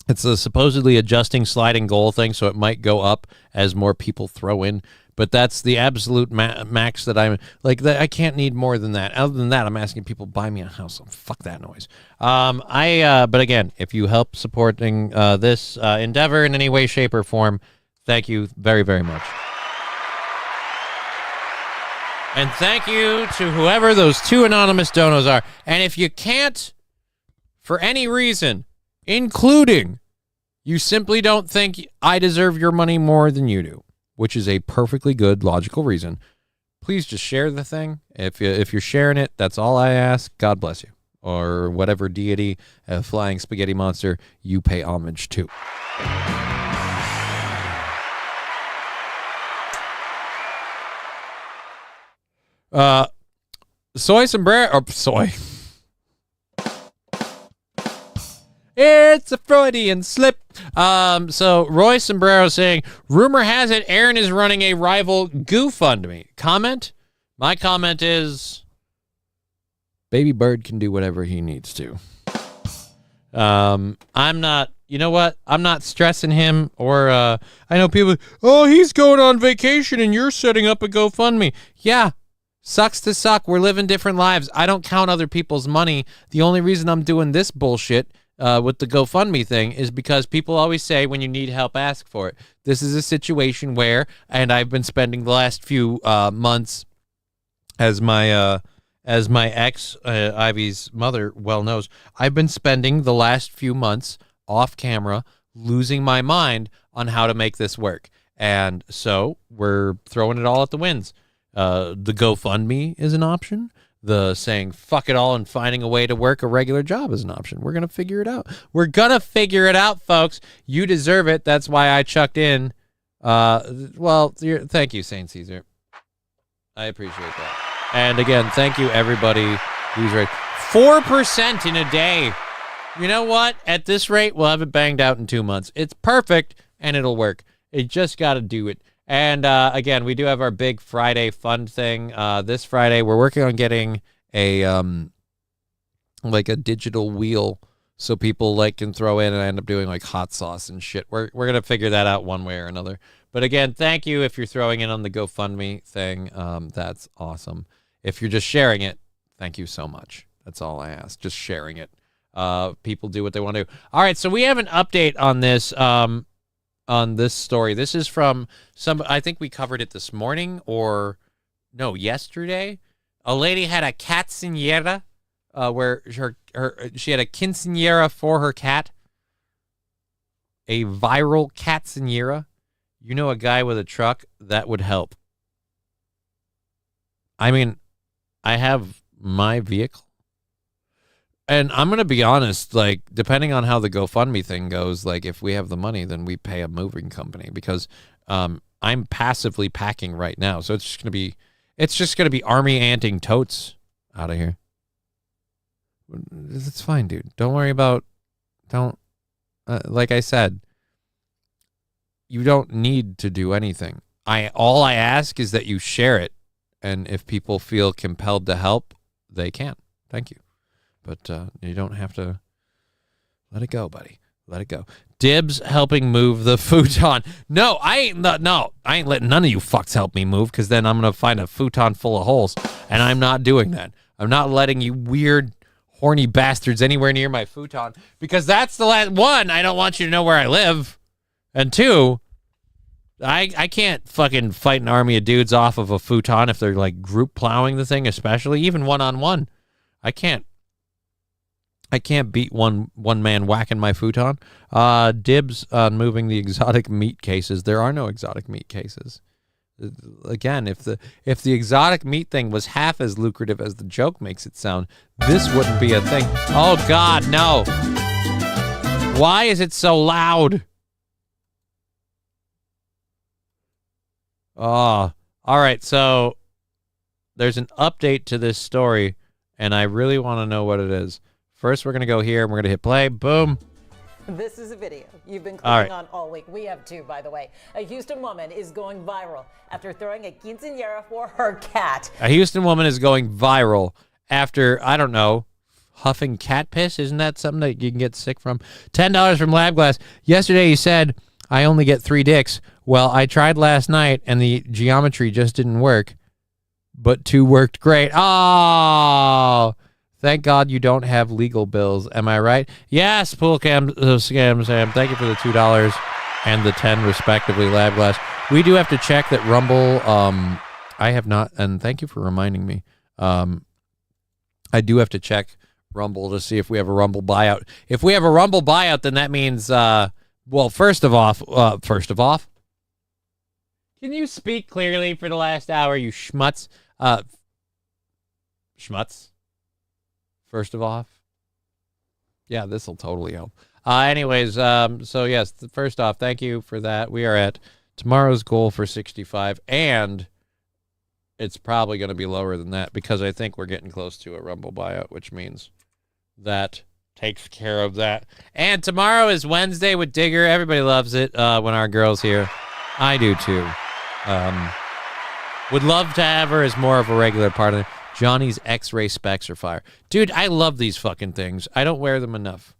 it's a supposedly adjusting sliding goal thing, so it might go up as more people throw in. but that's the absolute max that I'm like. I can't need more than that. Other than that, I'm asking people buy me a house. So fuck that noise. But again, if you help supporting this endeavor in any way, shape, or form, thank you very, very much. And thank you to whoever those 2 anonymous donos are. And if you can't, for any reason, including you simply don't think I deserve your money more than you do, which is a perfectly good, logical reason, please just share the thing. If you're sharing it, that's all I ask. God bless you. Or whatever deity, flying spaghetti monster, you pay homage to. Soy sombrero, or soy. It's a Freudian slip. So Roy Sombrero saying, rumor has it Aaron is running a rival GoFundMe. Comment? My comment is, Baby Bird can do whatever he needs to. I'm not, you know what? I'm not stressing him or, I know people, oh, he's going on vacation and you're setting up a GoFundMe. Yeah. Sucks to suck. We're living different lives. I don't count other people's money. The only reason I'm doing this bullshit with the GoFundMe thing is because people always say when you need help, ask for it. This is a situation where, and I've been spending the last few months, as my ex, Ivy's mother well knows, I've been spending the last few months off camera losing my mind on how to make this work. And so we're throwing it all at the winds. The GoFundMe is an option. The saying fuck it all and finding a way to work a regular job is an option. We're going to figure it out. We're going to figure it out, folks. You deserve it. That's why I chucked in. Thank you, St. Caesar. I appreciate that. And again, thank you, everybody who's right. 4% in a day. You know what? At this rate, we'll have it banged out in 2 months. It's perfect, and it'll work. You just got to do it. And again, we do have our big Friday fun thing. This Friday, we're working on getting a like a digital wheel so people like can throw in and end up doing like hot sauce and shit. We're gonna figure that out one way or another. But again, thank you if you're throwing in on the GoFundMe thing. That's awesome. If you're just sharing it, thank you so much. That's all I ask. Just sharing it. People do what they want to do. All right, so we have an update on this. On this story. This is from I think we covered it this morning yesterday. A lady had a quinceañera where she had a quinceañera for her cat. A viral quinceañera. You know, a guy with a truck, that would help. I mean, I have my vehicle. And I'm going to be honest, like, depending on how the GoFundMe thing goes, like, if we have the money, then we pay a moving company because I'm passively packing right now. So it's just going to be army anting totes out of here. It's fine, dude. Like I said, you don't need to do anything. All I ask is that you share it. And if people feel compelled to help, they can. Thank you. But you don't have to let it go, buddy. Let it go. Dibs helping move the futon. No, I ain't letting none of you fucks help me move because then I'm going to find a futon full of holes. And I'm not doing that. I'm not letting you weird, horny bastards anywhere near my futon because that's the last one. I don't want you to know where I live. And 2, I can't fucking fight an army of dudes off of a futon if they're like group plowing the thing, especially even one-on-one. I can't beat one man whacking my futon. Dibs on moving the exotic meat cases. There are no exotic meat cases. Again, if the exotic meat thing was half as lucrative as the joke makes it sound, this wouldn't be a thing. Oh God, no. Why is it so loud? Oh, all right. So there's an update to this story, and I really want to know what it is. First, we're going to go here, and we're going to hit play. Boom. This is a video you've been clicking on all week. We have 2, by the way. A Houston woman is going viral after throwing a quinceañera for her cat. A Houston woman is going viral after, I don't know, huffing cat piss. Isn't that something that you can get sick from? $10 from Lab Glass. Yesterday, he said, I only get 3 dicks. Well, I tried last night, and the geometry just didn't work, but 2 worked great. Oh, thank God you don't have legal bills. Am I right? Yes, Pool Cam Scam Sam. Thank you for the $2 and the 10 respectively, Lab Glass. We do have to check that Rumble, I have not, and thank you for reminding me. I do have to check Rumble to see if we have a Rumble buyout. If we have a Rumble buyout, then that means, well, first of all, can you speak clearly for the last hour, you schmutz? Schmutz? First of all? Yeah, this will totally help. Anyways, so yes, first off, thank you for that. We are at tomorrow's goal for 65, and it's probably going to be lower than that because I think we're getting close to a Rumble buyout, which means that takes care of that. And tomorrow is Wednesday with Digger. Everybody loves it when our girl's here. I do too. Would love to have her as more of a regular part of it. Johnny's X-ray specs are fire. Dude, I love these fucking things. I don't wear them enough.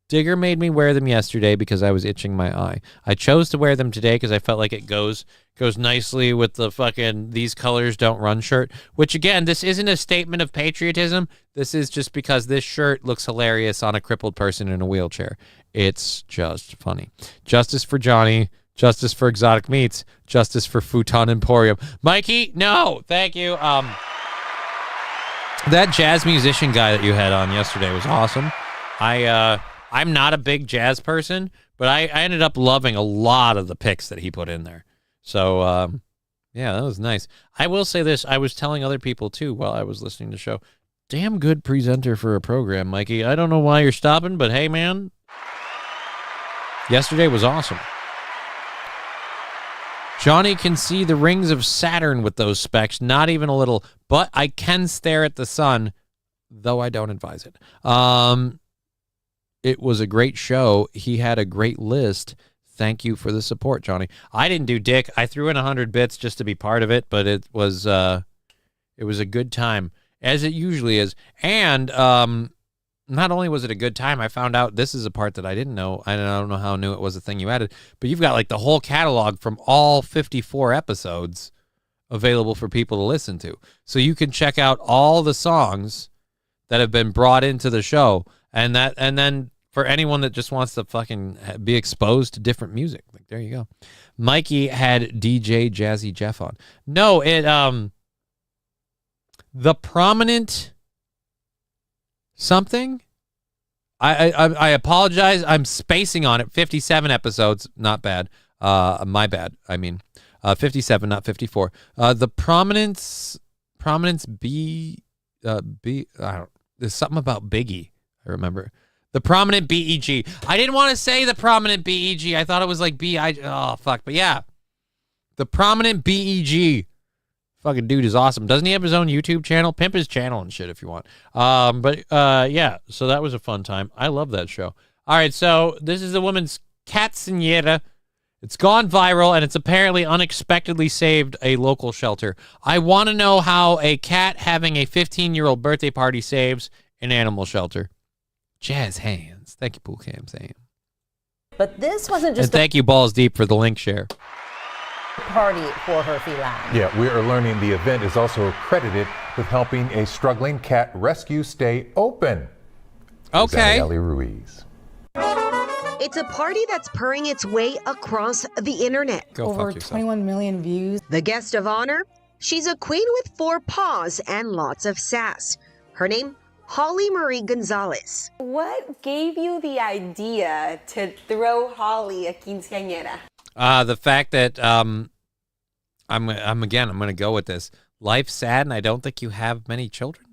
Digger made me wear them yesterday because I was itching my eye. I chose to wear them today because I felt like it goes nicely with the fucking these colors don't run shirt, which again, this isn't a statement of patriotism. This is just because this shirt looks hilarious on a crippled person in a wheelchair. It's just funny. Justice for Johnny. Justice for exotic meats. Justice for Futon Emporium. Mikey, no, thank you. That jazz musician guy that you had on yesterday was awesome. I'm not a big jazz person, but I ended up loving a lot of the picks that he put in there. So, yeah, that was nice. I will say this. I was telling other people, too, while I was listening to the show. Damn good presenter for a program, Mikey. I don't know why you're stopping, but hey, man. Yesterday was awesome. Johnny can see the rings of Saturn with those specs, not even a little, but I can stare at the sun, though I don't advise it. It was a great show. He had a great list. Thank you for the support, Johnny. I didn't do dick. I threw in 100 bits just to be part of it, but it was a good time, as it usually is. And not only was it a good time, I found out this is a part that I didn't know. I don't know how new it was a thing you added, but you've got like the whole catalog from all 54 episodes available for people to listen to. So you can check out all the songs that have been brought into the show, and then for anyone that just wants to fucking be exposed to different music, like there you go. Mikey had DJ Jazzy Jeff on. No, the prominent something. I apologize. I'm spacing on it. 57 episodes, not bad. My bad. I mean, 57, not 54. The prominence B. I don't. There's something about Biggie. I remember the prominent BEG. I didn't want to say the prominent BEG. I thought it was like BI. Oh fuck. But yeah, the prominent BEG. Fucking dude is awesome. Doesn't he have his own YouTube channel? Pimp his channel and shit if you want. Yeah, so that was a fun time. I love that show. All right, so this is the woman's quinceañera. It's gone viral, and it's apparently unexpectedly saved a local shelter. I want to know how a cat having a 15-year-old birthday party saves an animal shelter. Jazz hands. Thank you, Pool Cam Sam. But this wasn't just and thank you, Balls Deep, for the link share. Party for her feline. Yeah, we are learning the event is also credited with helping a struggling cat rescue stay open. Okay. Ellie Ruiz. It's a party that's purring its way across the internet. Go over 21 million views. The guest of honor? She's a queen with 4 paws and lots of sass. Her name? Holly Marie Gonzalez. What gave you the idea to throw Holly a quinceañera? The fact that I'm going to go with this. Life's sad, and I don't think you have many children.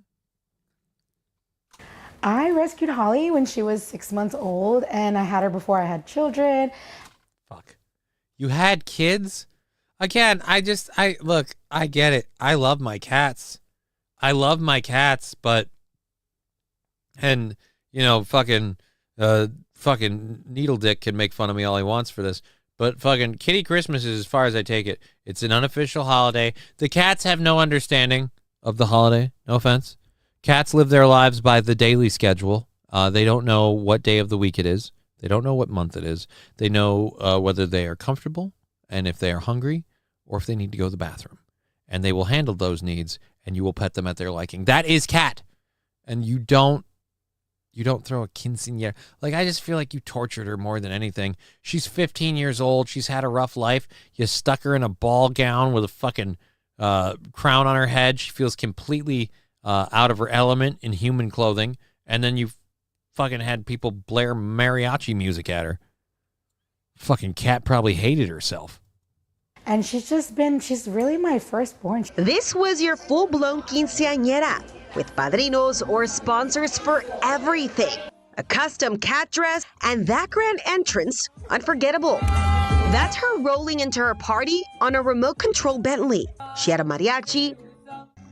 I rescued Holly when she was 6 months old, and I had her before I had children. Fuck. You had kids? Again, I get it. I love my cats. But, and, you know, fucking Needle Dick can make fun of me all he wants for this. But fucking Kitty Christmas is, as far as I take it, it's an unofficial holiday. The cats have no understanding of the holiday. No offense. Cats live their lives by the daily schedule. They don't know what day of the week it is. They don't know what month it is. They know whether they are comfortable and if they are hungry or if they need to go to the bathroom. And they will handle those needs, and you will pet them at their liking. That is cat. And you don't throw a quinceañera. Like, I just feel like you tortured her more than anything. She's 15 years old. She's had a rough life. You stuck her in a ball gown with a fucking crown on her head. She feels completely out of her element in human clothing. And then you fucking had people blare mariachi music at her. Fucking cat probably hated herself. And she's really my firstborn. This was your full-blown quinceañera, with padrinos or sponsors for everything. A custom cat dress, and that grand entrance, unforgettable. That's her rolling into her party on a remote-control Bentley. She had a mariachi,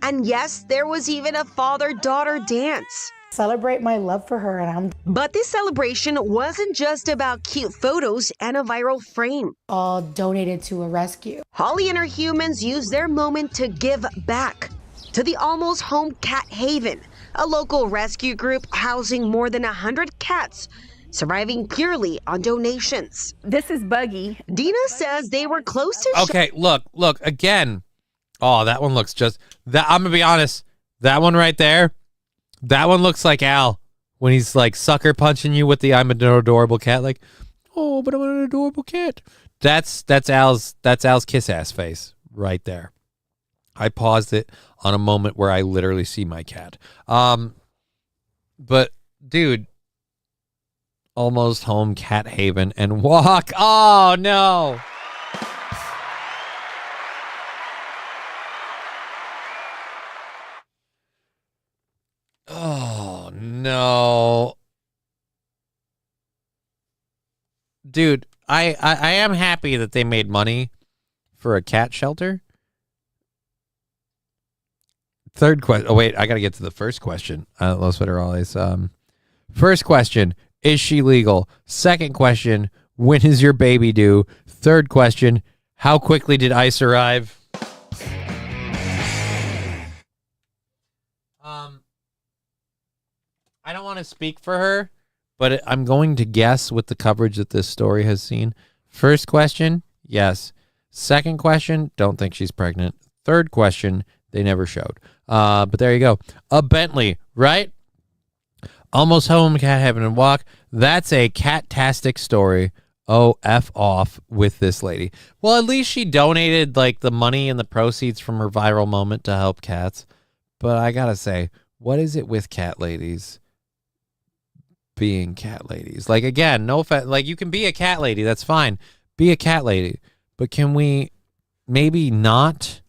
and yes, there was even a father-daughter dance. Celebrate my love for her, But this celebration wasn't just about cute photos and a viral frame. All donated to a rescue. Holly and her humans used their moment to give back to the Almost Home Cat Haven, a local rescue group housing more than 100 cats, surviving purely on donations. This is Buggy. Dina says they were close to... Okay, look, again. Oh, that one looks just... I'm going to be honest. That one right there, that one looks like Al when he's like sucker punching you with the I'm an adorable cat. Like, oh, but I'm an adorable cat. That's Al's kiss ass face right there. I paused it on a moment where I literally see my cat. But dude, Almost Home Cat Haven and walk. Oh no. Oh no. Dude, I am happy that they made money for a cat shelter. Third question. Oh, wait, I got to get to the first question. Los Federales. First question, is she legal? Second question, when is your baby due? Third question, how quickly did ICE arrive? I don't want to speak for her, but I'm going to guess with the coverage that this story has seen. First question, yes. Second question, don't think she's pregnant. Third question, they never showed. But there you go. A Bentley, right? Almost Home Cat Heaven and Walk. That's a cat-tastic story. Oh, F off with this lady. Well, at least she donated like the money and the proceeds from her viral moment to help cats. But I gotta say, what is it with cat ladies being cat ladies? Like, again, no offense. Like, you can be a cat lady. That's fine. Be a cat lady. But can we maybe not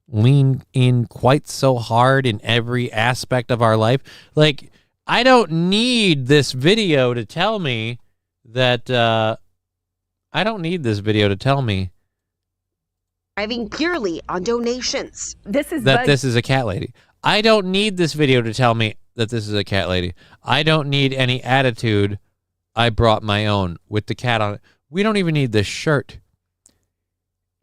lean in quite so hard in every aspect of our life? Like, I don't need this video to tell me that, I don't need this video to tell me Driving purely on donations. This is this is a cat lady. I don't need this video to tell me that this is a cat lady. I don't need any attitude. I brought my own with the cat on it. We don't even need this shirt.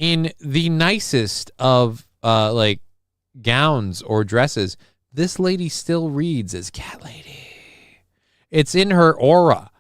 In the nicest of like gowns or dresses, this lady still reads as cat lady. It's in her aura.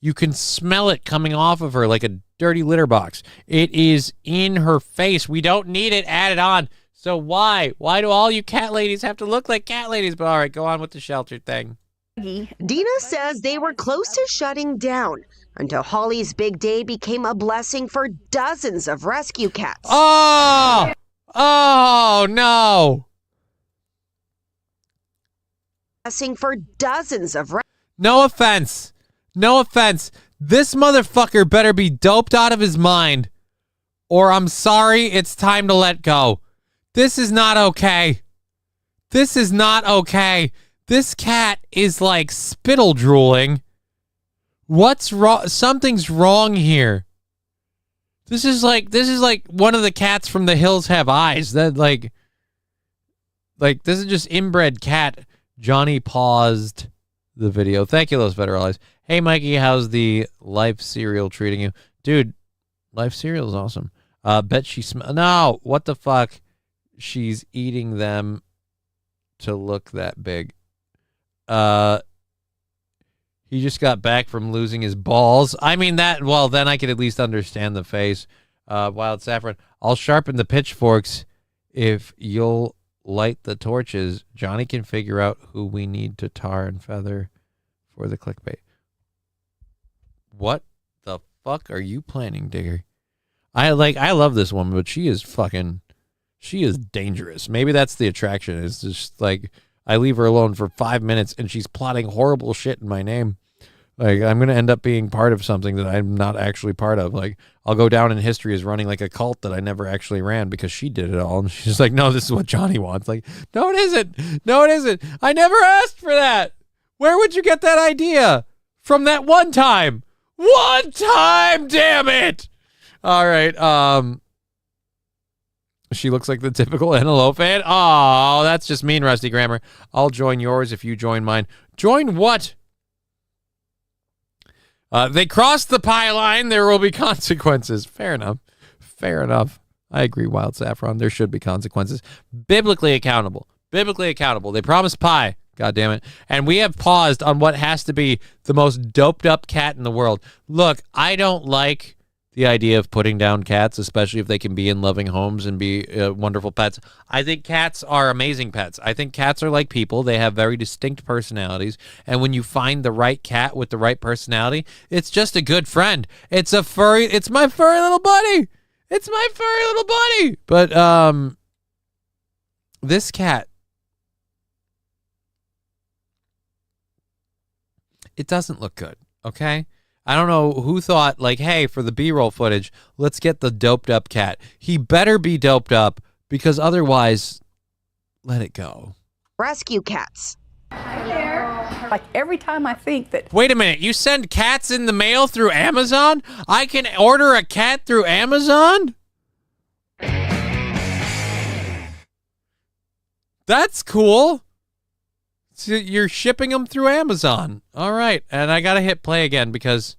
You can smell it coming off of her like a dirty litter box. It is in her face. We don't need it added on. So why? Why do all you cat ladies have to look like cat ladies? But all right, go on with the shelter thing. Dina says they were close to shutting down until Holly's big day became a blessing for dozens of rescue cats. Oh! Oh, no. Blessing for dozens of No offense. No offense. This motherfucker better be doped out of his mind, or I'm sorry, it's time to let go. This is not okay. This is not okay. This cat is like spittle drooling. What's wrong? Something's wrong here. This is like one of the cats from The Hills Have Eyes. That like this is just inbred cat. Johnny paused the video. Thank you, Los Federales. Hey, Mikey, how's the Life cereal treating you? Dude, Life cereal is awesome. Bet she no, what the fuck? She's eating them to look that big. He just got back from losing his balls. I mean, well, then I could at least understand the face. Wild Saffron. I'll sharpen the pitchforks if you'll light the torches. Johnny can figure out who we need to tar and feather for the clickbait. What the fuck are you planning, Digger? I love this woman, but she is dangerous. Maybe that's the attraction. It's just like I leave her alone for 5 minutes and she's plotting horrible shit in my name. Like, I'm going to end up being part of something that I'm not actually part of. Like, I'll go down in history as running like a cult that I never actually ran because she did it all. And she's like, no, this is what Johnny wants. Like, no, it isn't. No, it isn't. I never asked for that. Where would you get that idea? From that one time. One time, damn it. All right. She looks like the typical antelope fan. Oh, that's just mean, Rusty Grammar. I'll join yours if you join mine. Join what? They crossed the pie line. There will be consequences. Fair enough. Fair enough. I agree, Wild Saffron. There should be consequences. Biblically accountable. Biblically accountable. They promised pie. God damn it. And we have paused on what has to be the most doped up cat in the world. Look, I don't like the idea of putting down cats, especially if they can be in loving homes and be wonderful pets. I think cats are amazing pets. I think cats are like people. They have very distinct personalities. And when you find the right cat with the right personality, it's just a good friend. It's my furry little buddy. It's my furry little buddy. But this cat, it doesn't look good, okay? I don't know who thought, like, hey, for the B-roll footage, let's get the doped up cat. He better be doped up because otherwise, let it go. Rescue cats. Hi there. Like every time I think that... Wait a minute, you send cats in the mail through Amazon? I can order a cat through Amazon? That's cool. So you're shipping them through Amazon. All right. And I got to hit play again because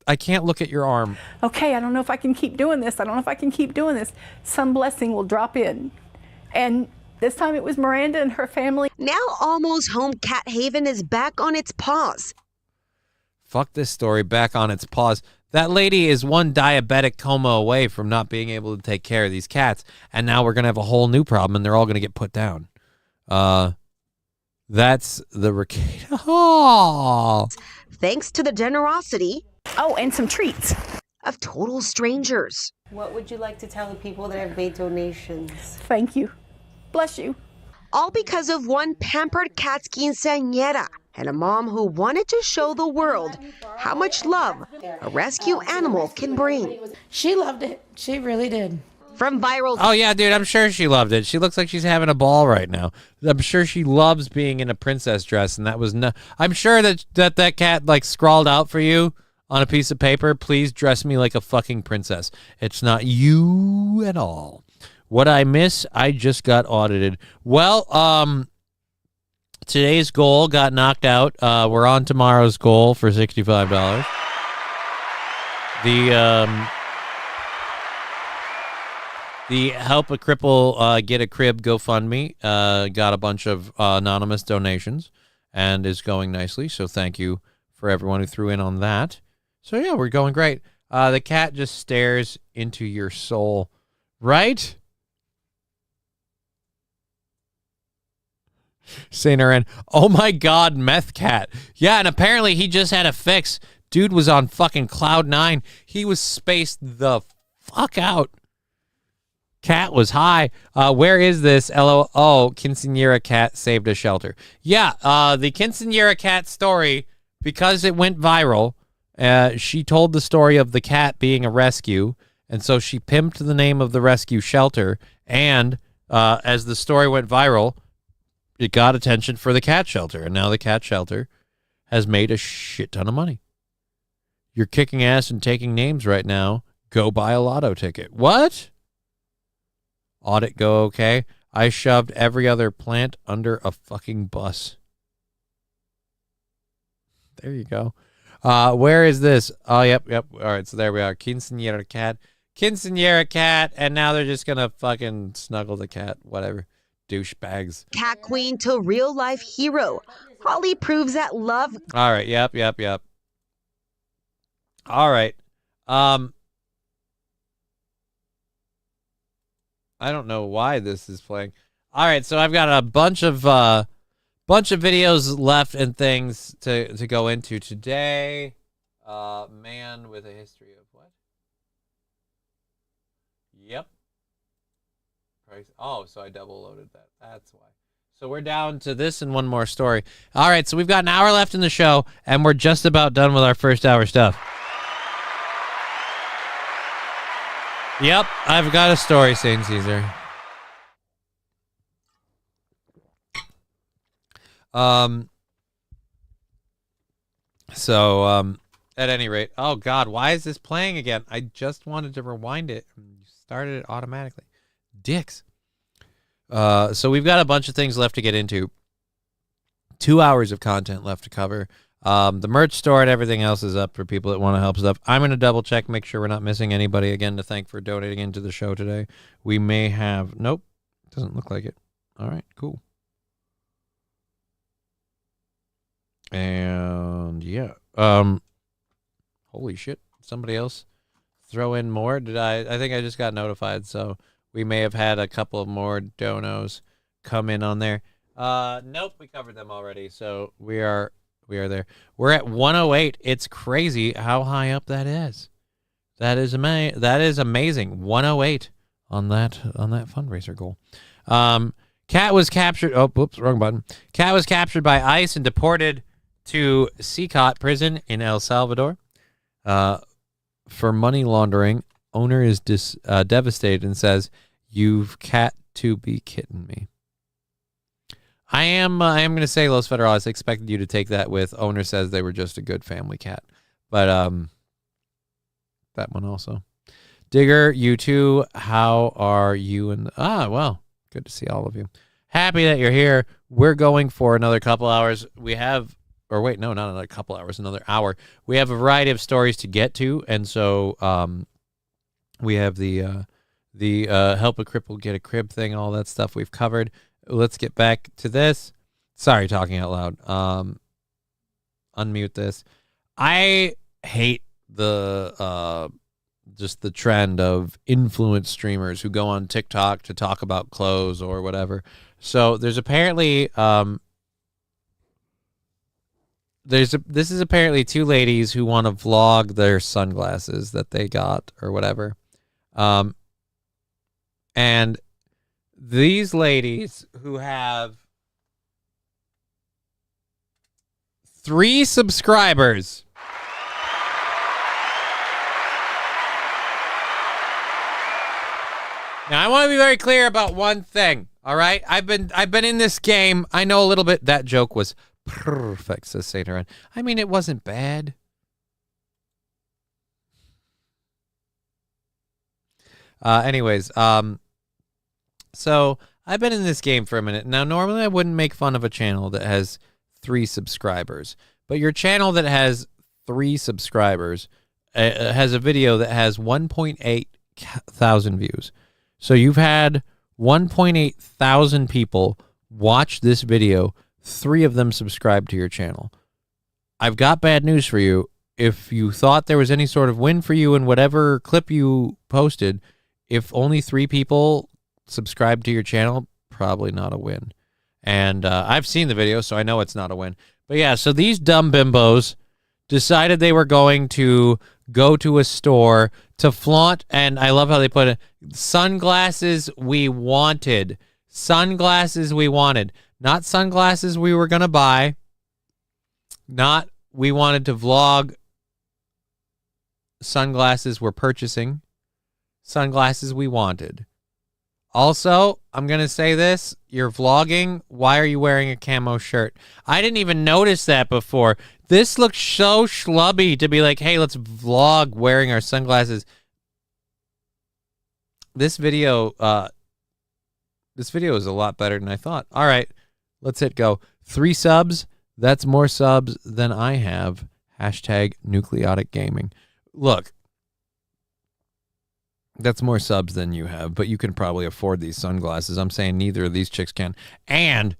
I can't look at your arm. Okay, I don't know if I can keep doing this. I don't know if I can keep doing this. Some blessing will drop in. And this time it was Miranda and her family. Now Almost Home Cat Haven is back on its paws. Fuck this story, back on its paws. That lady is one diabetic coma away from not being able to take care of these cats. And now we're going to have a whole new problem and they're all going to get put down. That's the Ricada. Oh. Thanks to the generosity. Oh, and some treats. Of total strangers. What would you like to tell the people that have made donations? Thank you. Bless you. All because of one pampered cat's quinceañera and a mom who wanted to show the world how much love a rescue animal can bring. She loved it. She really did. From viral... Oh, yeah, dude, I'm sure she loved it. She looks like she's having a ball right now. I'm sure she loves being in a princess dress, and that was no... I'm sure that cat, like, scrawled out for you on a piece of paper, please dress me like a fucking princess. It's not you at all. What I miss, I just got audited. Well, today's goal got knocked out. We're on tomorrow's goal for $65. The Help a Cripple Get a Crib GoFundMe got a bunch of anonymous donations and is going nicely. So thank you for everyone who threw in on that. So, yeah, we're going great. The cat just stares into your soul, right? St. Aaron, oh my God, meth cat. Yeah, and apparently he just had a fix. Dude was on fucking cloud 9. He was spaced the fuck out. Cat was high. Where is this? Oh, quinceañera cat saved a shelter. Yeah, the quinceañera cat story, because it went viral, she told the story of the cat being a rescue, and so she pimped the name of the rescue shelter, and as the story went viral, it got attention for the cat shelter, and now the cat shelter has made a shit ton of money. You're kicking ass and taking names right now. Go buy a lotto ticket. What? Audit go okay? I shoved every other plant under a fucking bus. There you go. Where is this? Oh, yep. All right, so there we are. Quinceañera cat, and now they're just gonna fucking snuggle the cat. Whatever. Douchebags. Cat queen to real life hero. Holly proves that love. All right. Yep. All right. I don't know why this is playing. All right, so I've got a bunch of videos left and things to go into today. Man with a history of what? Yep. Oh, so I double loaded that. That's why. So we're down to this and one more story. All right, so we've got an hour left in the show, and we're just about done with our first hour stuff. Yep, I've got a story, St. Caesar. At any rate, oh God, why is this playing again? I just wanted to rewind it. You started it automatically. Dicks. So we've got a bunch of things left to get into. 2 hours of content left to cover. The merch store and everything else is up for people that want to help stuff. I'm going to double check, make sure we're not missing anybody again to thank for donating into the show today. We may have, nope, doesn't look like it. All right, cool. And yeah, holy shit, somebody else throw in more. I think I just got notified, so we may have had a couple of more donos come in on there. Nope, we covered them already, so we are there. We're at 108. It's crazy how high up that is. That is amazing. 108 on that fundraiser goal. Cat was captured. Oh, whoops, wrong button. Cat was captured by ICE and deported to CCOT prison in El Salvador for money laundering. Owner is devastated and says, "You've cat to be kidding me." I am going to say, Los Federales, expected you to take that with owner says they were just a good family cat. But that one also. Digger, you too. How are you? Well, good to see all of you. Happy that you're here. We're going for another couple hours. We have, or wait, no, not another couple hours, another hour. We have a variety of stories to get to, and so we have the help a cripple get a crib thing, all that stuff we've covered. Let's get back to this. Sorry, talking out loud. Unmute this. I hate the just the trend of influence streamers who go on TikTok to talk about clothes or whatever. So there's apparently this is apparently two ladies who want to vlog their sunglasses that they got or whatever. And these ladies who have 3 subscribers. Now, I want to be very clear about one thing, all right? I've been in this game. I know a little bit. That joke was perfect, says Saint Aaron. I mean, it wasn't bad. Anyways, so I've been in this game for a minute. Now, normally I wouldn't make fun of a channel that has 3 subscribers, but your channel that has 3 subscribers has a video that has 1.8 thousand views. So you've had 1.8 thousand people watch this video, 3 of them subscribe to your channel. I've got bad news for you. If you thought there was any sort of win for you in whatever clip you posted, if only 3 people subscribe to your channel, probably not a win. And I've seen the video, so I know it's not a win. But yeah, so these dumb bimbos decided they were going to go to a store to flaunt, and I love how they put it, sunglasses we wanted. Sunglasses we wanted. Not sunglasses we were going to buy. Not we wanted to vlog sunglasses we're purchasing. Sunglasses we wanted. Also, I'm going to say this. You're vlogging. Why are you wearing a camo shirt? I didn't even notice that before. This looks so schlubby to be like, hey, let's vlog wearing our sunglasses. This video is a lot better than I thought. All right, let's hit go. 3 subs. That's more subs than I have. Hashtag Nucleotic Gaming. Look. That's more subs than you have, but you can probably afford these sunglasses. I'm saying neither of these chicks can. And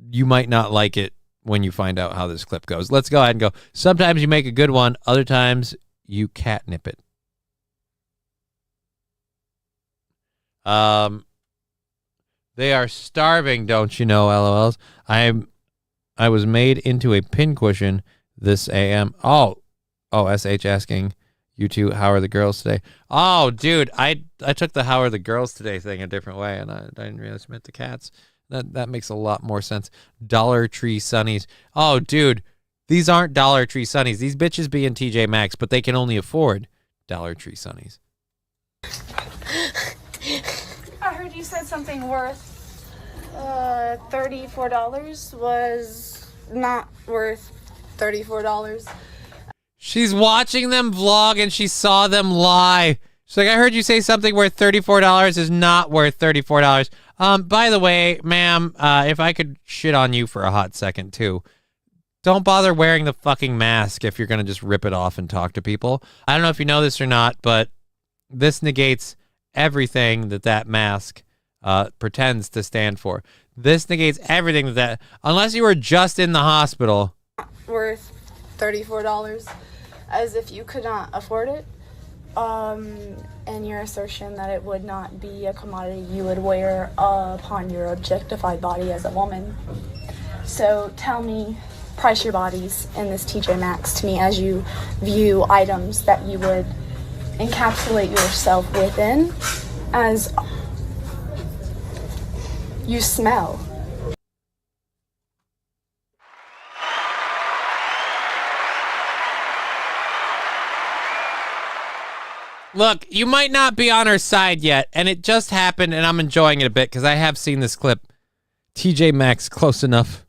you might not like it when you find out how this clip goes. Let's go ahead and go. Sometimes you make a good one. Other times you catnip it. They are starving, don't you know, LOLs. I was made into a pincushion this AM. Oh, SH asking you two, how are the girls today? Oh, dude, I took the how are the girls today thing a different way, and I didn't realize I meant the cats. That makes a lot more sense. Dollar Tree Sunnies. Oh, dude, these aren't Dollar Tree Sunnies. These bitches be in TJ Maxx, but they can only afford Dollar Tree Sunnies. I heard you said something worth $34 was not worth $34. She's watching them vlog and she saw them lie. She's like, I heard you say something worth $34 is not worth $34. By the way, ma'am, if I could shit on you for a hot second too, don't bother wearing the fucking mask if you're going to just rip it off and talk to people. I don't know if you know this or not, but this negates everything that mask pretends to stand for. This negates everything that unless you were just in the hospital. Worth $34, as if you could not afford it. And your assertion that it would not be a commodity you would wear upon your objectified body as a woman. So tell me, price your bodies in this TJ Maxx to me as you view items that you would encapsulate yourself within as you smell. Look, you might not be on her side yet, and it just happened, and I'm enjoying it a bit because I have seen this clip. TJ Maxx, close enough.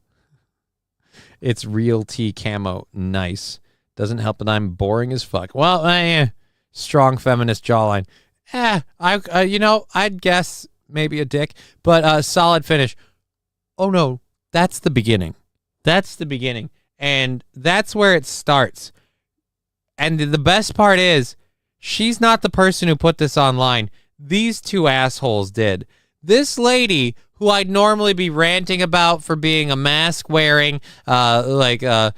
It's real T camo. Nice. Doesn't help that I'm boring as fuck. Well, strong feminist jawline. I'd guess maybe a dick, but solid finish. Oh, no, that's the beginning. That's the beginning, and that's where it starts. And the best part is, she's not the person who put this online. These two assholes did. This lady, who I'd normally be ranting about for being a mask wearing, estimate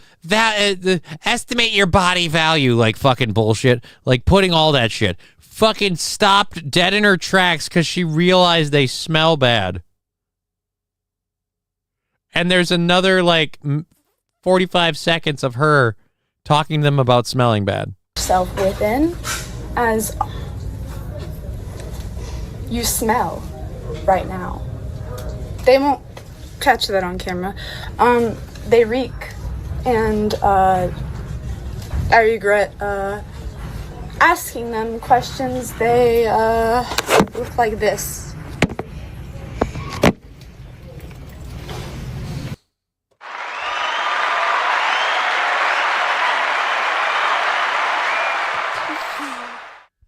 your body value, like fucking bullshit, like putting all that shit, fucking stopped dead in her tracks because she realized they smell bad. And there's another 45 seconds of her talking to them about smelling bad. Self within as you smell right now. They won't catch that on camera. They reek, and I regret asking them questions. They look like this.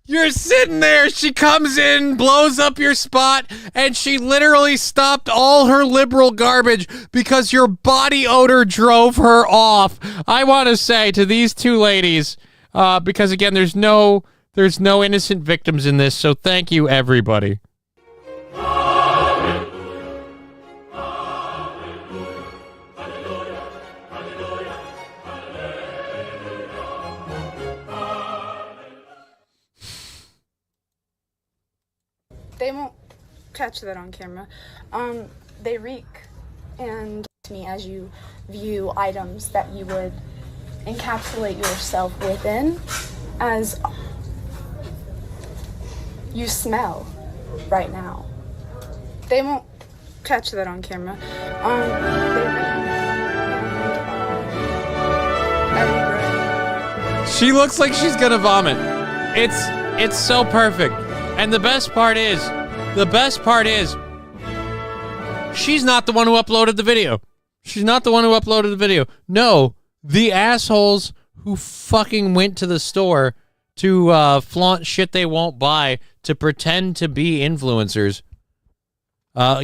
You're sitting there, she comes in, blows up your spot, and she literally stopped all her liberal garbage because your body odor drove her off. I want to say to these two ladies, because again, there's no innocent victims in this, so thank you, everybody. They won't catch that on camera. They reek, and to me as you view items that you would encapsulate yourself within as you smell right now. They won't catch that on camera. She looks like she's gonna vomit. It's so perfect. And the best part is, she's not the one who uploaded the video. She's not the one who uploaded the video. No, the assholes who fucking went to the store to flaunt shit they won't buy to pretend to be influencers.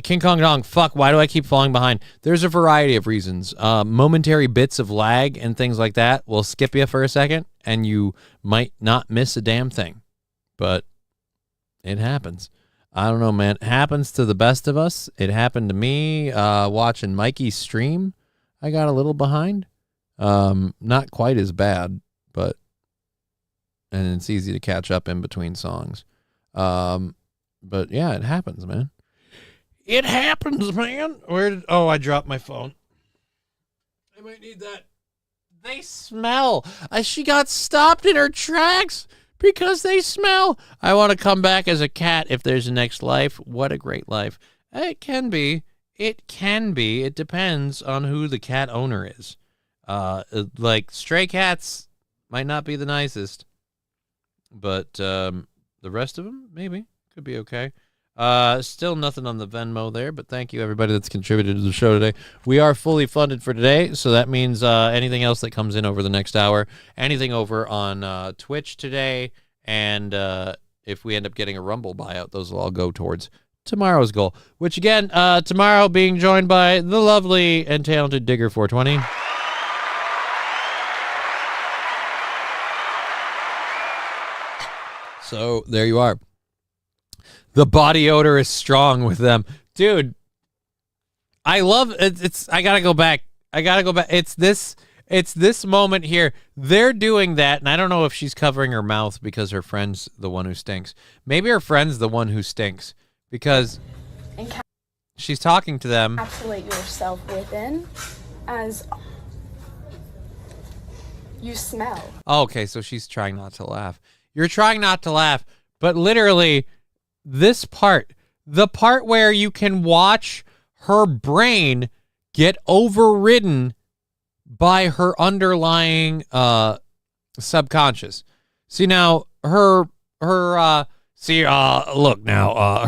King Kong Dong, fuck, why do I keep falling behind? There's a variety of reasons. Momentary bits of lag and things like that will skip you for a second, and you might not miss a damn thing. But it happens. I don't know, man. It happens to the best of us. It happened to me watching Mikey's stream. I got a little behind. Not quite as bad, but and it's easy to catch up in between songs. But yeah, it happens, man. It happens, man. I dropped my phone. I might need that. They smell. She got stopped in her tracks because they smell. I want to come back as a cat if there's a next life. What a great life. It can be. It can be. It depends on who the cat owner is. Like stray cats might not be the nicest, but the rest of them maybe could be okay. Still nothing on the Venmo there, but thank you everybody that's contributed to the show today. We are fully funded for today, so that means anything else that comes in over the next hour, anything over on Twitch today, and if we end up getting a Rumble buyout, those will all go towards tomorrow's goal, which again, tomorrow being joined by the lovely and talented Digger 420. So there you are. The body odor is strong with them. Dude, I love it. I gotta go back. It's this moment here. They're doing that, and I don't know if she's covering her mouth because her friend's the one who stinks. Maybe her friend's the one who stinks because she's talking to them. Encapsulate yourself within as you smell. Oh, okay, so she's trying not to laugh. You're trying not to laugh, but literally this part, the part where you can watch her brain get overridden by her underlying subconscious. See now, look now,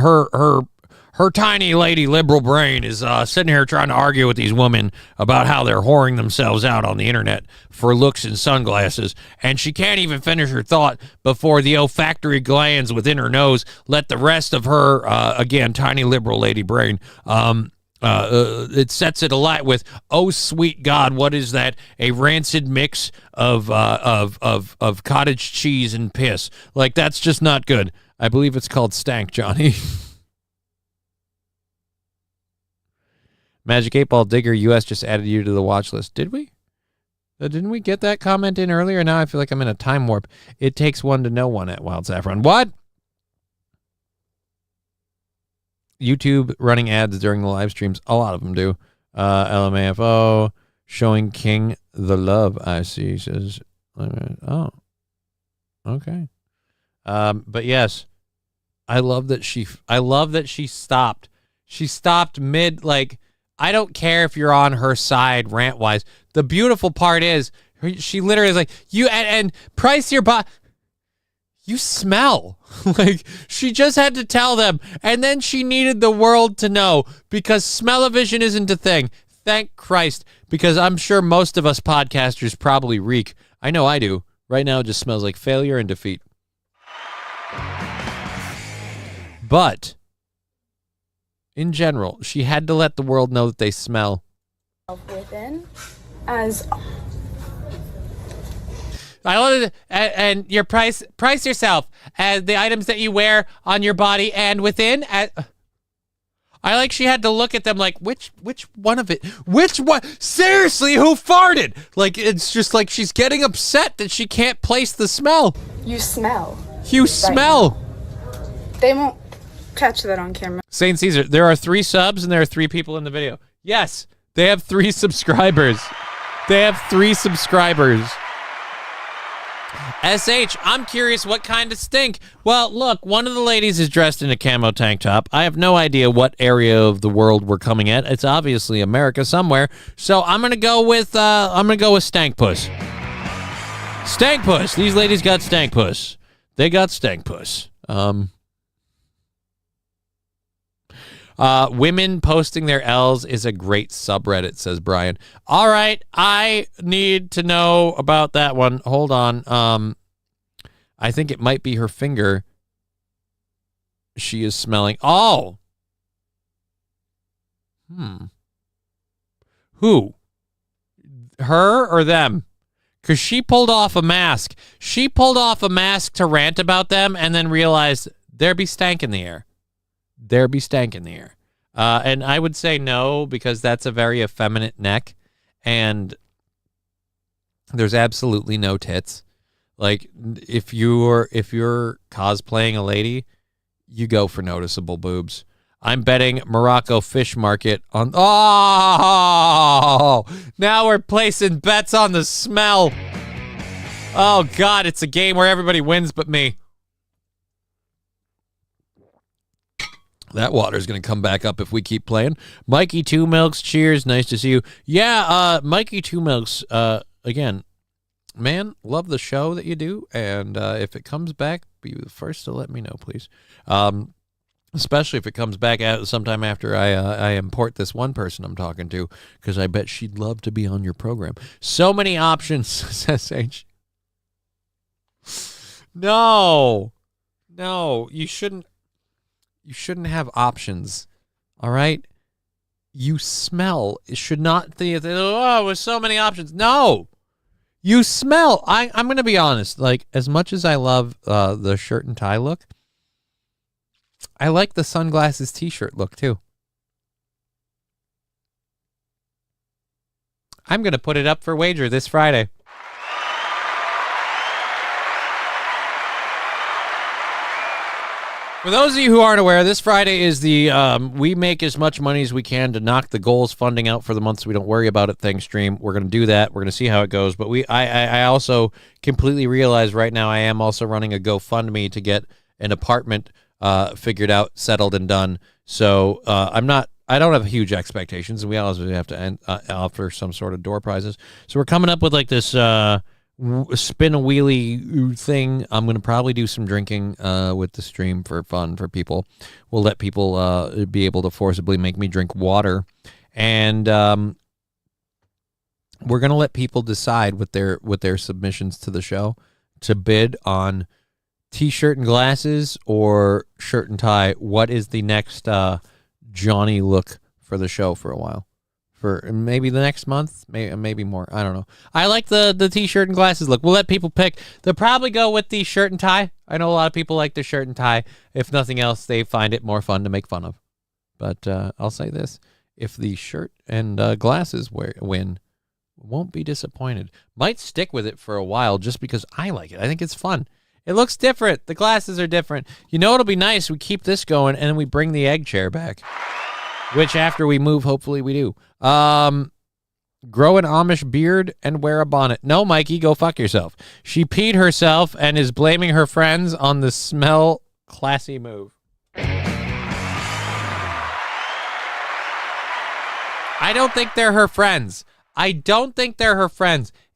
her tiny lady liberal brain is sitting here trying to argue with these women about how they're whoring themselves out on the internet for looks and sunglasses, and she can't even finish her thought before the olfactory glands within her nose let the rest of her, again, tiny liberal lady brain, it sets it alight with, oh sweet God, what is that? A rancid mix of cottage cheese and piss. Like, that's just not good. I believe it's called stank, Johnny. Magic 8-Ball Digger US just added you to the watch list. Did we? Didn't we get that comment in earlier? Now I feel like I'm in a time warp. It takes one to know one at Wild Saffron. What? YouTube running ads during the live streams. A lot of them do. LMAFO showing King the love I see, says. Oh. Okay. But yes. I love that she stopped. She stopped mid, like, I don't care if you're on her side rant-wise. The beautiful part is, she literally is like, and price your you smell. Like, she just had to tell them, and then she needed the world to know, because smell-o-vision isn't a thing. Thank Christ, because I'm sure most of us podcasters probably reek. I know I do. Right now it just smells like failure and defeat. But in general, she had to let the world know that they smell. Within as I love it. And your price yourself as the items that you wear on your body and within. I like she had to look at them like, which one of it? Which one? Seriously, who farted? Like, it's just like she's getting upset that she can't place the smell. you smell. You smell. Right. They won't catch that on camera. Saint Caesar, there are 3 subs and there are 3 people in the video. Yes, they have 3 subscribers. They have 3 subscribers. SH, I'm curious what kind of stink. Well, look, one of the ladies is dressed in a camo tank top. I have no idea what area of the world we're coming at. It's obviously America somewhere. So I'm gonna go with stank puss. Stank puss. These ladies got stank puss. They got stank puss. Women posting their L's is a great subreddit, says Brian. All right, I need to know about that one. Hold on. I think it might be her finger. She is smelling. Oh. Who? Her or them? Because she pulled off a mask. She pulled off a mask to rant about them and then realized there be stank in the air. There be stank in the air. And I would say no, because that's a very effeminate neck. And there's absolutely no tits. Like, if you're cosplaying a lady, you go for noticeable boobs. I'm betting Morocco Fish Market on... Oh! Now we're placing bets on the smell. Oh, God, it's a game where everybody wins but me. That water's going to come back up if we keep playing. Mikey Two Milks, cheers. Nice to see you. Yeah, Mikey Two Milks, again, man, love the show that you do. And if it comes back, be the first to let me know, please. Especially if it comes back sometime after I import this one person I'm talking to, because I bet she'd love to be on your program. So many options, says H. No, you shouldn't have options. All right, you smell. It should not think, oh, with so many options. No, you smell. I'm going to be honest. Like, as much as I love the shirt and tie look, I like the sunglasses t-shirt look too. I'm going to put it up for wager this Friday. For those of you who aren't aware, this Friday is the we make as much money as we can to knock the goals funding out for the month so we don't worry about it thing stream. We're going to do that. We're going to see how it goes. But I also completely realize right now I am also running a GoFundMe to get an apartment figured out, settled, and done. So I don't have huge expectations, and we also have to offer some sort of door prizes. So we're coming up with like this spin a wheelie thing. I'm going to probably do some drinking with the stream for fun for people. We'll let people be able to forcibly make me drink water. And we're going to let people decide with their submissions to the show to bid on T-shirt and glasses or shirt and tie. What is the next Johnny look for the show for a while? For maybe the next month, maybe more. I don't know. I like the T-shirt and glasses look. We'll let people pick. They'll probably go with the shirt and tie. I know a lot of people like the shirt and tie. If nothing else, they find it more fun to make fun of. But I'll say this. If the shirt and glasses win, won't be disappointed. Might stick with it for a while just because I like it. I think it's fun. It looks different. The glasses are different. You know, it'll be nice. We keep this going, and then we bring the egg chair back. Which, after we move, hopefully we do. Grow an Amish beard and wear a bonnet. No, Mikey, go fuck yourself. She peed herself and is blaming her friends on the smell. Classy move. I don't think they're her friends.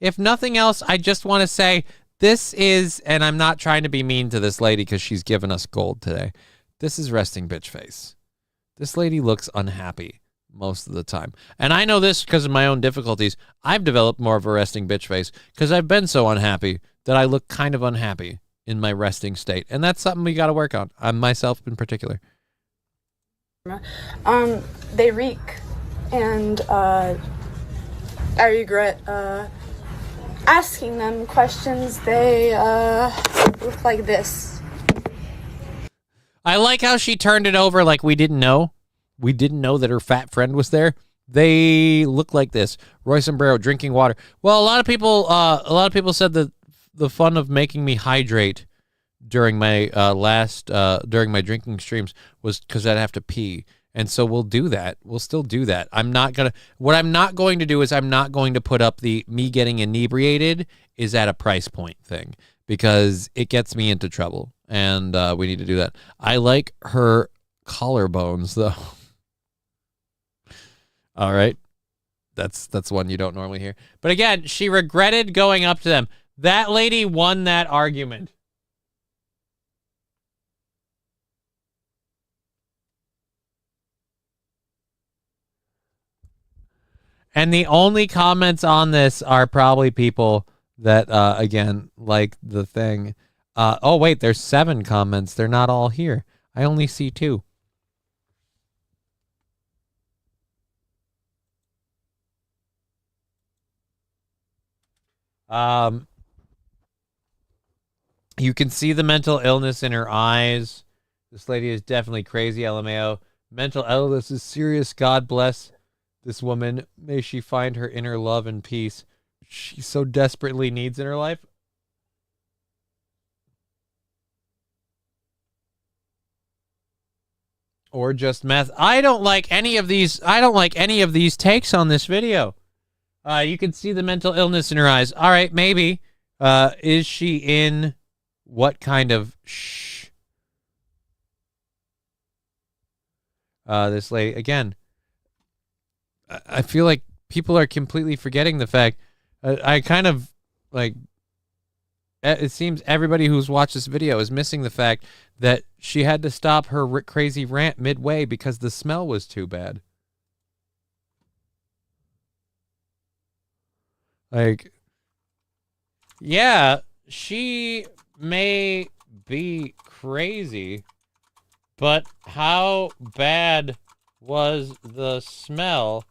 If nothing else, I just want to say this is, and I'm not trying to be mean to this lady because she's given us gold today. This is resting bitch face. This lady looks unhappy most of the time. And I know this because of my own difficulties. I've developed more of a resting bitch face because I've been so unhappy that I look kind of unhappy in my resting state. And that's something we got to work on myself in particular. They reek. And I regret asking them questions. They look like this. I like how she turned it over like we didn't know. We didn't know that her fat friend was there. They look like this. Roy Sombrero drinking water. Well, a lot of people said that the fun of making me hydrate during my during my drinking streams was because I'd have to pee. And so we'll do that. We'll still do that. What I'm not going to do is I'm not going to put up the me getting inebriated is at a price point thing because it gets me into trouble. And we need to do that. I like her collarbones, though. All right. That's one you don't normally hear. But again, she regretted going up to them. That lady won that argument. And the only comments on this are probably people that, again, like the thing. Oh, wait, there's 7 comments. They're not all here. I only see 2. You can see the mental illness in her eyes. This lady is definitely crazy, LMAO. Mental illness is serious. God bless this woman. May she find her inner love and peace she so desperately needs in her life. Or just meth. I don't like any of these. I don't like any of these takes on this video. You can see the mental illness in her eyes. All right, maybe. Is she in what kind of this lady again? I feel like people are completely forgetting the fact. I kind of like. It seems everybody who's watched this video is missing the fact that she had to stop her crazy rant midway because the smell was too bad. Like, yeah, she may be crazy, but how bad was the smell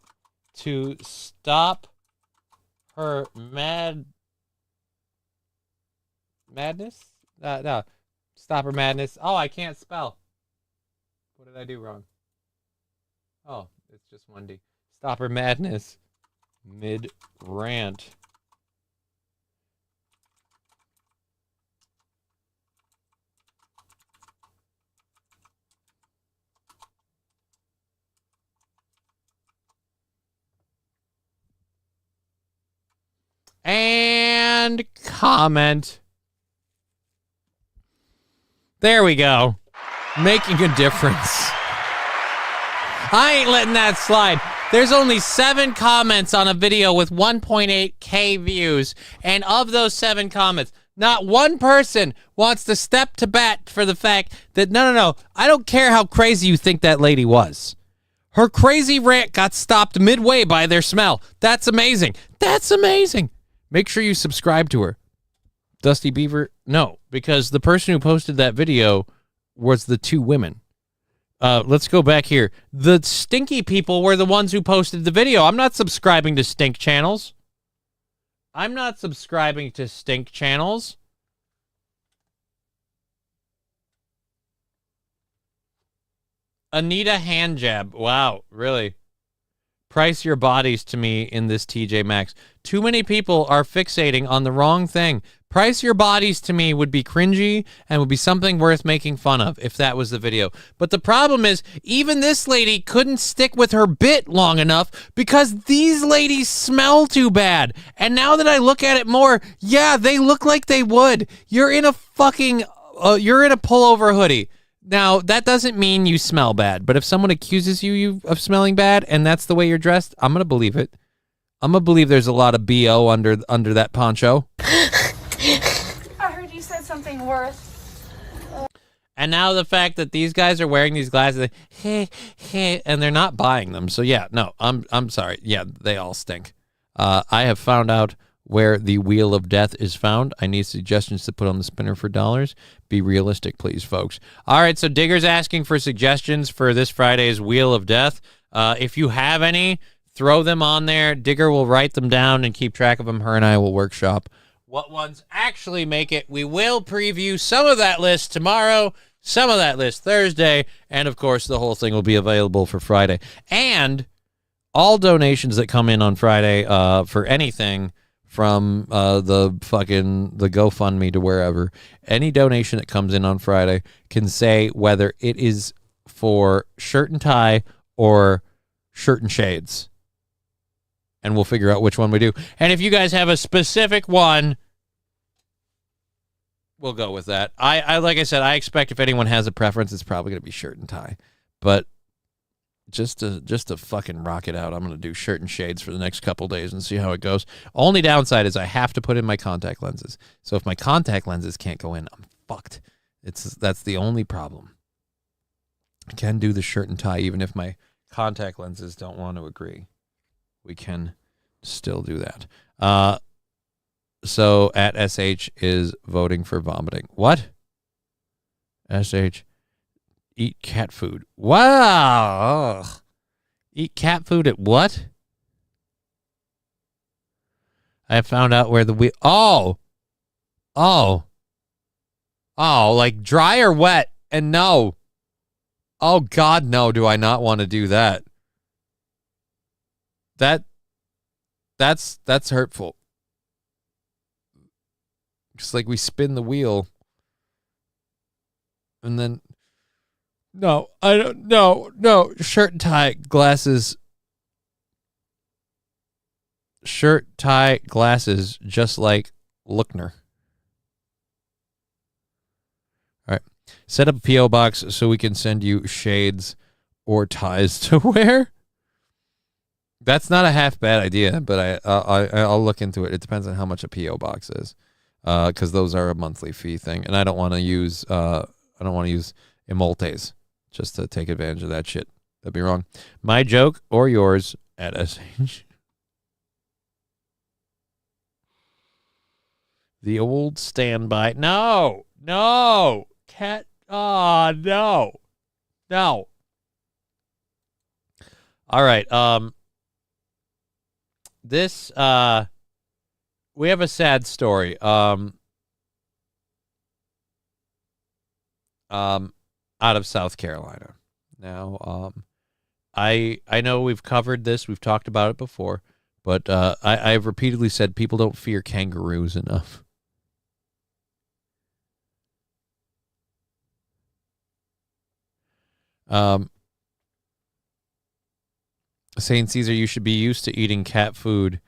to stop her madness? No. Stop her madness. Oh, I can't spell. What did I do wrong? Oh, it's just 1D. Stop her madness. Mid-rant. And comment. There we go. Making a difference. I ain't letting that slide. There's only 7 comments on a video with 1.8K views. And of those 7 comments, not one person wants to step to bat for the fact that, no, I don't care how crazy you think that lady was. Her crazy rant got stopped midway by their smell. That's amazing. That's amazing. Make sure you subscribe to her. Dusty Beaver? No, because the person who posted that video was the 2 women. Let's go back here. The stinky people were the ones who posted the video. I'm not subscribing to stink channels. I'm not subscribing to stink channels. Anita Handjab. Wow, really? Price your bodies to me in this TJ Maxx. Too many people are fixating on the wrong thing. Price your bodies to me would be cringy and would be something worth making fun of if that was the video. But the problem is, even this lady couldn't stick with her bit long enough because these ladies smell too bad. And now that I look at it more, yeah, they look like they would. You're in a fucking, you're in a pullover hoodie. Now, that doesn't mean you smell bad, but if someone accuses you of smelling bad and that's the way you're dressed, I'm going to believe it. I'm going to believe there's a lot of BO under that poncho. I heard you said something worth. And now the fact that these guys are wearing these glasses, and they're not buying them. So yeah, no, I'm sorry. Yeah, they all stink. I have found out where the Wheel of Death is found. I need suggestions to put on the spinner for dollars. Be realistic, please, folks. All right, so Digger's asking for suggestions for this Friday's Wheel of Death. If you have any, throw them on there. Digger will write them down and keep track of them. Her and I will workshop what ones actually make it. We will preview some of that list tomorrow, some of that list Thursday, and, of course, the whole thing will be available for Friday. And all donations that come in on Friday for anything, from the GoFundMe to wherever, any donation that comes in on Friday can say whether it is for shirt and tie or shirt and shades. And we'll figure out which one we do. And if you guys have a specific one, we'll go with that. I like I said, I expect if anyone has a preference, it's probably going to be shirt and tie. But just to fucking rock it out, I'm going to do shirt and shades for the next couple days and see how it goes. Only downside is I have to put in my contact lenses. So if my contact lenses can't go in, I'm fucked. That's the only problem. I can do the shirt and tie even if my contact lenses don't want to agree. We can still do that. So at SH is voting for vomiting. What? SH. Eat cat food. Wow. Ugh. Eat cat food at what? I have found out where the Oh, like dry or wet? And no. Oh, God, no, do I not want to do that. That's hurtful. It's like we spin the wheel and then No, I don't. No. Shirt and tie, glasses. Shirt, tie, glasses, just like Lookner. All right. Set up a P.O. box so we can send you shades or ties to wear. That's not a half bad idea, but I'll look into it. It depends on how much a P.O. box is, because those are a monthly fee thing, and I don't want to use Emoltes just to take advantage of that shit. That'd be wrong. My joke or yours at SH. The old standby. No. Cat. Oh, no. All right. This, we have a sad story. Out of South Carolina. Now, I know we've covered this. We've talked about it before, but I've repeatedly said people don't fear kangaroos enough. Saint Caesar, you should be used to eating cat food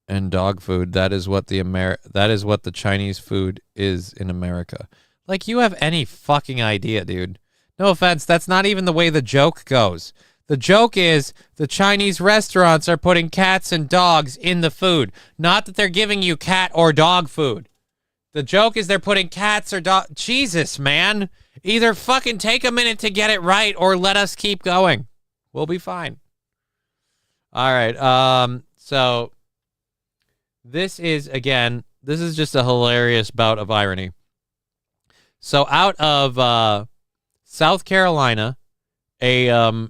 and dog food. That is what the Chinese food is in America. Like, you have any fucking idea, dude. No offense, that's not even the way the joke goes. The joke is the Chinese restaurants are putting cats and dogs in the food, not that they're giving you cat or dog food. The joke is they're putting cats or dog. Jesus, man. Either fucking take a minute to get it right or let us keep going. We'll be fine. All right. So this is just a hilarious bout of irony. So out of South Carolina, a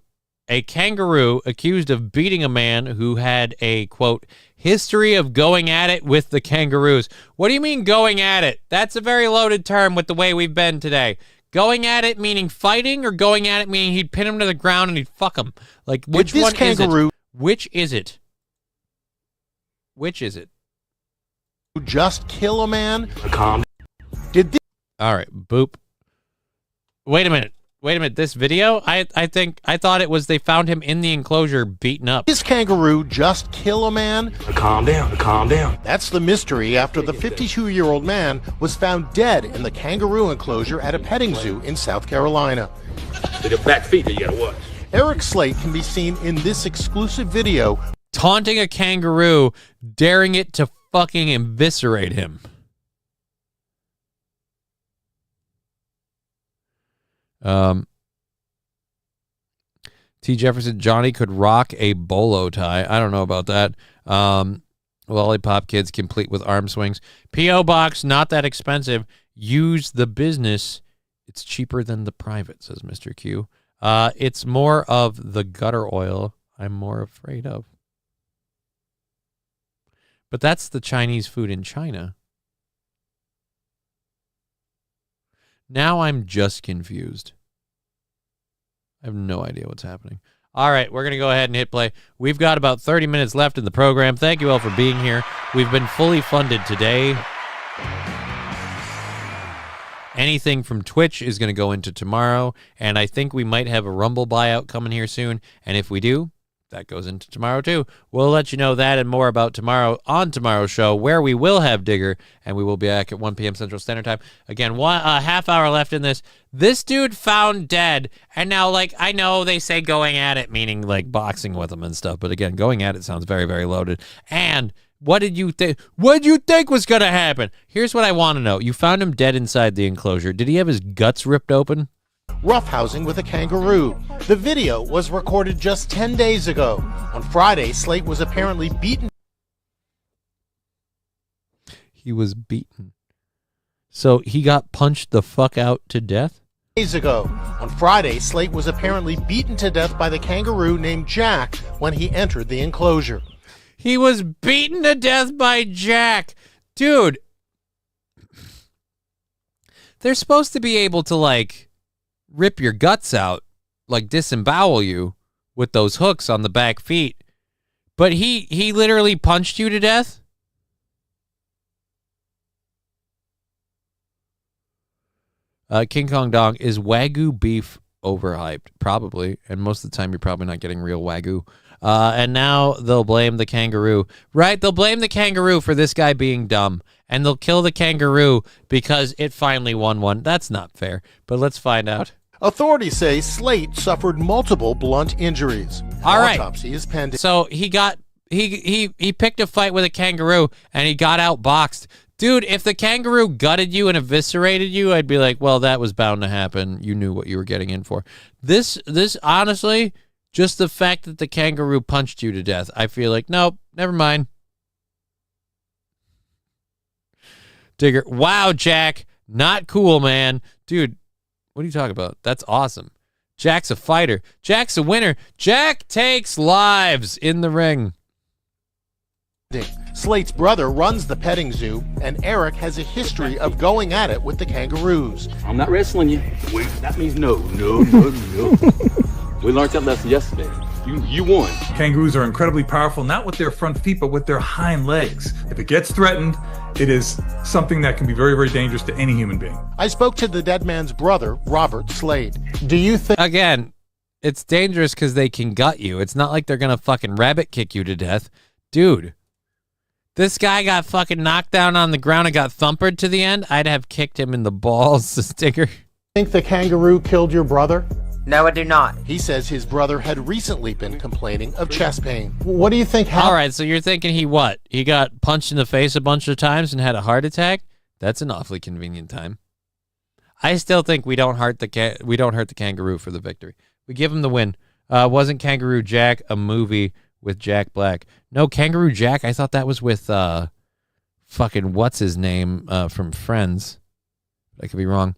kangaroo accused of beating a man who had a, quote, history of going at it with the kangaroos. What do you mean going at it? That's a very loaded term with the way we've been today. Going at it meaning fighting, or going at it meaning he'd pin him to the ground and he'd fuck him? Like, which one kangaroo is it? Which is it? Which is it? Just kill a man? All right, boop. Wait a minute. This video? I thought it was they found him in the enclosure beaten up. Did this kangaroo just kill a man? Calm down. That's the mystery after the 52-year-old man was found dead in the kangaroo enclosure at a petting zoo in South Carolina. With your back feet, you gotta watch. Eric Slate can be seen in this exclusive video taunting a kangaroo, daring it to fucking eviscerate him. T. Jefferson, Johnny could rock a bolo tie. I don't know about that. Lollipop kids complete with arm swings. P.O. box, not that expensive. Use the business. It's cheaper than the private, says Mr. Q. It's more of the gutter oil I'm more afraid of. But that's the Chinese food in China. Now I'm just confused. I have no idea what's happening. All right, we're going to go ahead and hit play. We've got about 30 minutes left in the program. Thank you all for being here. We've been fully funded today. Anything from Twitch is going to go into tomorrow, and I think we might have a Rumble buyout coming here soon, and if we do, that goes into tomorrow too. We'll let you know that and more about tomorrow on tomorrow's show, where we will have Digger, and we will be back at 1 p.m. Central Standard Time. Again, half hour left in this. This dude found dead, and now, like, I know they say going at it, meaning, like, boxing with him and stuff, but again, going at it sounds very, very loaded. And what did you think? What did you think was going to happen? Here's what I want to know. You found him dead inside the enclosure. Did he have his guts ripped open? roughhousing with a kangaroo. The video was recorded just 10 days ago. On Friday, Slate was apparently beaten. He was beaten. So he got punched the fuck out to death? Days ago. On Friday, Slate was apparently beaten to death by the kangaroo named Jack when he entered the enclosure. He was beaten to death by Jack. Dude. They're supposed to be able to, like, rip your guts out, like disembowel you with those hooks on the back feet. But he literally punched you to death? King Kong dog, is Wagyu beef overhyped? Probably, and most of the time you're probably not getting real Wagyu. And now they'll blame the kangaroo. Right, they'll blame the kangaroo for this guy being dumb, and they'll kill the kangaroo because it finally won one. That's not fair, but let's find out. Authorities say Slate suffered multiple blunt injuries. All right. Autopsy is pending. So he picked a fight with a kangaroo, and he got outboxed. Dude, if the kangaroo gutted you and eviscerated you, I'd be like, well, that was bound to happen. You knew what you were getting in for. This honestly, just the fact that the kangaroo punched you to death, I feel like, nope, never mind. Digger, wow, Jack, not cool, man. Dude, what are you talking about? That's awesome. Jack's a fighter. Jack's a winner. Jack takes lives in the ring. Slate's brother runs the petting zoo, and Eric has a history of going at it with the kangaroos. I'm not wrestling you. Wait, that means no. We learned that lesson yesterday. You won. Kangaroos are incredibly powerful, not with their front feet, but with their hind legs. If it gets threatened, it is something that can be very, very dangerous to any human being. I spoke to the dead man's brother, Robert Slade. Do you think... Again, it's dangerous because they can gut you. It's not like they're going to fucking rabbit kick you to death. Dude, this guy got fucking knocked down on the ground and got thumpered to the end. I'd have kicked him in the balls, the sticker. Think the kangaroo killed your brother? No, I do not. He says his brother had recently been complaining of chest pain. What do you think happened? All right, so you're thinking he what? He got punched in the face a bunch of times and had a heart attack? That's an awfully convenient time. I still think we don't hurt the kangaroo for the victory. We give him the win. Wasn't Kangaroo Jack a movie with Jack Black? No, Kangaroo Jack, I thought that was with fucking what's his name from Friends. I could be wrong.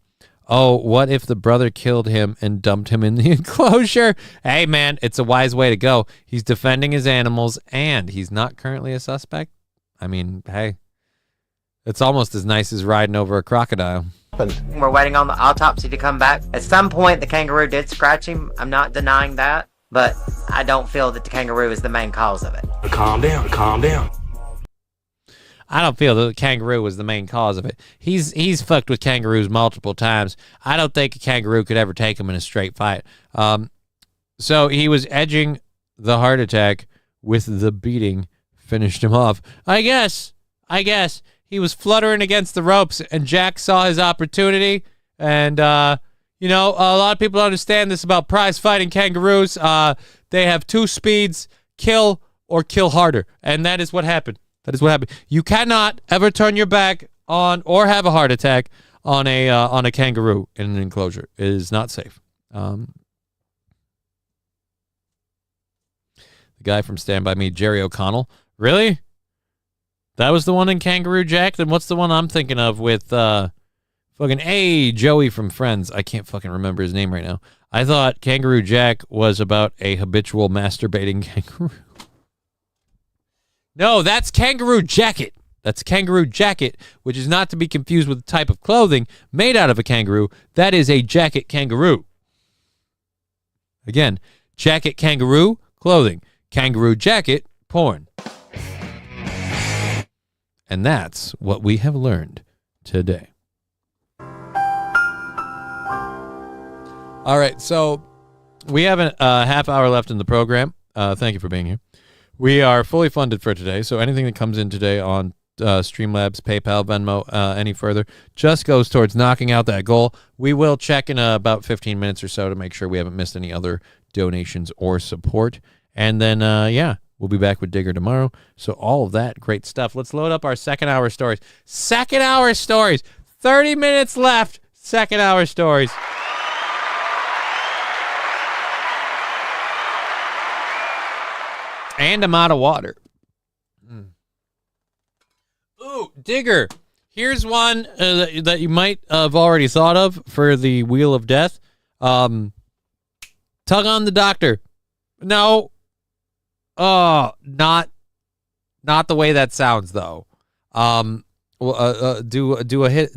Oh, what if the brother killed him and dumped him in the enclosure? Hey, man, it's a wise way to go. He's defending his animals, and he's not currently a suspect. I mean, hey, it's almost as nice as riding over a crocodile. We're waiting on the autopsy to come back. At some point, the kangaroo did scratch him. I'm not denying that, but I don't feel that the kangaroo is the main cause of it. Calm down. I don't feel that the kangaroo was the main cause of it. He's fucked with kangaroos multiple times. I don't think a kangaroo could ever take him in a straight fight. So he was edging the heart attack with the beating, finished him off. I guess he was fluttering against the ropes, and Jack saw his opportunity. And a lot of people don't understand this about prize fighting kangaroos. They have two speeds: kill or kill harder, and that is what happened. That is what happened. You cannot ever turn your back on or have a heart attack on a kangaroo in an enclosure. It is not safe. The guy from Stand By Me, Jerry O'Connell. Really? That was the one in Kangaroo Jack? Then what's the one I'm thinking of with Joey from Friends? I can't fucking remember his name right now. I thought Kangaroo Jack was about a habitual masturbating kangaroo. No, that's Kangaroo Jacket. That's Kangaroo Jacket, which is not to be confused with the type of clothing made out of a kangaroo. That is a jacket kangaroo. Again, jacket kangaroo, clothing. Kangaroo jacket, porn. And that's what we have learned today. All right, so we have a half hour left in the program. Thank you for being here. We are fully funded for today, so anything that comes in today on Streamlabs, PayPal, Venmo, any further, just goes towards knocking out that goal. We will check in about 15 minutes or so to make sure we haven't missed any other donations or support. And then, we'll be back with Digger tomorrow. So all of that great stuff. Let's load up our second hour stories. 30 minutes left. Second hour stories. And I'm out of water. Ooh, Digger. Here's one that you might have already thought of for the Wheel of Death. Tug on the doctor. No. Oh, not the way that sounds though. Do a hit.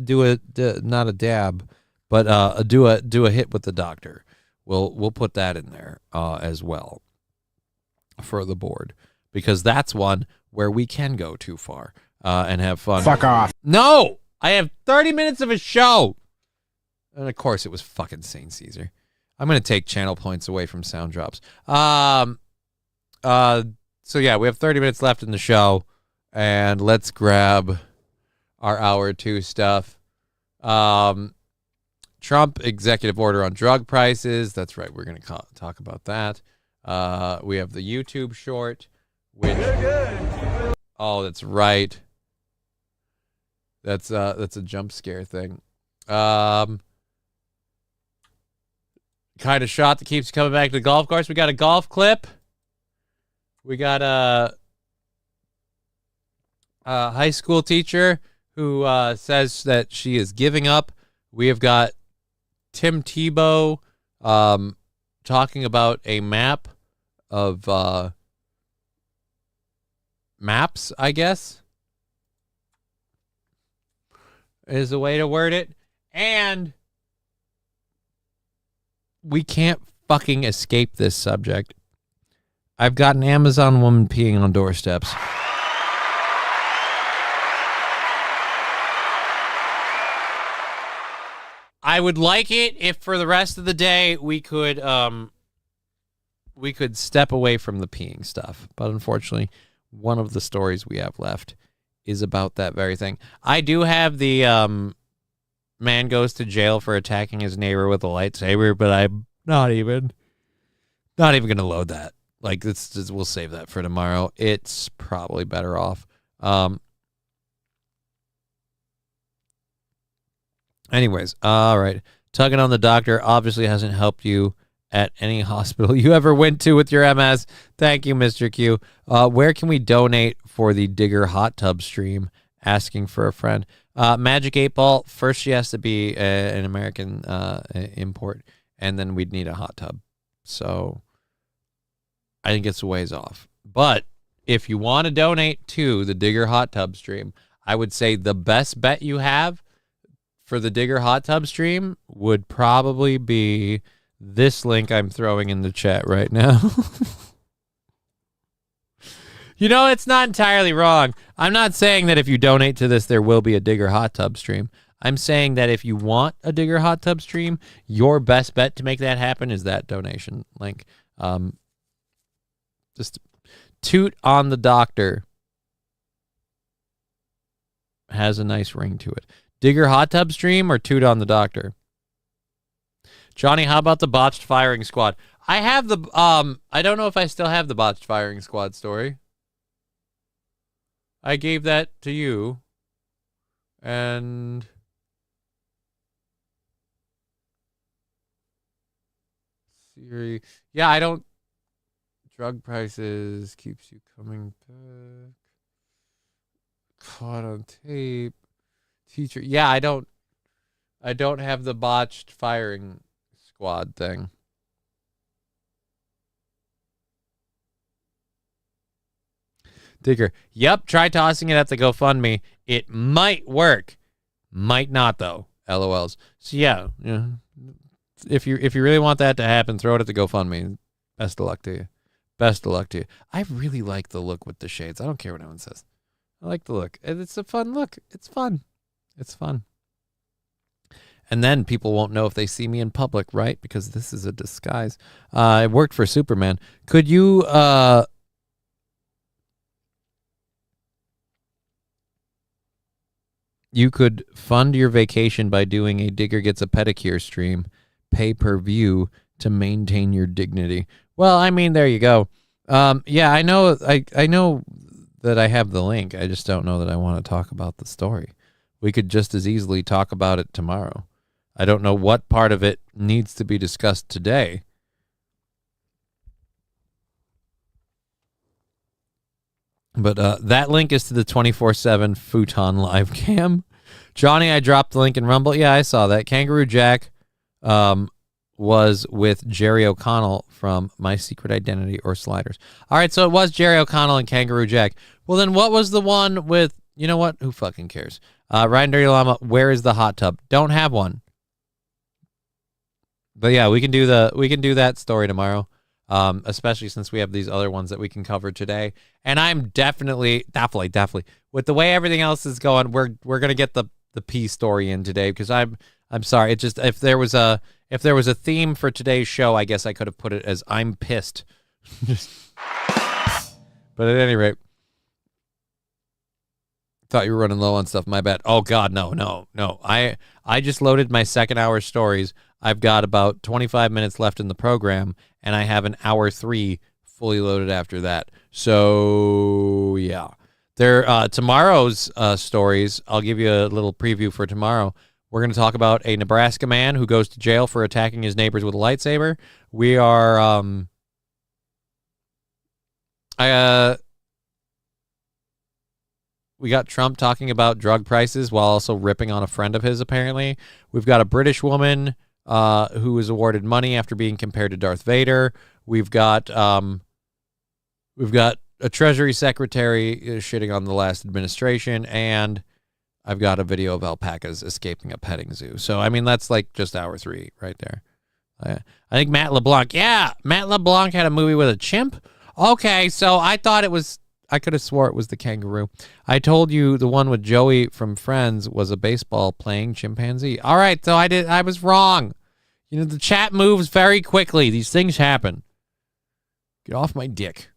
Not a dab, but do a hit with the doctor. We'll put that in there as well. For the board, because that's one where we can go too far and have fun. Fuck off. No, I have 30 minutes of a show. And of course it was fucking St. Caesar. I'm going to take channel points away from sound drops. So yeah, we have 30 minutes left in the show, and let's grab our hour 2 stuff. Trump executive order on drug prices. That's right. We're going to talk about that. We have the YouTube short, which, oh, that's right. That's a jump scare thing. Kind of shot that keeps coming back to the golf course. We got a golf clip. We got a high school teacher who says that she is giving up. We have got Tim Tebow talking about a map of maps, I guess, is a way to word it. And we can't fucking escape this subject. I've got an Amazon woman peeing on doorsteps. I would like it if for the rest of the day we could step away from the peeing stuff. But unfortunately, one of the stories we have left is about that very thing. I do have the man goes to jail for attacking his neighbor with a lightsaber, but I'm not even going to load that. Like, we'll save that for tomorrow. It's probably better off. Anyways, all right. Tugging on the doctor obviously hasn't helped you at any hospital you ever went to with your MS. Thank you, Mr. Q. Where can we donate for the Digger hot tub stream? Asking for a friend. Magic 8 Ball, first she has to be an American import, and then we'd need a hot tub. So I think it's a ways off. But if you want to donate to the Digger hot tub stream, I would say the best bet you have for the Digger hot tub stream would probably be this link I'm throwing in the chat right now. You know, it's not entirely wrong. I'm not saying that if you donate to this, there will be a Digger hot tub stream. I'm saying that if you want a Digger hot tub stream, your best bet to make that happen is that donation link. Just toot on the doctor has a nice ring to it. Digger hot tub stream or toot on the doctor? Johnny, how about the botched firing squad? I have the, I don't know if I still have the botched firing squad story. I gave that to you. And Siri. Yeah, I don't. Drug prices keeps you coming back. Caught on tape. Teacher. Yeah, I don't have the botched firing squad thing. Digger. Yep, try tossing it at the GoFundMe. It might work. Might not, though. LOLs. So yeah. If you really want that to happen, throw it at the GoFundMe. Best of luck to you. Best of luck to you. I really like the look with the shades. I don't care what anyone says. I like the look. It's a fun look. It's fun. It's fun. And then people won't know if they see me in public, right? Because this is a disguise. I worked for Superman. Could you you could fund your vacation by doing a Digger Gets a Pedicure stream, pay per view, to maintain your dignity. Well, I mean, there you go. Yeah, I know. I know that I have the link. I just don't know that I want to talk about the story. We could just as easily talk about it tomorrow. I don't know what part of it needs to be discussed today. But that link is to the 24/7 futon live cam. Johnny, I dropped the link in Rumble. Yeah, I saw that. Kangaroo Jack was with Jerry O'Connell from My Secret Identity or Sliders. All right, so it was Jerry O'Connell and Kangaroo Jack. Well, then what was the one with, you know what? Who fucking cares? Ryan Dirty Llama, where is the hot tub? Don't have one. But yeah, we can do that story tomorrow. Especially since we have these other ones that we can cover today. And I'm definitely, with the way everything else is going, we're gonna get the P story in today because I'm I'm sorry. It just if there was a theme for today's show, I guess I could have put it as I'm pissed. But at any rate, thought you were running low on stuff. My bad. Oh God, no. I just loaded my second hour stories. I've got about 25 minutes left in the program, and I have an hour 3 fully loaded after that. So yeah, tomorrow's stories. I'll give you a little preview for tomorrow. We're going to talk about a Nebraska man who goes to jail for attacking his neighbors with a lightsaber. We are we got Trump talking about drug prices while also ripping on a friend of his, apparently. We've got a British woman who was awarded money after being compared to Darth Vader. We've got a Treasury Secretary shitting on the last administration, and I've got a video of alpacas escaping a petting zoo. So, I mean, that's like just hour 3 right there. I think Matt LeBlanc had a movie with a chimp. Okay, so I could have swore it was the kangaroo. I told you the one with Joey from Friends was a baseball playing chimpanzee. All right, so I was wrong. You know, the chat moves very quickly. These things happen. Get off my dick.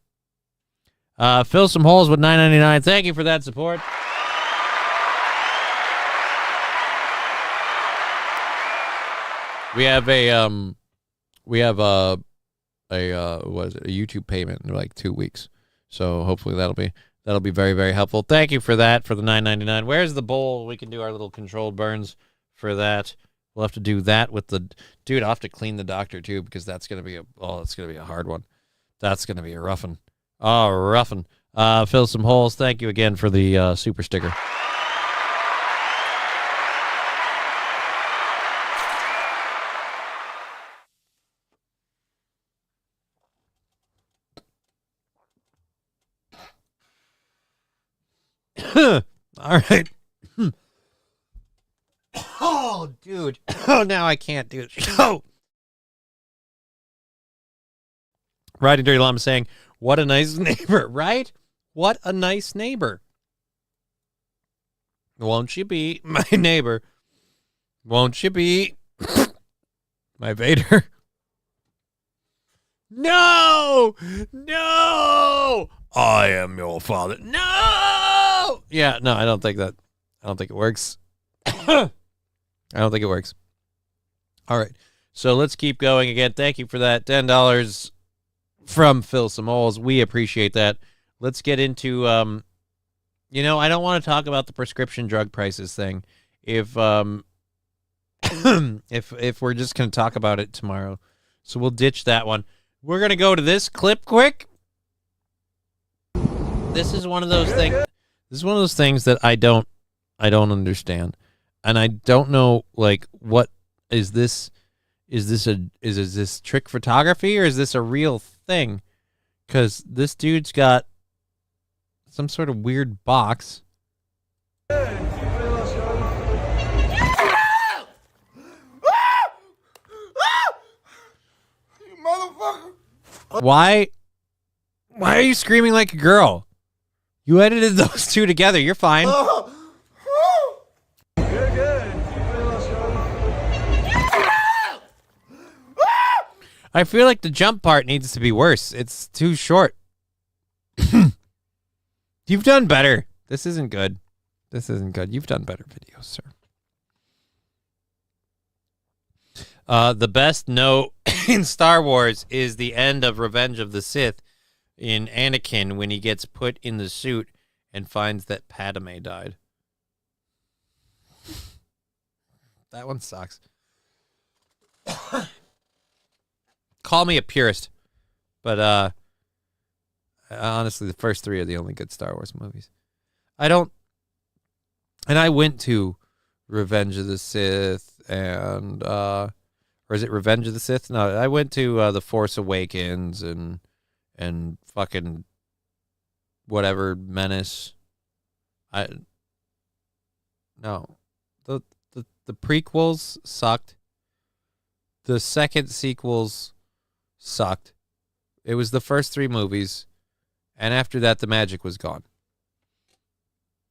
Fill some holes with $9.99. Thank you for that support. We have a YouTube payment in like 2 weeks. So hopefully that'll be very, very helpful. Thank you for that, for the $9.99. Where's the bowl? We can do our little controlled burns for that. We'll have to do that with the dude. I'll have to clean the doctor too, because that's gonna be a hard one. That's gonna be a rough one. Oh, rough one. Fill some holes. Thank you again for the super sticker. All right. Oh, dude. Oh, now I can't do it. Oh. Riding Dirty Llama saying, what a nice neighbor, right? What a nice neighbor. Won't you be my neighbor? Won't you be my Vader? No! No! I am your father. No! Yeah, no, I don't think it works. I don't think it works. All right. So let's keep going again. Thank you for that. $10 from Phil Samoles. We appreciate that. Let's get into, I don't want to talk about the prescription drug prices thing. If we're just going to talk about it tomorrow. So we'll ditch that one. We're going to go to this clip quick. This is one of those things. This is one of those things that I don't understand. And I don't know, like, what is this? Is this trick photography, or is this a real thing? Because this dude's got some sort of weird box. Why are you screaming like a girl? You edited those two together. You're fine. I feel like the jump part needs to be worse. It's too short. You've done better. This isn't good. You've done better videos, sir. The best note in Star Wars is the end of Revenge of the Sith in Anakin when he gets put in the suit and finds that Padme died. That one sucks. Call me a purist, but honestly, the first 3 are the only good Star Wars movies. And I went to Revenge of the Sith and or is it Revenge of the Sith? No, I went to The Force Awakens and fucking whatever Menace. The prequels sucked. The second sequels sucked. It was the first 3 movies, and after that, the magic was gone.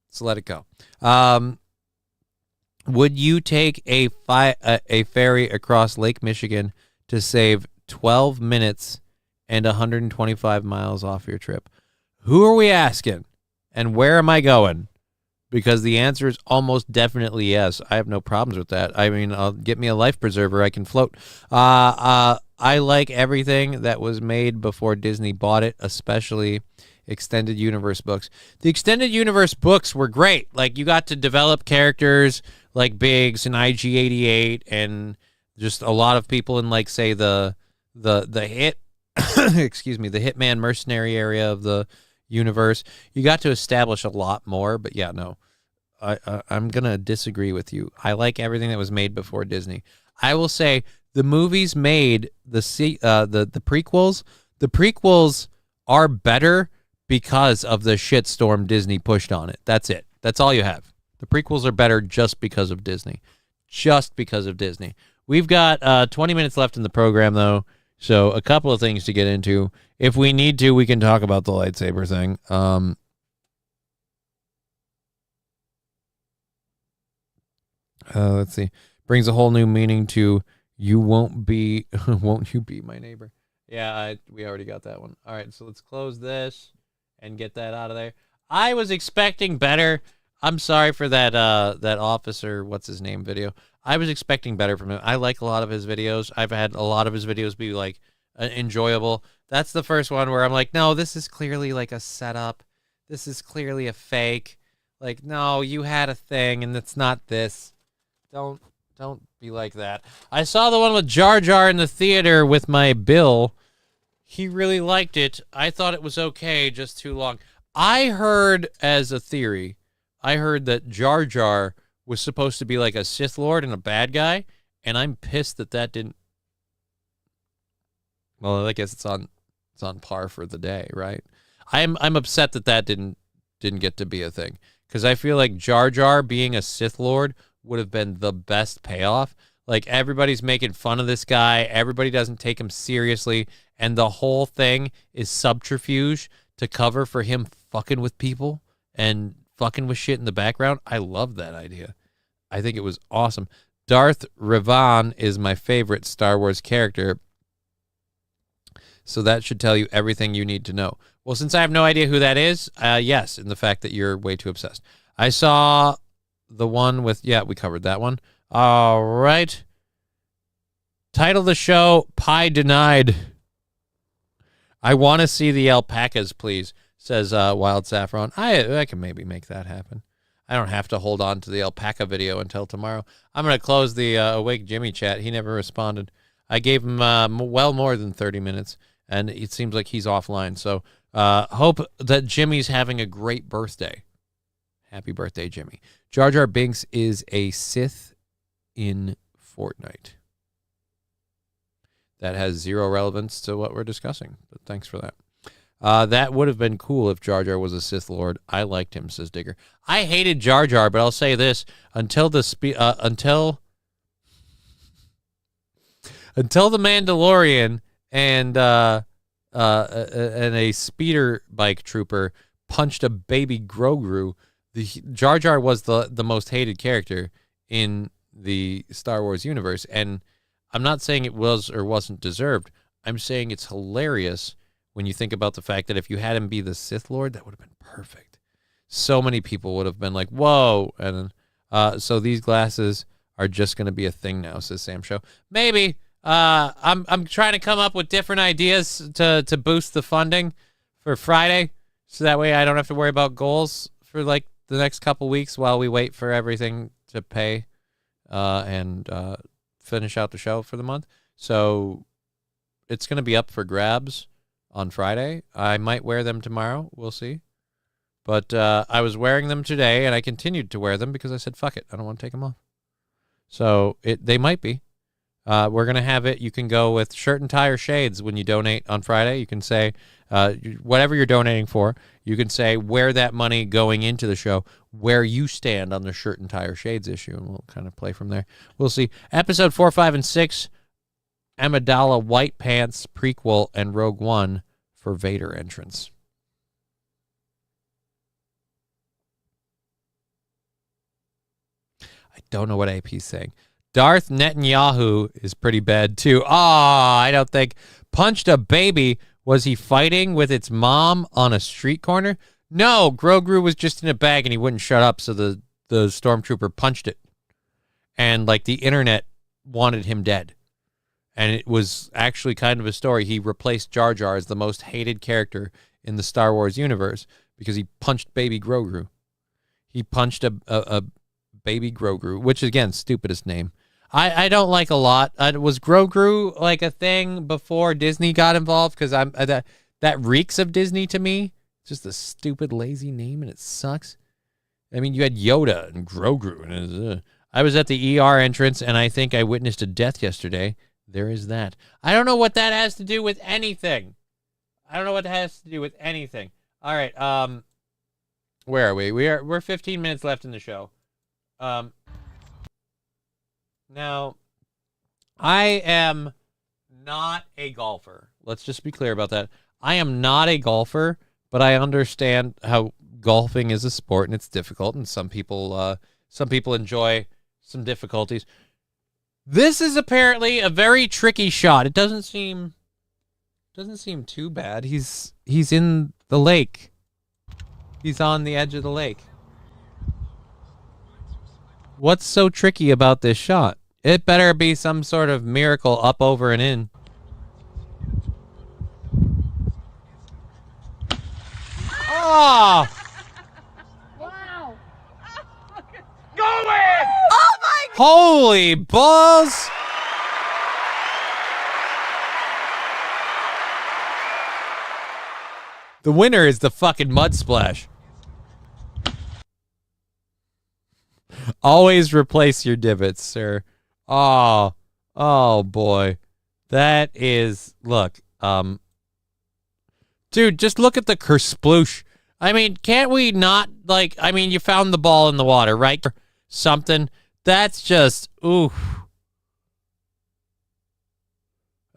So let it go. Would you take a ferry across Lake Michigan to save 12 minutes and 125 miles off your trip? Who are we asking? And where am I going? Because the answer is almost definitely yes. I have no problems with that. I mean, I'll get me a life preserver. I can float. I like everything that was made before Disney bought it, especially Extended Universe books. The Extended Universe books were great. Like, you got to develop characters like Biggs and IG-88 and just a lot of people in, like, say, the hit, excuse me, the Hitman mercenary area of the universe. You got to establish a lot more, but yeah, no. I'm going to disagree with you. I like everything that was made before Disney. I will say the movies made, the prequels are better because of the shitstorm Disney pushed on it. That's it. That's all you have. The prequels are better just because of Disney. Just because of Disney. We've got 20 minutes left in the program, though, so a couple of things to get into. If we need to, we can talk about the lightsaber thing. Let's see. Brings a whole new meaning to "you won't be, won't you be my neighbor?" Yeah, we already got that one. All right, so let's close this and get that out of there. I was expecting better. I'm sorry for that that officer, what's his name video. I was expecting better from him. I like a lot of his videos. I've had a lot of his videos be like enjoyable. That's the first one where I'm like, no, this is clearly like a setup. This is clearly a fake. Like, no, you had a thing and it's not this. Don't be like that. I saw the one with Jar Jar in the theater with my Bill. He really liked it. I thought it was okay, just too long. I heard, as a theory, I heard that Jar Jar was supposed to be like a Sith Lord and a bad guy, and I'm pissed that didn't. Well, I guess it's on par for the day, right? I'm upset that didn't get to be a thing, because I feel like Jar Jar being a Sith Lord would have been the best payoff. Like, everybody's making fun of this guy. Everybody doesn't take him seriously. And the whole thing is subterfuge to cover for him fucking with people and fucking with shit in the background. I love that idea. I think it was awesome. Darth Revan is my favorite Star Wars character. So that should tell you everything you need to know. Well, since I have no idea who that is, yes, and the fact that you're way too obsessed. I saw the one with, yeah, we covered that one. All right. Title of the show, Pie Denied. I want to see the alpacas, please, says Wild Saffron. I can maybe make that happen. I don't have to hold on to the alpaca video until tomorrow. I'm going to close the Awake Jimmy chat. He never responded. I gave him well more than 30 minutes, and it seems like he's offline. So hope that Jimmy's having a great birthday. Happy birthday, Jimmy. Jar Jar Binks is a Sith in Fortnite. That has zero relevance to what we're discussing, but thanks for that. That would have been cool if Jar Jar was a Sith Lord. I liked him, says Digger. I hated Jar Jar, but I'll say this: until the Mandalorian and a speeder bike trooper punched a baby Grogu, Jar Jar was the most hated character in the Star Wars universe, and I'm not saying it was or wasn't deserved. I'm saying it's hilarious when you think about the fact that if you had him be the Sith Lord, that would have been perfect. So many people would have been like, whoa. And so these glasses are just going to be a thing now, says Sam Show. Maybe. I'm trying to come up with different ideas to boost the funding for Friday, so that way I don't have to worry about goals for like the next couple weeks while we wait for everything to pay and finish out the show for the month. So it's going to be up for grabs on Friday. I might wear them tomorrow. We'll see. But I was wearing them today, and I continued to wear them because I said, fuck it. I don't want to take them off. So they might be. We're going to have it. You can go with shirt and tie or shades when you donate on Friday. You can say whatever you're donating for. You can say where that money going into the show, where you stand on the shirt and tie or shades issue, and we'll kind of play from there. We'll see. Episode 4, 5, and 6, Amidala White Pants prequel and Rogue One for Vader entrance. I don't know what AP's saying. Darth Netanyahu is pretty bad, too. I don't think. Punched a baby. Was he fighting with its mom on a street corner? No, Grogu was just in a bag and he wouldn't shut up, so the stormtrooper punched it. And, like, the internet wanted him dead. And it was actually kind of a story. He replaced Jar Jar as the most hated character in the Star Wars universe because he punched baby Grogu. He punched a baby Grogu, which, again, stupidest name. I don't like a lot. Was Grogu like a thing before Disney got involved? Because that reeks of Disney to me. It's just a stupid, lazy name, and it sucks. I mean, you had Yoda and Grogu. And I was at the ER entrance, and I think I witnessed a death yesterday. There is that. I don't know what that has to do with anything. All right. Where are we? We're 15 minutes left in the show. Now, I am not a golfer. Let's just be clear about that. I am not a golfer, but I understand how golfing is a sport and it's difficult, and some people enjoy some difficulties. This is apparently a very tricky shot. It doesn't seem too bad. He's in the lake. He's on the edge of the lake. What's so tricky about this shot? It better be some sort of miracle up, over, and in. Oh! Wow! Go in! Oh my! Holy balls! The winner is the fucking mud splash. Always replace your divots, sir. Oh boy. That is, look, dude, just look at the kersploosh. I mean, can't we not, like, I mean, you found the ball in the water, right? Something. That's just, oof.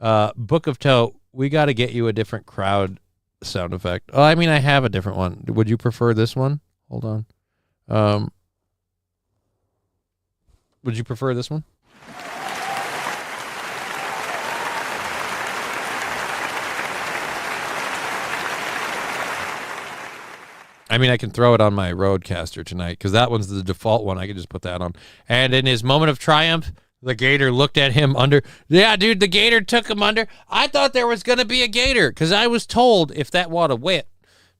Book of Toe, we got to get you a different crowd sound effect. Oh, I mean, I have a different one. Would you prefer this one? Hold on. Would you prefer this one? I mean, I can throw it on my Roadcaster tonight because that one's the default one. I can just put that on. And in his moment of triumph, the gator looked at him under. Yeah, dude, the gator took him under. I thought there was going to be a gator because I was told if that water wet,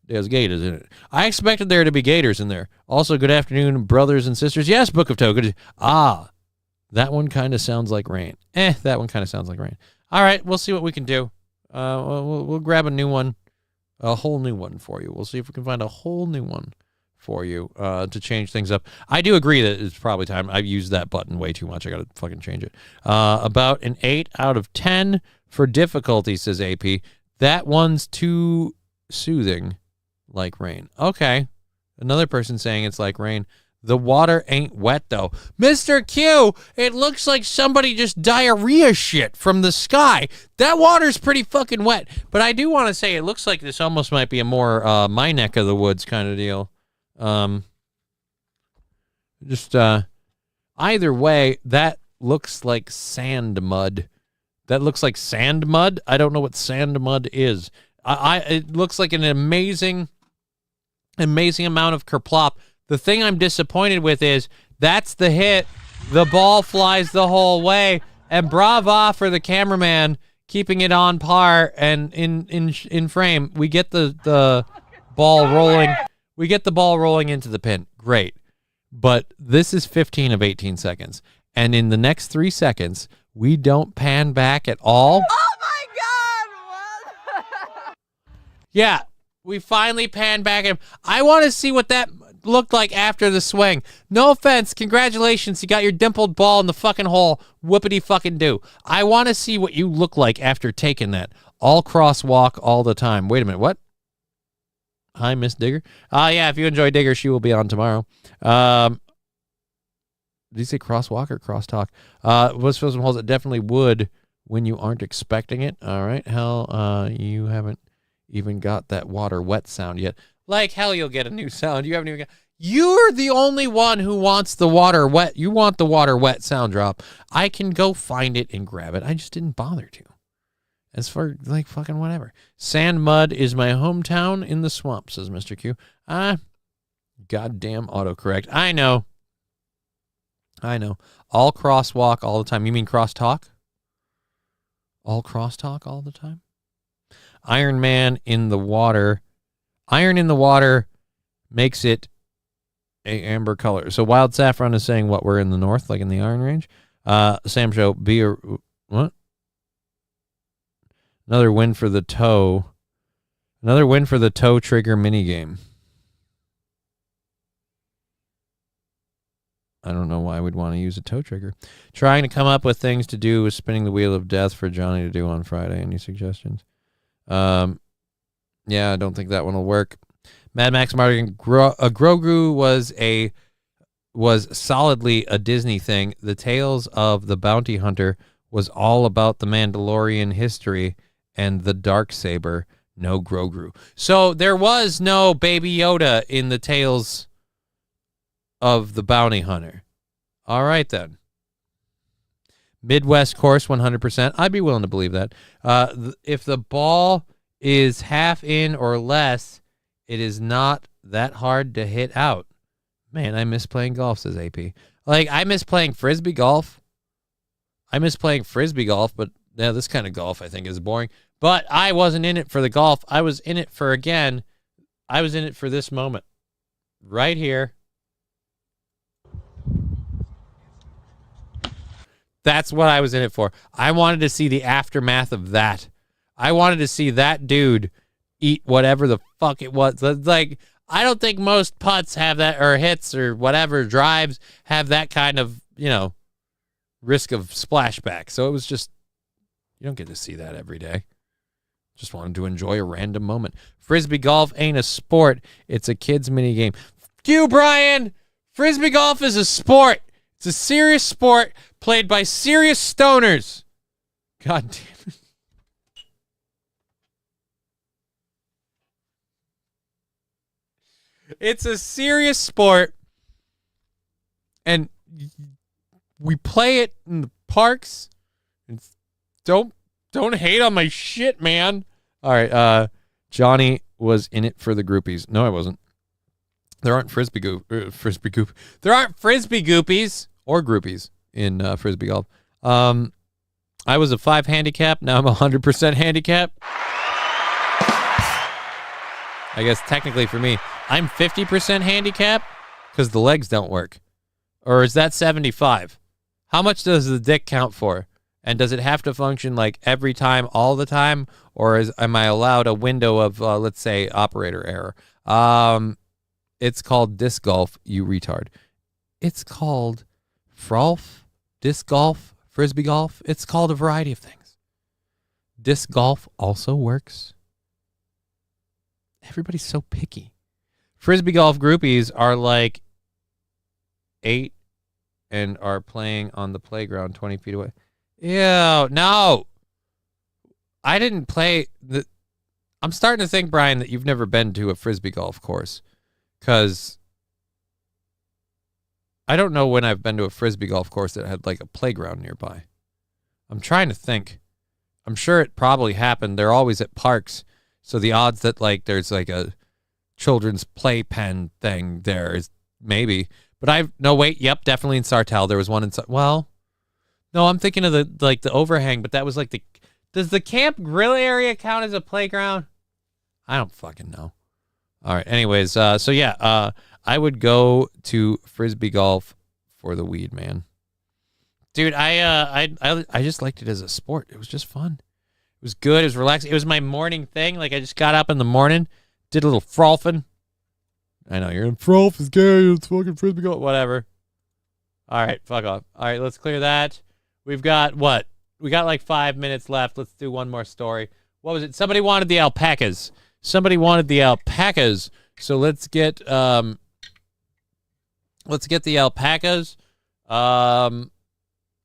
there's gators in it. I expected there to be gators in there. Also, good afternoon, brothers and sisters. Yes, Book of Toe. That one kind of sounds like rain. That one kind of sounds like rain. All right, we'll see what we can do. We'll grab a new one. A whole new one for you. We'll see if we can find a whole new one for you to change things up. I do agree that it's probably time. I've used that button way too much. I got to fucking change it. About an 8 out of 10 for difficulty, says AP. That one's too soothing, like rain. Okay. Another person saying it's like rain. The water ain't wet, though. Mr. Q, it looks like somebody just diarrhea shit from the sky. That water's pretty fucking wet. But I do want to say it looks like this almost might be a more my neck of the woods kind of deal. Either way, that looks like sand mud. That looks like sand mud. I don't know what sand mud is. It looks like an amazing amount of kerplop. The thing I'm disappointed with is that's the hit. The ball flies the whole way, and brava for the cameraman keeping it on par and in frame. We get the ball rolling. We get the ball rolling into the pin. Great. But this is 15 of 18 seconds. And in the next 3 seconds, we don't pan back at all. Oh my God! What? Yeah, we finally pan back. And I want to see what that looked like after the swing. No offense. Congratulations. You got your dimpled ball in the fucking hole. Whoopity fucking do. I want to see what you look like after taking that. All crosswalk all the time. Wait a minute. What? Hi, Miss Digger. Yeah, if you enjoy Digger, she will be on tomorrow. Did you say crosswalk or crosstalk? What's supposed to hold it? Definitely would when you aren't expecting it. All right. Hell, you haven't even got that water wet sound yet. Like hell, you'll get a new sound. You haven't even got. You're the only one who wants the water wet. You want the water wet sound drop. I can go find it and grab it. I just didn't bother to. As for, like, fucking whatever. Sand Mud is my hometown in the swamp, says Mr. Q. Goddamn autocorrect. I know. All crosswalk all the time. You mean crosstalk? All crosstalk all the time? Iron Man in the water. Iron in the water makes it a amber color. So Wild Saffron is saying what, we're in the north, like in the Iron Range? Sam Show, what? Another win for the toe. Another win for the toe trigger minigame. I don't know why we'd want to use a toe trigger. Trying to come up with things to do with spinning the wheel of death for Johnny to do on Friday. Any suggestions? Yeah, I don't think that one will work. Mad Max Martin, Grogu was solidly a Disney thing. The Tales of the Bounty Hunter was all about the Mandalorian history and the Darksaber. No Grogu. So there was no Baby Yoda in the Tales of the Bounty Hunter. All right, then. Midwest course, 100%. I'd be willing to believe that. If the ball is half in or less, it is not that hard to hit out. Man, I miss playing golf, says AP. Like, I miss playing Frisbee golf. But yeah, this kind of golf, I think, is boring. But I wasn't in it for the golf. I was in it for this moment. Right here. That's what I was in it for. I wanted to see the aftermath of that. I wanted to see that dude eat whatever the fuck it was. Like, I don't think most putts have that, or hits, or whatever, drives, have that kind of, risk of splashback. So it was just, you don't get to see that every day. Just wanted to enjoy a random moment. Frisbee golf ain't a sport. It's a kid's mini game. F you, Brian! Frisbee golf is a sport. It's a serious sport played by serious stoners. God damn it. It's a serious sport, and we play it in the parks. And don't hate on my shit, man. All right, Johnny was in it for the groupies. No, I wasn't. There aren't frisbee goopies or groupies in frisbee golf. I was a 5 handicap. Now I'm 100% handicap. I guess technically for me, I'm 50% handicap because the legs don't work. Or is that 75? How much does the dick count for? And does it have to function like every time, all the time? Or am I allowed a window of, let's say, operator error? It's called disc golf, you retard. It's called frolf, disc golf, frisbee golf. It's called a variety of things. Disc golf also works. Everybody's so picky. Frisbee golf groupies are like 8 and are playing on the playground 20 feet away. Ew, no. I didn't play. I'm starting to think, Brian, that you've never been to a frisbee golf course. Because I don't know when I've been to a frisbee golf course that had like a playground nearby. I'm trying to think. I'm sure it probably happened. They're always at parks. So the odds that like there's like a children's playpen thing there is maybe. But yep, definitely in Sartell. There was one in well, no, I'm thinking of the overhang, but that was like does the Camp Grill area count as a playground? I don't fucking know. All right. Anyways, I would go to frisbee golf for the weed, man. Dude, I just liked it as a sport. It was just fun. It was good. It was relaxing. It was my morning thing. Like, I just got up in the morning, did a little frolfing. I know, you're in frolf is gay. It's fucking frisbee golf. Whatever. All right, fuck off. All right, let's clear that. We've got what? We got like 5 minutes left. Let's do one more story. What was it? Somebody wanted the alpacas. So let's get the alpacas.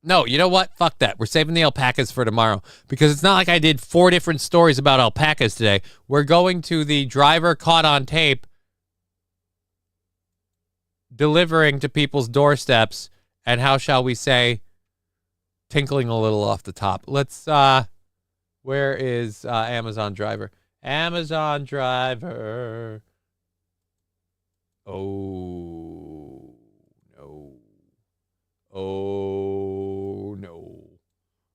No, you know what? Fuck that. We're saving the alpacas for tomorrow because it's not like I did 4 different stories about alpacas today. We're going to the driver caught on tape. delivering to people's doorsteps, and how shall we say, tinkling a little off the top. Let's, where is Amazon driver? Amazon driver. Oh, no. Oh, no.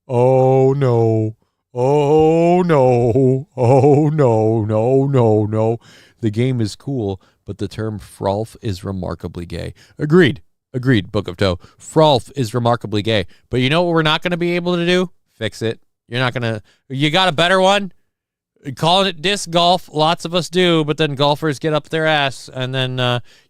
Oh, no. Oh, no. Oh, no, no, no, no. The game is cool, but the term frolf is remarkably gay. Agreed. Agreed, Book of Toe. Frolf is remarkably gay. But you know what we're not going to be able to do? Fix it. You're not going to... You got a better one? Calling it disc golf, lots of us do, but then golfers get up their ass, and then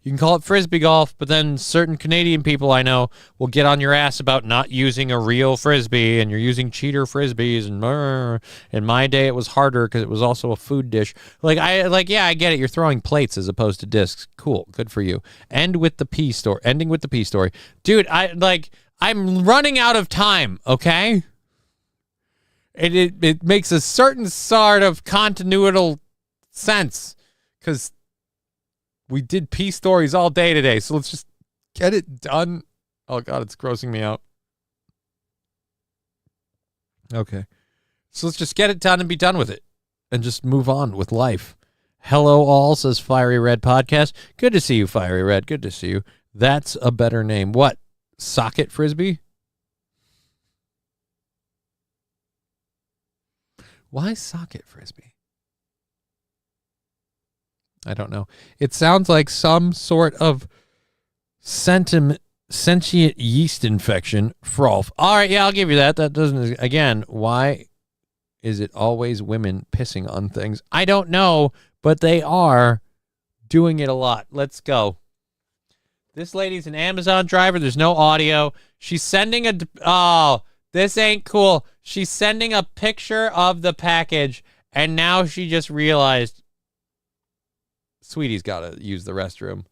you can call it frisbee golf, but then certain Canadian people I know will get on your ass about not using a real frisbee, and you're using cheater frisbees, and in my day it was harder because it was also a food dish. Yeah, I get it. You're throwing plates as opposed to discs. Cool, good for you. Ending with the P story, dude. I'm running out of time. Okay. It makes a certain sort of continuital sense because we did peace stories all day today. So let's just get it done. Oh, God, it's grossing me out. Okay. So let's just get it done and be done with it and just move on with life. Hello, all, says Fiery Red Podcast. Good to see you, Fiery Red. Good to see you. That's a better name. What? Socket Frisbee? Why socket frisbee? I don't know. It sounds like some sort of sentient yeast infection. Frolf. All right, yeah, I'll give you that. That doesn't... Again, why is it always women pissing on things? I don't know, but they are doing it a lot. Let's go. This lady's an Amazon driver. There's no audio. She's sending a... Oh... This ain't cool. She's sending a picture of the package, and now she just realized Sweetie's got to use the restroom.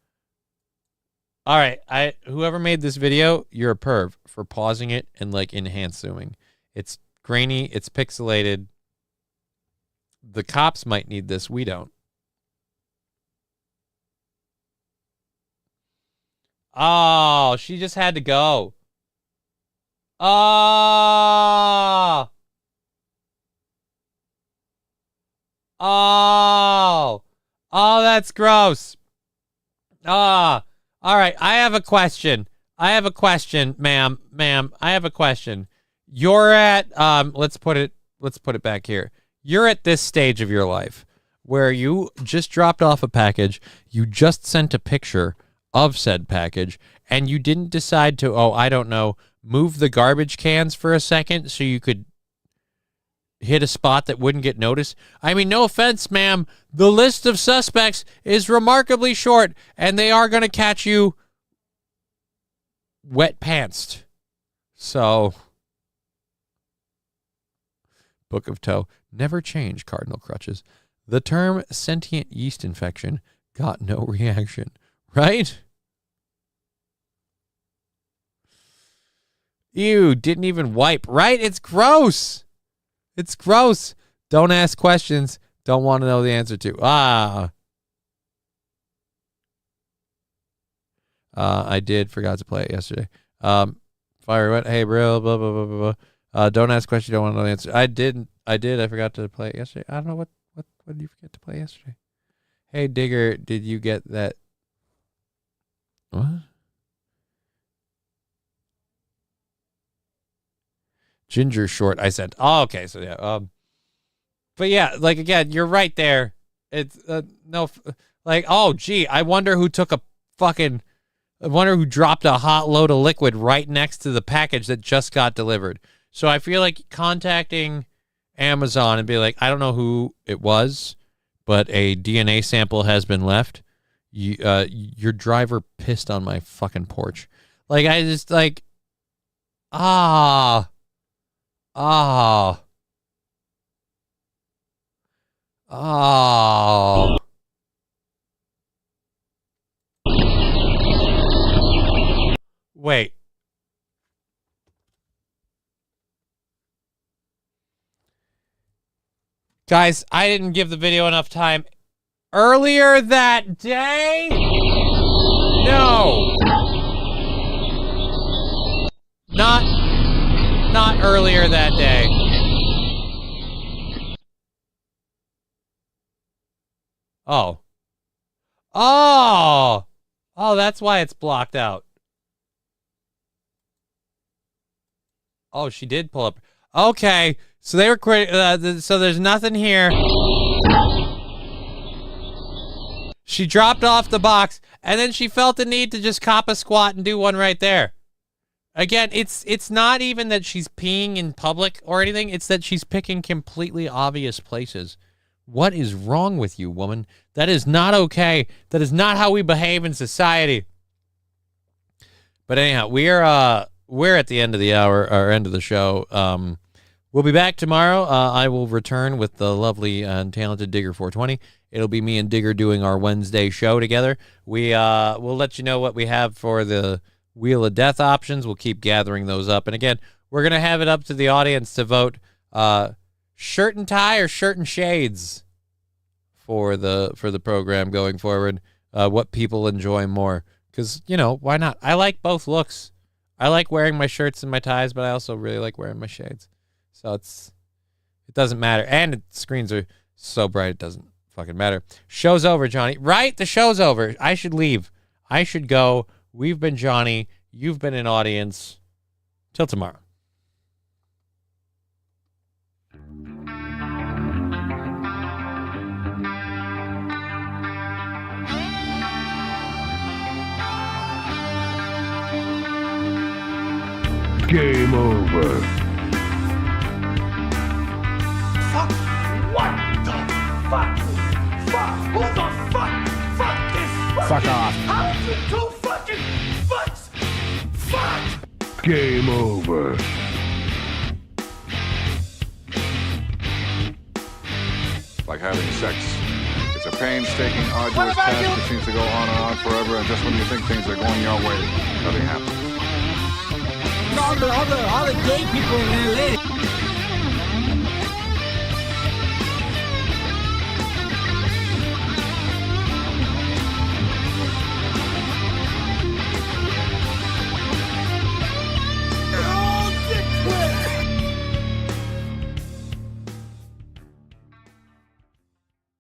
All right, whoever made this video, you're a perv for pausing it and enhance zooming. It's grainy, it's pixelated. The cops might need this. We don't. Oh, she just had to go. Oh. Oh. Oh, that's gross. All right, I have a question. Ma'am. I have a question. You're at let's put it back here. You're at this stage of your life where you just dropped off a package, you just sent a picture of said package, and you didn't decide to, I don't know, move the garbage cans for a second so you could hit a spot that wouldn't get noticed. I mean, no offense, ma'am. The list of suspects is remarkably short, and they are going to catch you wet-pantsed. So, Book of Toe. Never change, Cardinal Crutches. The term sentient yeast infection got no reaction, right? Ew, didn't even wipe. Right? It's gross. It's gross. Don't ask questions. Don't want to know the answer to. I did. Forgot to play it yesterday. Fire what? Hey, bro. Blah, blah, blah, blah, blah. Don't ask questions. Don't want to know the answer. I did. I forgot to play it yesterday. I don't know what did you forget to play yesterday? Hey, Digger, did you get that? What? Ginger short, I said. Oh, okay, so yeah. But yeah, again, you're right there. It's gee, I wonder who dropped a hot load of liquid right next to the package that just got delivered. So I feel like contacting Amazon and be like, I don't know who it was, but a DNA sample has been left. Your driver pissed on my fucking porch. I just Wait. Guys, I didn't give the video enough time. Earlier that day, No! Not earlier that day. Oh. Oh! Oh, that's why it's blocked out. Oh, she did pull up. Okay, so they were so there's nothing here. She dropped off the box, and then she felt the need to just cop a squat and do one right there. Again, it's not even that she's peeing in public or anything. It's that she's picking completely obvious places. What is wrong with you, woman? That is not okay. That is not how we behave in society. But anyhow, we're at the end of the hour, or end of the show. We'll be back tomorrow. I will return with the lovely and talented Digger 420. It'll be me and Digger doing our Wednesday show together. We'll let you know what we have for the Wheel of Death options. We'll keep gathering those up. And again, we're going to have it up to the audience to vote shirt and tie or shirt and shades for the program going forward. What people enjoy more. Because, you know, why not? I like both looks. I like wearing my shirts and my ties, but I also really like wearing my shades. So it doesn't matter. And the screens are so bright it doesn't fucking matter. Show's over, Johnny. Right? The show's over. I should leave. I should go. We've been Johnny. You've been an audience. Till tomorrow. Game over. Fuck. What the fuck? Fuck. Who the fuck? Fuck this. Fuck off. How did you two fucking fucks? Fuck. Game over. Like having sex. It's a painstaking, arduous task that seems to go on and on forever, and just when you think things are going your way, nothing happens. All the gay people in LA.